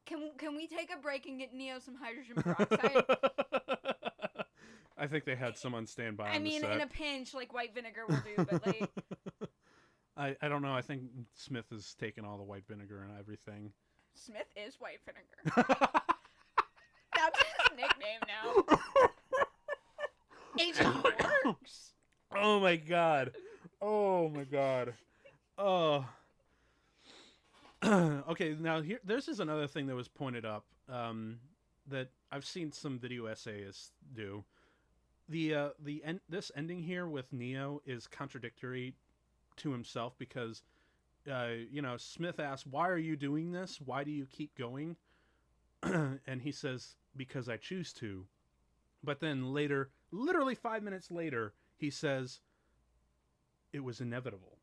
Can we take a break and get Neo some hydrogen peroxide? I think they had some on standby. I mean, in a pinch, like white vinegar will do, but like... I don't know. I think Smith has taken all the white vinegar and everything. Smith is white vinegar. That's his nickname now. Agent works. Oh my god. Oh my god. Oh. Okay, now this is another thing that was pointed up that I've seen some video essayists do. This ending here with Neo is contradictory to himself because Smith asks, why are you doing this? Why do you keep going? And he says, because I choose to. But then later, literally 5 minutes later, he says, it was inevitable.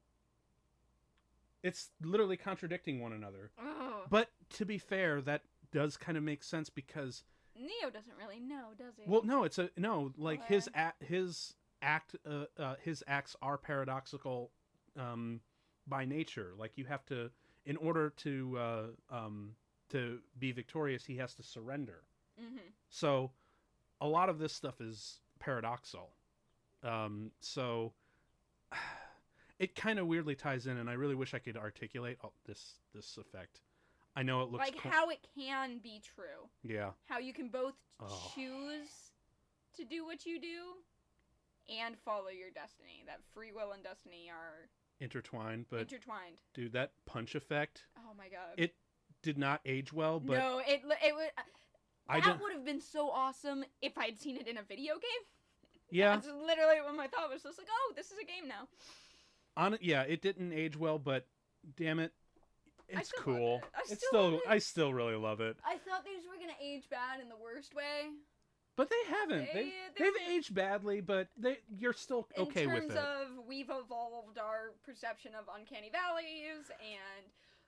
It's literally contradicting one another. Oh. But to be fair, that does kind of make sense because Neo doesn't really know, does he? Well, no, his acts are paradoxical by nature. Like, you have to, in order to be victorious, he has to surrender. Mm-hmm. So a lot of this stuff is paradoxical. So it kind of weirdly ties in, and I really wish I could articulate this effect. I know it looks like how it can be true. Yeah. How you can both choose to do what you do and follow your destiny. That free will and destiny are intertwined. Intertwined. Dude, that punch effect. Oh my god. It did not age well, but no, it would. That would have been so awesome if I'd seen it in a video game. Yeah. That's literally what my thought was. Just like, oh, this is a game now. Yeah, it didn't age well, but damn it, it's cool. I still really love it. I thought these were gonna age bad in the worst way. But they haven't. They've aged badly, but you're still okay with it. In terms of, we've evolved our perception of uncanny valleys, and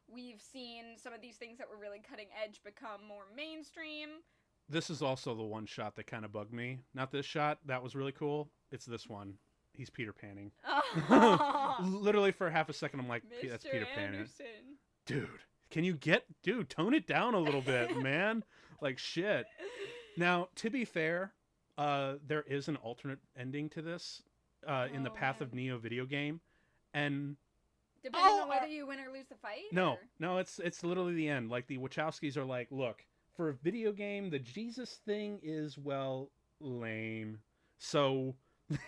we've seen some of these things that were really cutting edge become more mainstream. This is also the one shot that kind of bugged me. Not this shot. That was really cool. It's this one. He's Peter Panning. Oh. Literally for half a second, I'm like, that's Mr. Peter Panning. Anderson. Dude, tone it down a little bit, man. Like, shit. Now, to be fair, there is an alternate ending to this in the Path of Neo video game. And depending on whether you win or lose the fight? No, it's literally the end. Like, the Wachowskis are like, look, for a video game, the Jesus thing is, well, lame. So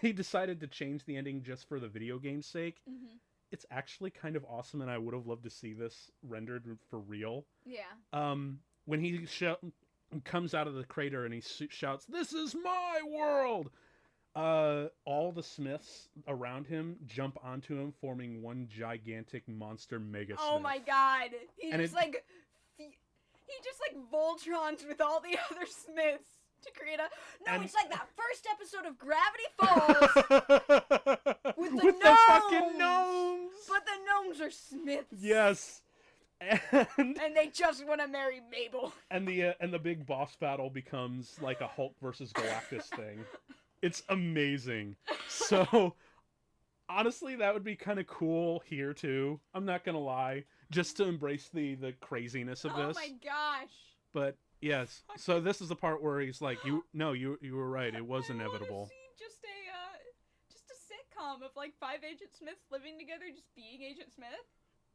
they decided to change the ending just for the video game's sake. Mm-hmm. It's actually kind of awesome, and I would have loved to see this rendered for real. Yeah. When he comes out of the crater and he shouts, "This is my world!" All the Smiths around him jump onto him, forming one gigantic monster mega Smith. Oh my god! He just like Voltrons with all the other Smiths to create a. No, it's like that first episode of Gravity Falls with the fucking gnomes. But the gnomes are Smiths. Yes. And they just want to marry Mabel. And the big boss battle becomes like a Hulk versus Galactus thing. It's amazing. So, honestly, that would be kind of cool here too. I'm not gonna lie, just to embrace the craziness of this. Oh my gosh! But yes, so this is the part where he's like, you were right. It was inevitable. Just a sitcom of like 5 Agent Smiths living together, just being Agent Smith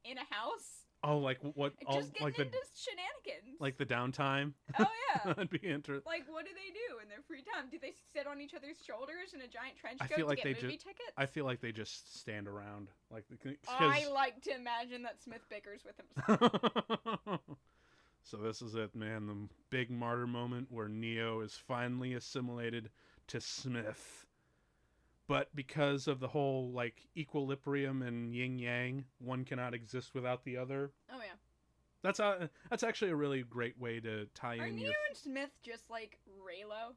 in a house. Oh, like what? Just getting like into shenanigans. Like the downtime. Oh yeah. That'd be interesting. Like, what do they do in their free time? Do they sit on each other's shoulders in a giant trench coat to get movie tickets? I feel like they just stand around. Like, I like to imagine that Smith bickers with himself. So this is it, man. The big martyr moment where Neo is finally assimilated to Smith. But because of the whole, like, equilibrium and yin-yang, one cannot exist without the other. Oh, yeah. That's actually a really great way to tie in. Are Neo and Smith just like Raylo?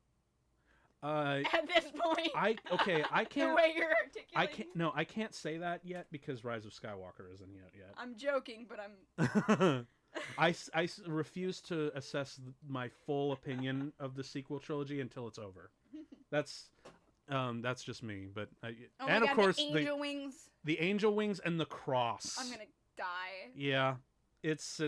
At this point, I can't. The way you're articulating. I can't say that yet because Rise of Skywalker isn't yet. I'm joking, but I'm. I refuse to assess my full opinion of the sequel trilogy until it's over. That's just me. But of course the angel wings. The angel wings and the cross. I'm gonna die. Yeah, it's.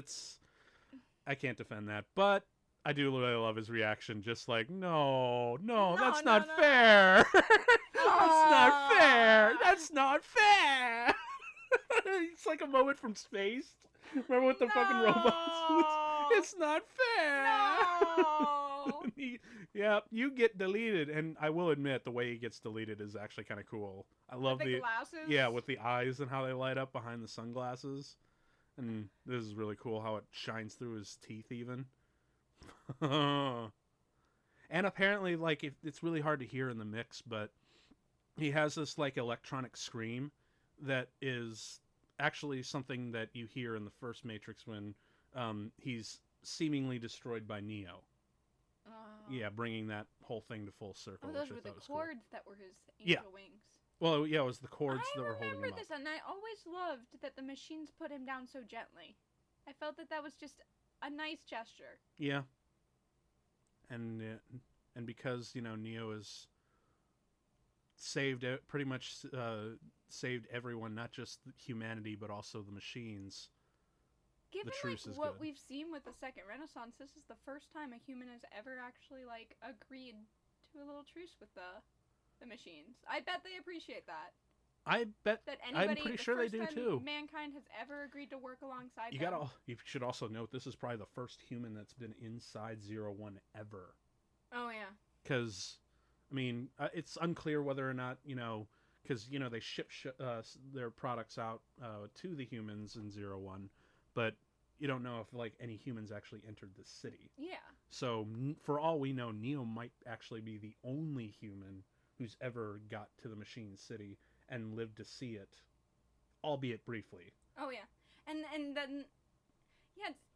I can't defend that, but I do really love his reaction. Just like, no, that's not fair. That's not fair. That's not fair. It's like a moment from Space. Remember with the fucking robots? It's not fair. No. Yeah, you get deleted, and I will admit the way he gets deleted is actually kind of cool. I love the glasses. Yeah, with the eyes and how they light up behind the sunglasses, and this is really cool how it shines through his teeth even. And apparently, like, it's really hard to hear in the mix, but he has this like electronic scream that is actually something that you hear in the first Matrix when he's seemingly destroyed by Neo. Yeah, bringing that whole thing to full circle. Oh, those were the cords that were his angel wings. Well, yeah, it was the cords that were holding him up. I remember this, and I always loved that the machines put him down so gently. I felt that was just a nice gesture. Yeah. And because, Neo is pretty much saved everyone, not just humanity, but also the machines. Given the truce is what good. We've seen with the Second Renaissance, this is the first time a human has ever actually agreed to a little truce with the machines. I bet they appreciate that. I bet that anybody, I'm pretty sure they do too. Mankind has ever agreed to work alongside them. You should also note this is probably the first human that's been inside 01 ever. Oh yeah. Because, I mean, it's unclear whether or not because they ship their products out to the humans in 01, but you don't know if any humans actually entered the city. Yeah. So for all we know, Neo might actually be the only human who's ever got to the machine city and lived to see it, albeit briefly. Oh yeah, and then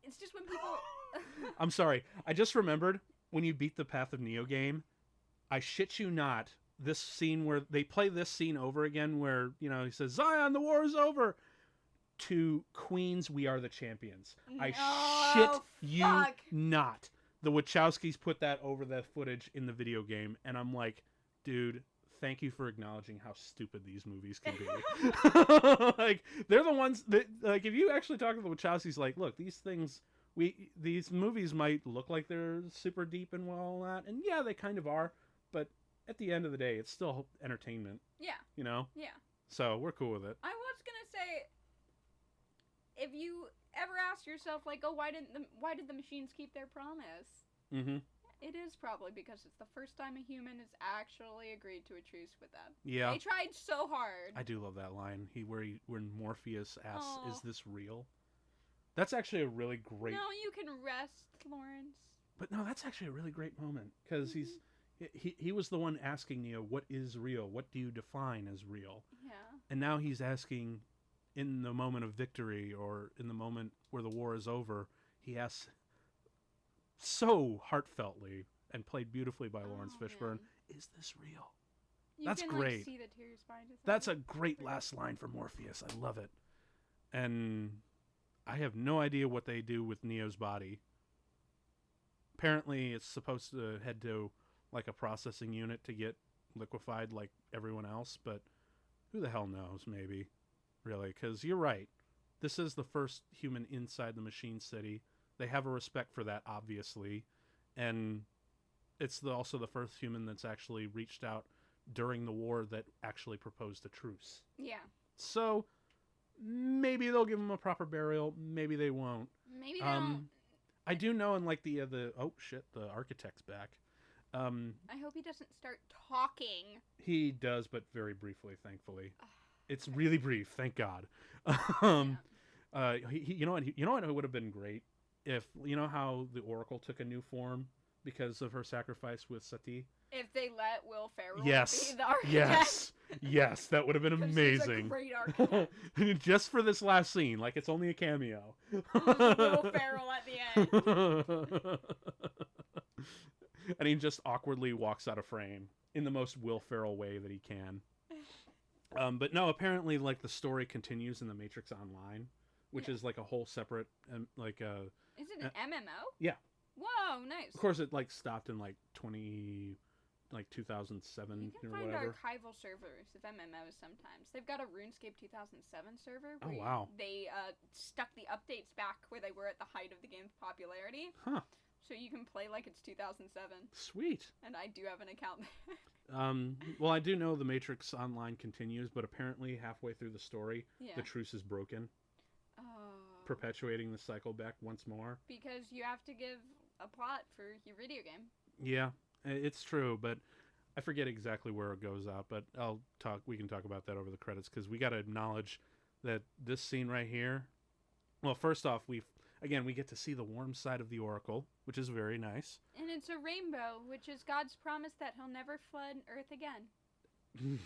it's just when people. I'm sorry, I just remembered when you beat the Path of Neo game. I shit you not, this scene where they play this scene over again, where he says, "Zion, the war is over," to Queen's "We Are the Champions." I shit you not. The Wachowskis put that over the footage in the video game, and I'm like, dude, thank you for acknowledging how stupid these movies can be. Like, they're the ones that, like, if you actually talk to the Wachowskis, like, look, these things, these movies might look like they're super deep and all that, and yeah, they kind of are, but at the end of the day, it's still entertainment. Yeah. You know? Yeah. So, we're cool with it. I was gonna say, if you ever ask yourself, like, oh, why did the machines keep their promise? Mm-hmm. It is probably because it's the first time a human has actually agreed to a truce with them. Yeah. They tried so hard. I do love that line. When Morpheus asks, "Is this real?" That's actually a really great. No, you can rest, Lawrence. But no, that's actually a really great moment because he was the one asking Neo, "What is real? What do you define as real?" Yeah. And now he's asking, in the moment of victory or in the moment where the war is over, he asks so heartfeltly and played beautifully by Lawrence Fishburne, "Is this real?" That's great. Like, see the tears behind his That's eyes. a great last line for Morpheus. I love it. And I have no idea what they do with Neo's body. Apparently, it's supposed to head to like a processing unit to get liquefied like everyone else, but who the hell knows, maybe. Really, because you're right. This is the first human inside the machine city. They have a respect for that, obviously. And it's also the first human that's actually reached out during the war that actually proposed a truce. Yeah. So maybe they'll give him a proper burial. Maybe they won't. Maybe they don't. I do know, in like the oh shit, the architect's back. I hope he doesn't start talking. He does, but very briefly, thankfully. It's really brief, thank God. You know what? It would have been great if, you know how the Oracle took a new form because of her sacrifice with Sati. If they let Will Ferrell be the architect. Yes, that would have been amazing. He's a great architect. Just for this last scene, like it's only a cameo. Will Ferrell at the end. And he just awkwardly walks out of frame in the most Will Ferrell way that he can. But no, apparently, like, the story continues in the Matrix Online, which is like a whole separate, like a. Is it an MMO? Yeah. Whoa, nice. Of course, it like stopped in like 2007 You can or find whatever. archival servers of MMOs sometimes. They've got a RuneScape 2007 server. Oh Where wow. They stuck the updates back where they were at the height of the game's popularity. Huh. So you can play like it's 2007. Sweet. And I do have an account there. Well, I do know the Matrix Online continues, but apparently halfway through the story, the truce is broken. Perpetuating the cycle back once more. Because you have to give a plot for your video game. Yeah, it's true, but I forget exactly where it goes out, but we can talk about that over the credits, because we got to acknowledge that this scene right here, well, first off, we get to see the warm side of the Oracle, which is very nice. And it's a rainbow, which is God's promise that he'll never flood Earth again.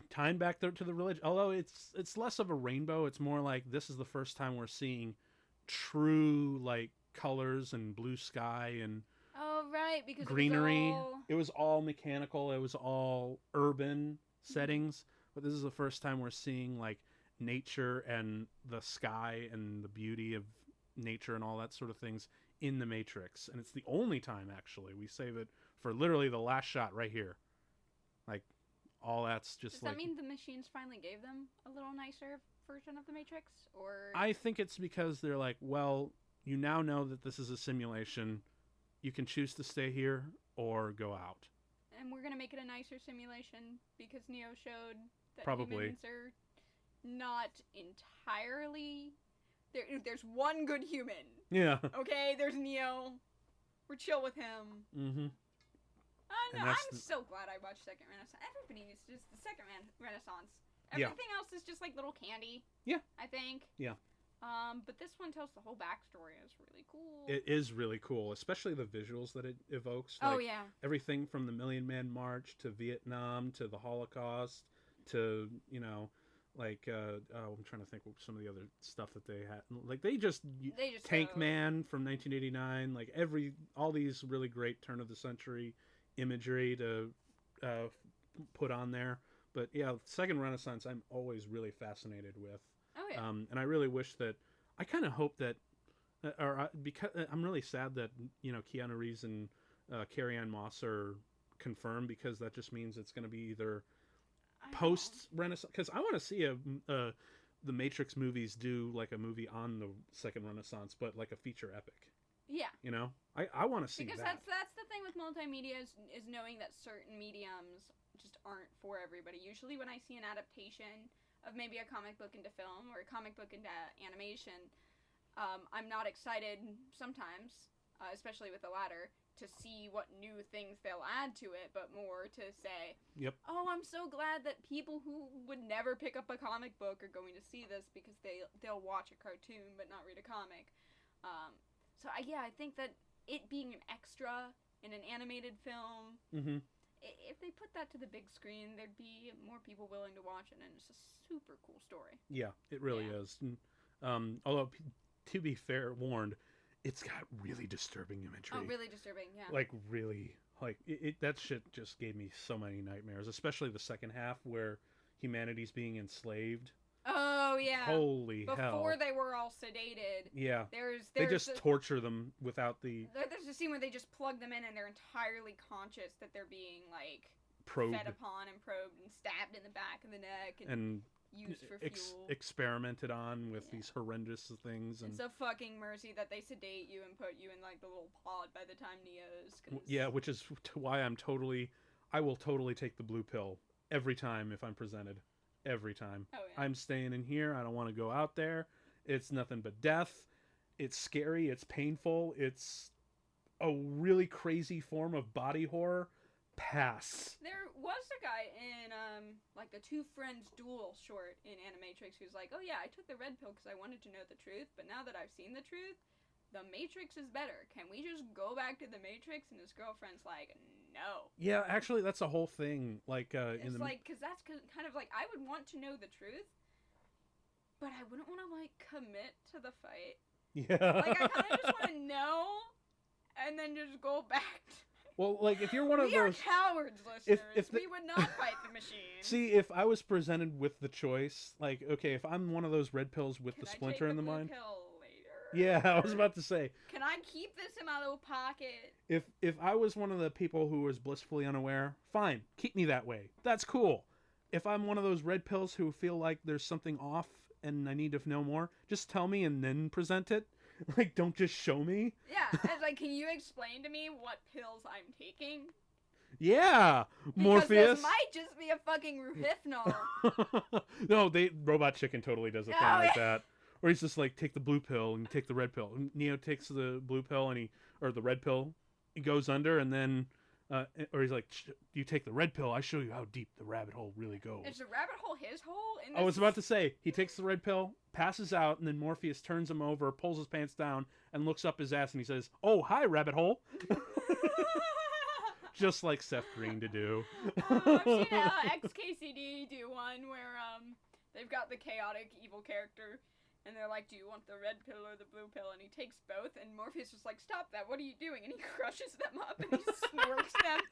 Tying back to the religion, although it's less of a rainbow, it's more like this is the first time we're seeing true, like, colors and blue sky and because greenery. It was all mechanical, it was all urban settings, but this is the first time we're seeing, like, nature and the sky and the beauty of nature and all that sort of things in the Matrix. And it's the only time, actually. We save it for literally the last shot right here. Like, all that's just. Does that mean the machines finally gave them a little nicer version of the Matrix? Or I think it's because they're like, well, you now know that this is a simulation. You can choose to stay here or go out. And we're gonna make it a nicer simulation because Neo showed that Probably. humans are not entirely. There's one good human. Yeah. Okay, there's Neo. We're chill with him. Mm-hmm. I'm so glad I watched Second Renaissance. Everybody needs just the Second Renaissance. Everything else is just like little candy. Yeah. I think. Yeah. But this one tells the whole backstory. It's really cool. It is really cool, especially the visuals that it evokes. Like, yeah. Everything from the Million Man March to Vietnam to the Holocaust to, like, I'm trying to think of some of the other stuff that they had. Like, they just Tank Man from 1989. Like, all these really great turn of the century imagery to put on there. But yeah, Second Renaissance I'm always really fascinated with. Oh yeah. And I really wish that, I kind of hope that, because I'm really sad that Keanu Reeves and Carrie Ann Moss are confirmed, because that just means it's going to be either post Renaissance, because I want to see the Matrix movies do like a movie on the second Renaissance, but like a feature epic. Yeah. You know, I want to see because that. that's the thing with multimedia is knowing that certain mediums just aren't for everybody. Usually when I see an adaptation of maybe a comic book into film or a comic book into animation, I'm not excited sometimes, especially with the latter, to see what new things they'll add to it, but more to say, yep. Oh, I'm so glad that people who would never pick up a comic book are going to see this because they'll watch a cartoon but not read a comic. So I think that it being an extra in an animated film, if they put that to the big screen, there'd be more people willing to watch it, and it's a super cool story. Yeah, it really is. Although, to be fair, warned, it's got really disturbing imagery. Oh, really disturbing, yeah. Like, really. Like, that shit just gave me so many nightmares, especially the second half where humanity's being enslaved. Oh, yeah. Holy hell. Before they were all sedated. Yeah. There's they just torture them without the... There's a scene where they just plug them in and they're entirely conscious that they're being, like, probed. fed upon and probed and stabbed in the back of the neck and used for fuel. Experimented on with these horrendous things. And it's a fucking mercy that they sedate you and put you in, like, the little pod by the time Neo's. Yeah, which is why I will totally take the blue pill every time if I'm presented. Every time. Oh, yeah. I'm staying in here. I don't want to go out there. It's nothing but death. It's scary. It's painful. It's a really crazy form of body horror. Pass. There was a guy in, like, the Two Friends Duel short in Animatrix who's like, oh yeah, I took the red pill because I wanted to know the truth, but now that I've seen the truth, the Matrix is better. Can we just go back to the Matrix? And his girlfriend's like, no. Yeah, actually, that's a whole thing. Like, it's like, because that's kind of like, I would want to know the truth, but I wouldn't want to, like, commit to the fight. Yeah. Like, I kind of just want to know, and then just go back. Well, like, if you're one of those... We are cowards, listeners. We would not fight the machine. See, if I was presented with the choice, like, okay, if I'm one of those red pills with the splinter in the mind... Yeah, I was about to say. Can I keep this in my little pocket? If I was one of the people who was blissfully unaware, fine, keep me that way. That's cool. If I'm one of those red pills who feel like there's something off and I need to know more, just tell me and then present it. Like, don't just show me. Yeah, it's like, can you explain to me what pills I'm taking? Yeah, because Morpheus. This might just be a fucking Rohypnol. No, Robot Chicken totally does a thing like that. Or he's just like, take the blue pill and take the red pill. And Neo takes the blue pill or the red pill. He goes under and then, or he's like, you take the red pill. I show you how deep the rabbit hole really goes. Is the rabbit hole his hole? I was about to say, he takes the red pill, passes out, and then Morpheus turns him over, pulls his pants down, and looks up his ass and he says, oh, hi, rabbit hole. Just like Seth Green to do. I've seen XKCD do one where they've got the chaotic evil character. And they're like, do you want the red pill or the blue pill? And he takes both, and Morpheus is like, stop that, what are you doing? And he crushes them up, and he snorks them.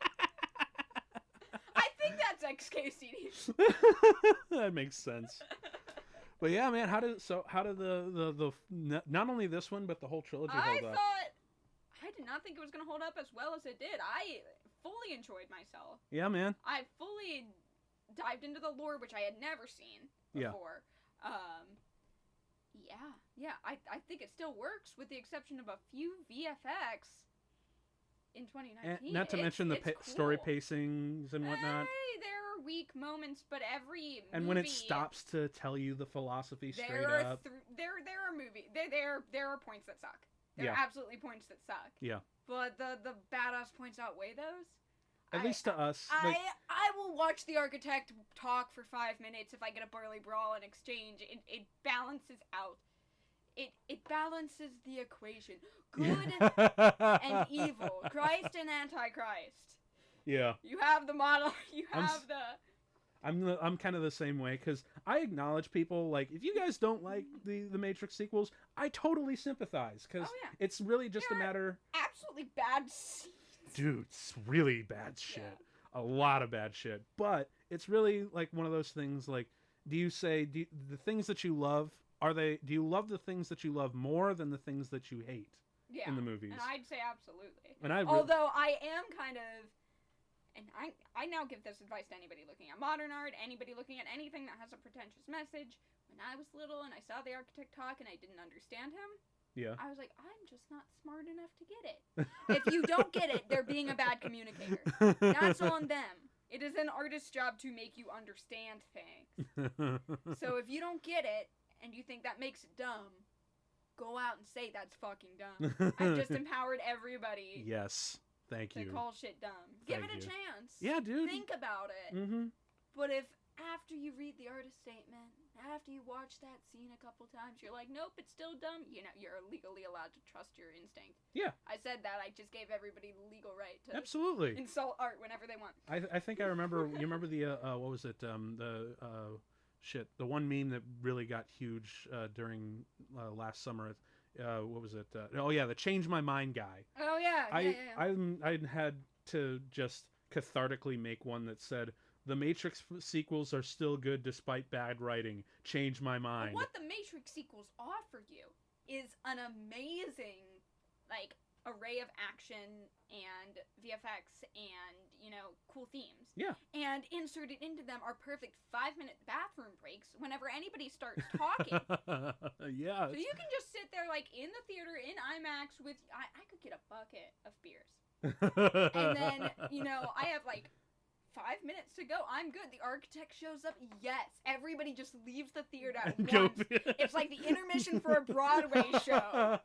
I think that's XKCD. That makes sense. But yeah, man, how did the not only this one, but the whole trilogy hold up? I did not think it was going to hold up as well as it did. I fully enjoyed myself. Yeah, man. I fully dived into the lore, which I had never seen before. Yeah. I think it still works, with the exception of a few VFX in 2019. And not to mention the cool. story pacings and whatnot. There are weak moments, but every and movie, when it stops to tell you the philosophy straight up, there are points that suck. There are absolutely points that suck. Yeah. But the badass points outweigh those. At least to us. I will watch the architect talk for 5 minutes if I get a burly brawl in exchange. It balances out. It balances the equation. Good and evil. Christ and Antichrist. Yeah. You have the model. You have I'm kind of the same way, because I acknowledge people, like, if you guys don't like the Matrix sequels, I totally sympathize, because it's really just a matter... absolutely bad scenes. Dude, it's really bad shit. Yeah. A lot of bad shit. But it's really like one of those things, like, the things that you love, do you love the things that you love more than the things that you hate in the movies? And I'd say absolutely. And although I am kind of, And I now give this advice to anybody looking at modern art, anybody looking at anything that has a pretentious message. When I was little and I saw the architect talk and I didn't understand him, I was like, I'm just not smart enough to get it. If you don't get it, they're being a bad communicator. That's on them. It is an artist's job to make you understand things. So if you don't get it and you think that makes it dumb, go out and say that's fucking dumb. I've just empowered everybody. Yes. Thank you. To call shit dumb. Give it a chance. Yeah, dude. Think about it. Mm-hmm. But if after you read the artist statement, after you watch that scene a couple times, you're like, nope, it's still dumb, you know, you're legally allowed to trust your instinct. Yeah. I said that. I just gave everybody the legal right to absolutely insult art whenever they want. I think I remember. You remember the what was it? The one meme that really got huge during last summer. What was it? The Change My Mind guy. Oh yeah. I had to just cathartically make one that said, "The Matrix sequels are still good despite bad writing. Change my mind." What the Matrix sequels offer you is an amazing, like, array of action and VFX and, you know, cool themes. Yeah. And inserted into them are perfect 5-minute bathroom breaks whenever anybody starts talking. Yeah. So you can just sit there, like, in the theater, in IMAX with... I could get a bucket of beers. And then, you know, I have, like, 5 minutes to go. I'm good. The architect shows up. Yes. Everybody just leaves the theater at once. It's like the intermission for a Broadway show,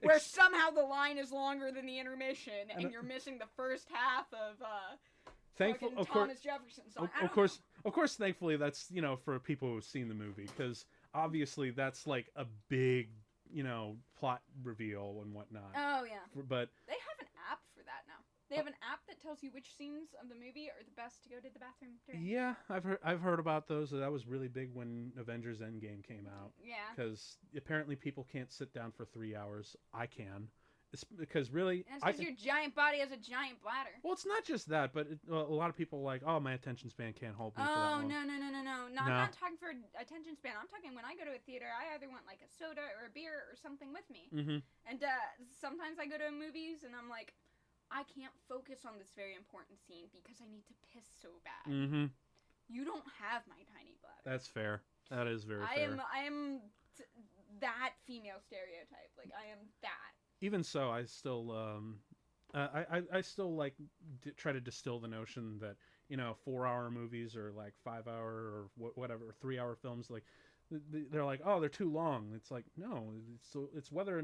where somehow the line is longer than the intermission, and you're missing the first half of Thomas Jefferson's song. Of course, thankfully, that's, you know, for people who've seen the movie, because obviously that's like a big, you know, plot reveal and whatnot. Oh yeah. But they have an app for that now. They have an app that tells you which scenes of the movie are the best to go to the bathroom during. Yeah, I've heard about those. That was really big when Avengers Endgame came out. Yeah. Because apparently people can't sit down for 3 hours. I can. It's because really... And it's because your giant body has a giant bladder. Well, it's not just that, but a lot of people are like, oh, my attention span can't hold me for that long. No. I'm not talking for attention span. I'm talking when I go to a theater, I either want like a soda or a beer or something with me. Mm-hmm. And sometimes I go to movies and I'm like, I can't focus on this very important scene because I need to piss so bad. Mm-hmm. You don't have my tiny bladder. That's fair. That is very fair. I am that female stereotype. Like, I am that. Even so, I still I still like try to distill the notion that, you know, 4-hour movies or like 5-hour or whatever 3-hour films, like they're like, oh, they're too long. It's like, no, it's whether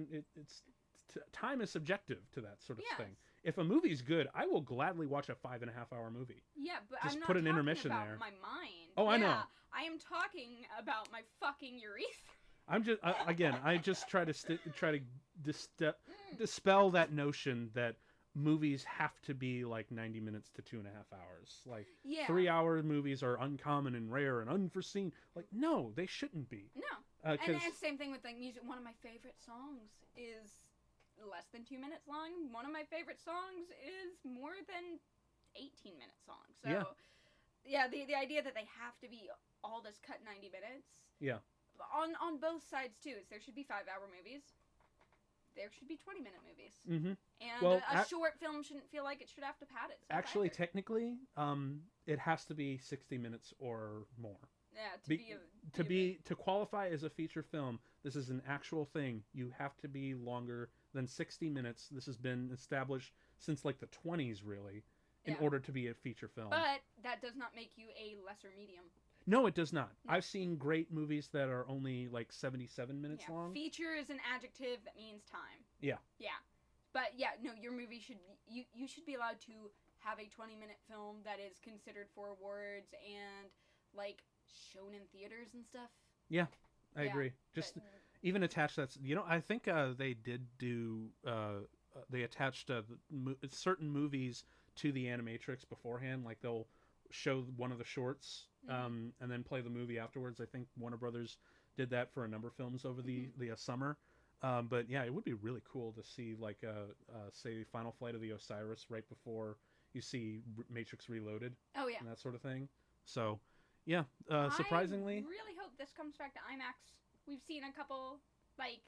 time is subjective to that sort of thing. If a movie's good, I will gladly watch a 5.5-hour movie. Yeah, but just I'm not put an talking intermission about there. My mind. Oh, I know. I am talking about my fucking urethra. I'm just I just try to dispel that notion that movies have to be like 90 minutes to 2.5 hours. Like 3-hour movies are uncommon and rare and unforeseen. Like, no, they shouldn't be. No. And same thing with like music. One of my favorite songs is less than 2 minutes long. One of my favorite songs is more than 18-minute songs. So yeah, the idea that they have to be all this cut 90 minutes. Yeah. On both sides too. Is there should be 5-hour movies. There should be 20-minute movies. Mm-hmm. And a short film shouldn't feel like it should have to pad it. Actually, technically, it has to be 60 minutes or more. Yeah, to qualify as a feature film, this is an actual thing. You have to be longer than 60 minutes. This has been established since like the 20s, really, in order to be a feature film. But that does not make you a lesser medium. No, it does not. No. I've seen great movies that are only like 77 minutes long. Feature is an adjective that means time. Yeah. Yeah. But yeah, no, your movie should you should be allowed to have a 20-minute film that is considered for awards and like shown in theaters and stuff. Yeah, I agree. Just even attach that. You know, I think they did do. They attached certain movies to the Animatrix beforehand. Like they'll show one of the shorts and then play the movie afterwards. I think Warner Brothers did that for a number of films over the summer. But yeah, it would be really cool to see like say Final Flight of the Osiris right before you see Matrix Reloaded. Oh yeah, and that sort of thing. So yeah, surprisingly, I really hope this comes back to IMAX. We've seen a couple like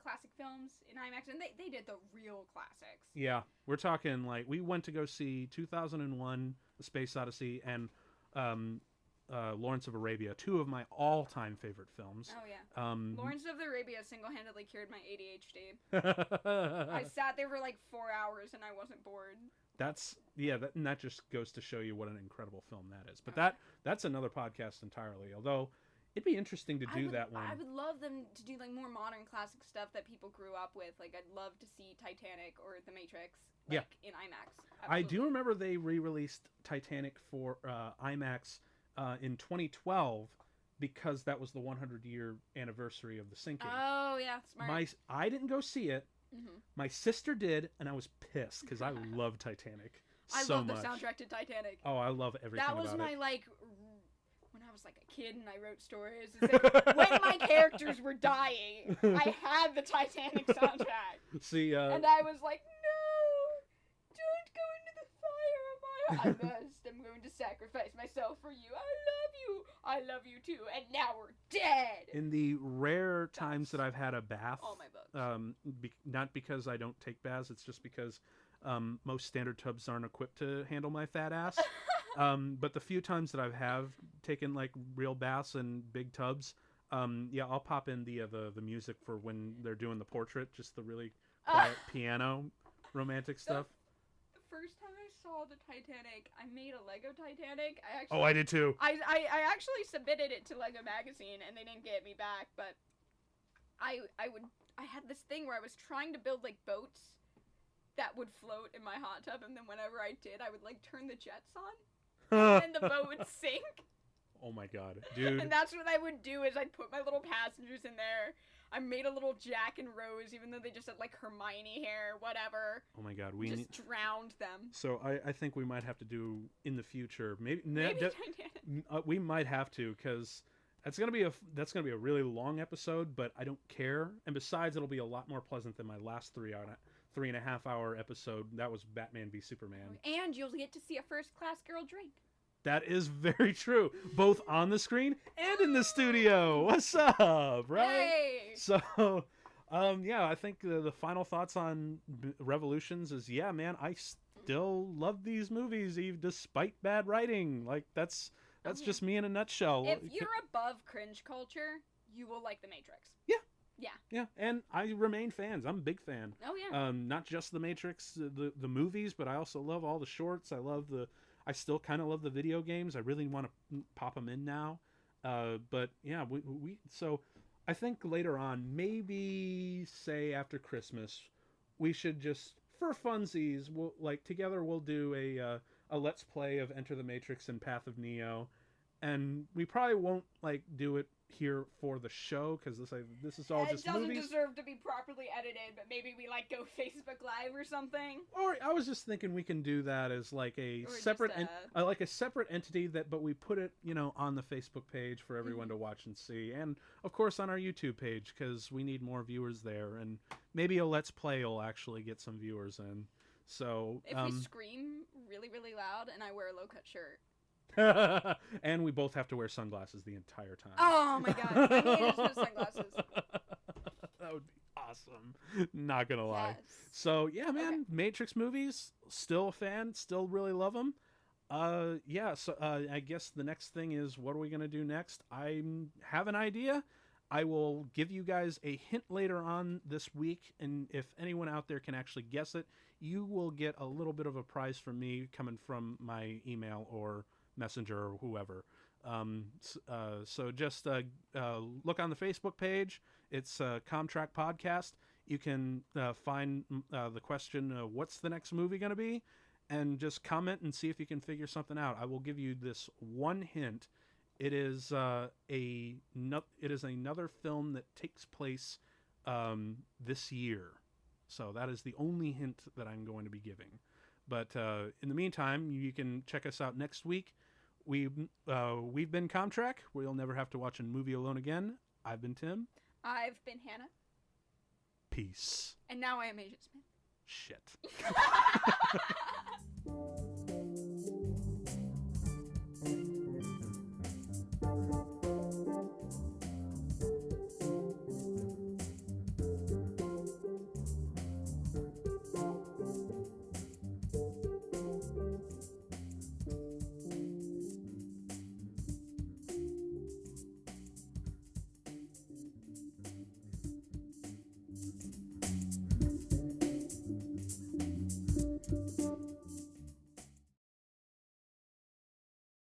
classic films in IMAX, and they did the real classics. Yeah, we're talking like we went to go see 2001: A Space Odyssey and Lawrence of Arabia, two of my all-time favorite films. Oh yeah, Lawrence of Arabia single-handedly cured my ADHD. I sat there for like 4 hours and I wasn't bored. And that just goes to show you what an incredible film that is. But that's another podcast entirely. Although it'd be interesting to do that one. I would love them to do like more modern classic stuff that people grew up with. Like I'd love to see Titanic or The Matrix in IMAX. Absolutely. I do remember they re-released Titanic for IMAX in 2012 because that was the 100-year anniversary of the sinking. Oh yeah, smart. I didn't go see it. Mm-hmm. My sister did, and I was pissed because I love Titanic so much. I love the soundtrack to Titanic. Oh, I love everything about it. That was my when I was like a kid and I wrote stories. Like, when my characters were dying, I had the Titanic soundtrack. See, and I was like, no, don't go into the fire, I must. I'm going to sacrifice myself for you. I love you too. And now we're dead. In the rare times that I've had a bath, all my books. Not because I don't take baths, it's just because most standard tubs aren't equipped to handle my fat ass. But the few times that I have taken like real baths in big tubs, I'll pop in the music for when they're doing the portrait, just the really quiet piano romantic stuff. The first time I saw the Titanic, I made a Lego Titanic. I did too. I actually submitted it to Lego Magazine and they didn't get me back, but I had this thing where I was trying to build like boats that would float in my hot tub, and then whenever I did, I would like turn the jets on. And the boat would sink. Oh my god, dude. And that's what I would do is I'd put my little passengers in there. I made a little Jack and Rose, even though they just had like Hermione hair, whatever. Oh my god, we just drowned them. So I think we might have to do in the future. Maybe we might have to, because that's gonna be a really long episode, but I don't care. And besides, it'll be a lot more pleasant than my last 3.5 hour episode. That was Batman v Superman. And you'll get to see a first class girl drink. That is very true. Both on the screen and in the studio. What's up, right? Hey! So, I think the final thoughts on Revolutions is, man, I still love these movies, despite bad writing. Like, that's just me in a nutshell. If you're above cringe culture, you will like The Matrix. Yeah, and I remain fans. I'm a big fan. Oh yeah. Not just The Matrix, the movies, but I also love all the shorts. I still kind of love the video games. I really want to pop them in now. But yeah, so I think later on, maybe say after Christmas, we should just, for funsies, we'll do a Let's Play of Enter the Matrix and Path of Neo. And we probably won't do it here for the show, because this is all just movies. It doesn't deserve to be properly edited, but maybe we go Facebook Live or something. Or I was just thinking we can do that as a separate separate entity but we put it on the Facebook page for everyone to watch and see, and of course on our YouTube page, because we need more viewers there, and maybe a Let's Play will actually get some viewers in. So if we scream really, really loud and I wear a low-cut shirt. And we both have to wear sunglasses the entire time. Oh my god, I need to sunglasses. That would be awesome. Not gonna lie. Yes. So man, okay. Matrix movies, still a fan, still really love them. So I guess the next thing is, what are we gonna do next? I have an idea. I will give you guys a hint later on this week, and if anyone out there can actually guess it, you will get a little bit of a prize from me coming from my email or Messenger or whoever. So just look on the Facebook page. It's Comtrack Podcast. You can find the question, what's the next movie going to be? And just comment and see if you can figure something out. I will give you this one hint. It is another film that takes place this year. So that is the only hint that I'm going to be giving. But in the meantime, you can check us out next week. We've been Comtrack. We'll never have to watch a movie alone again. I've been Tim. I've been Hannah. Peace. And now I am Agent Smith. Shit.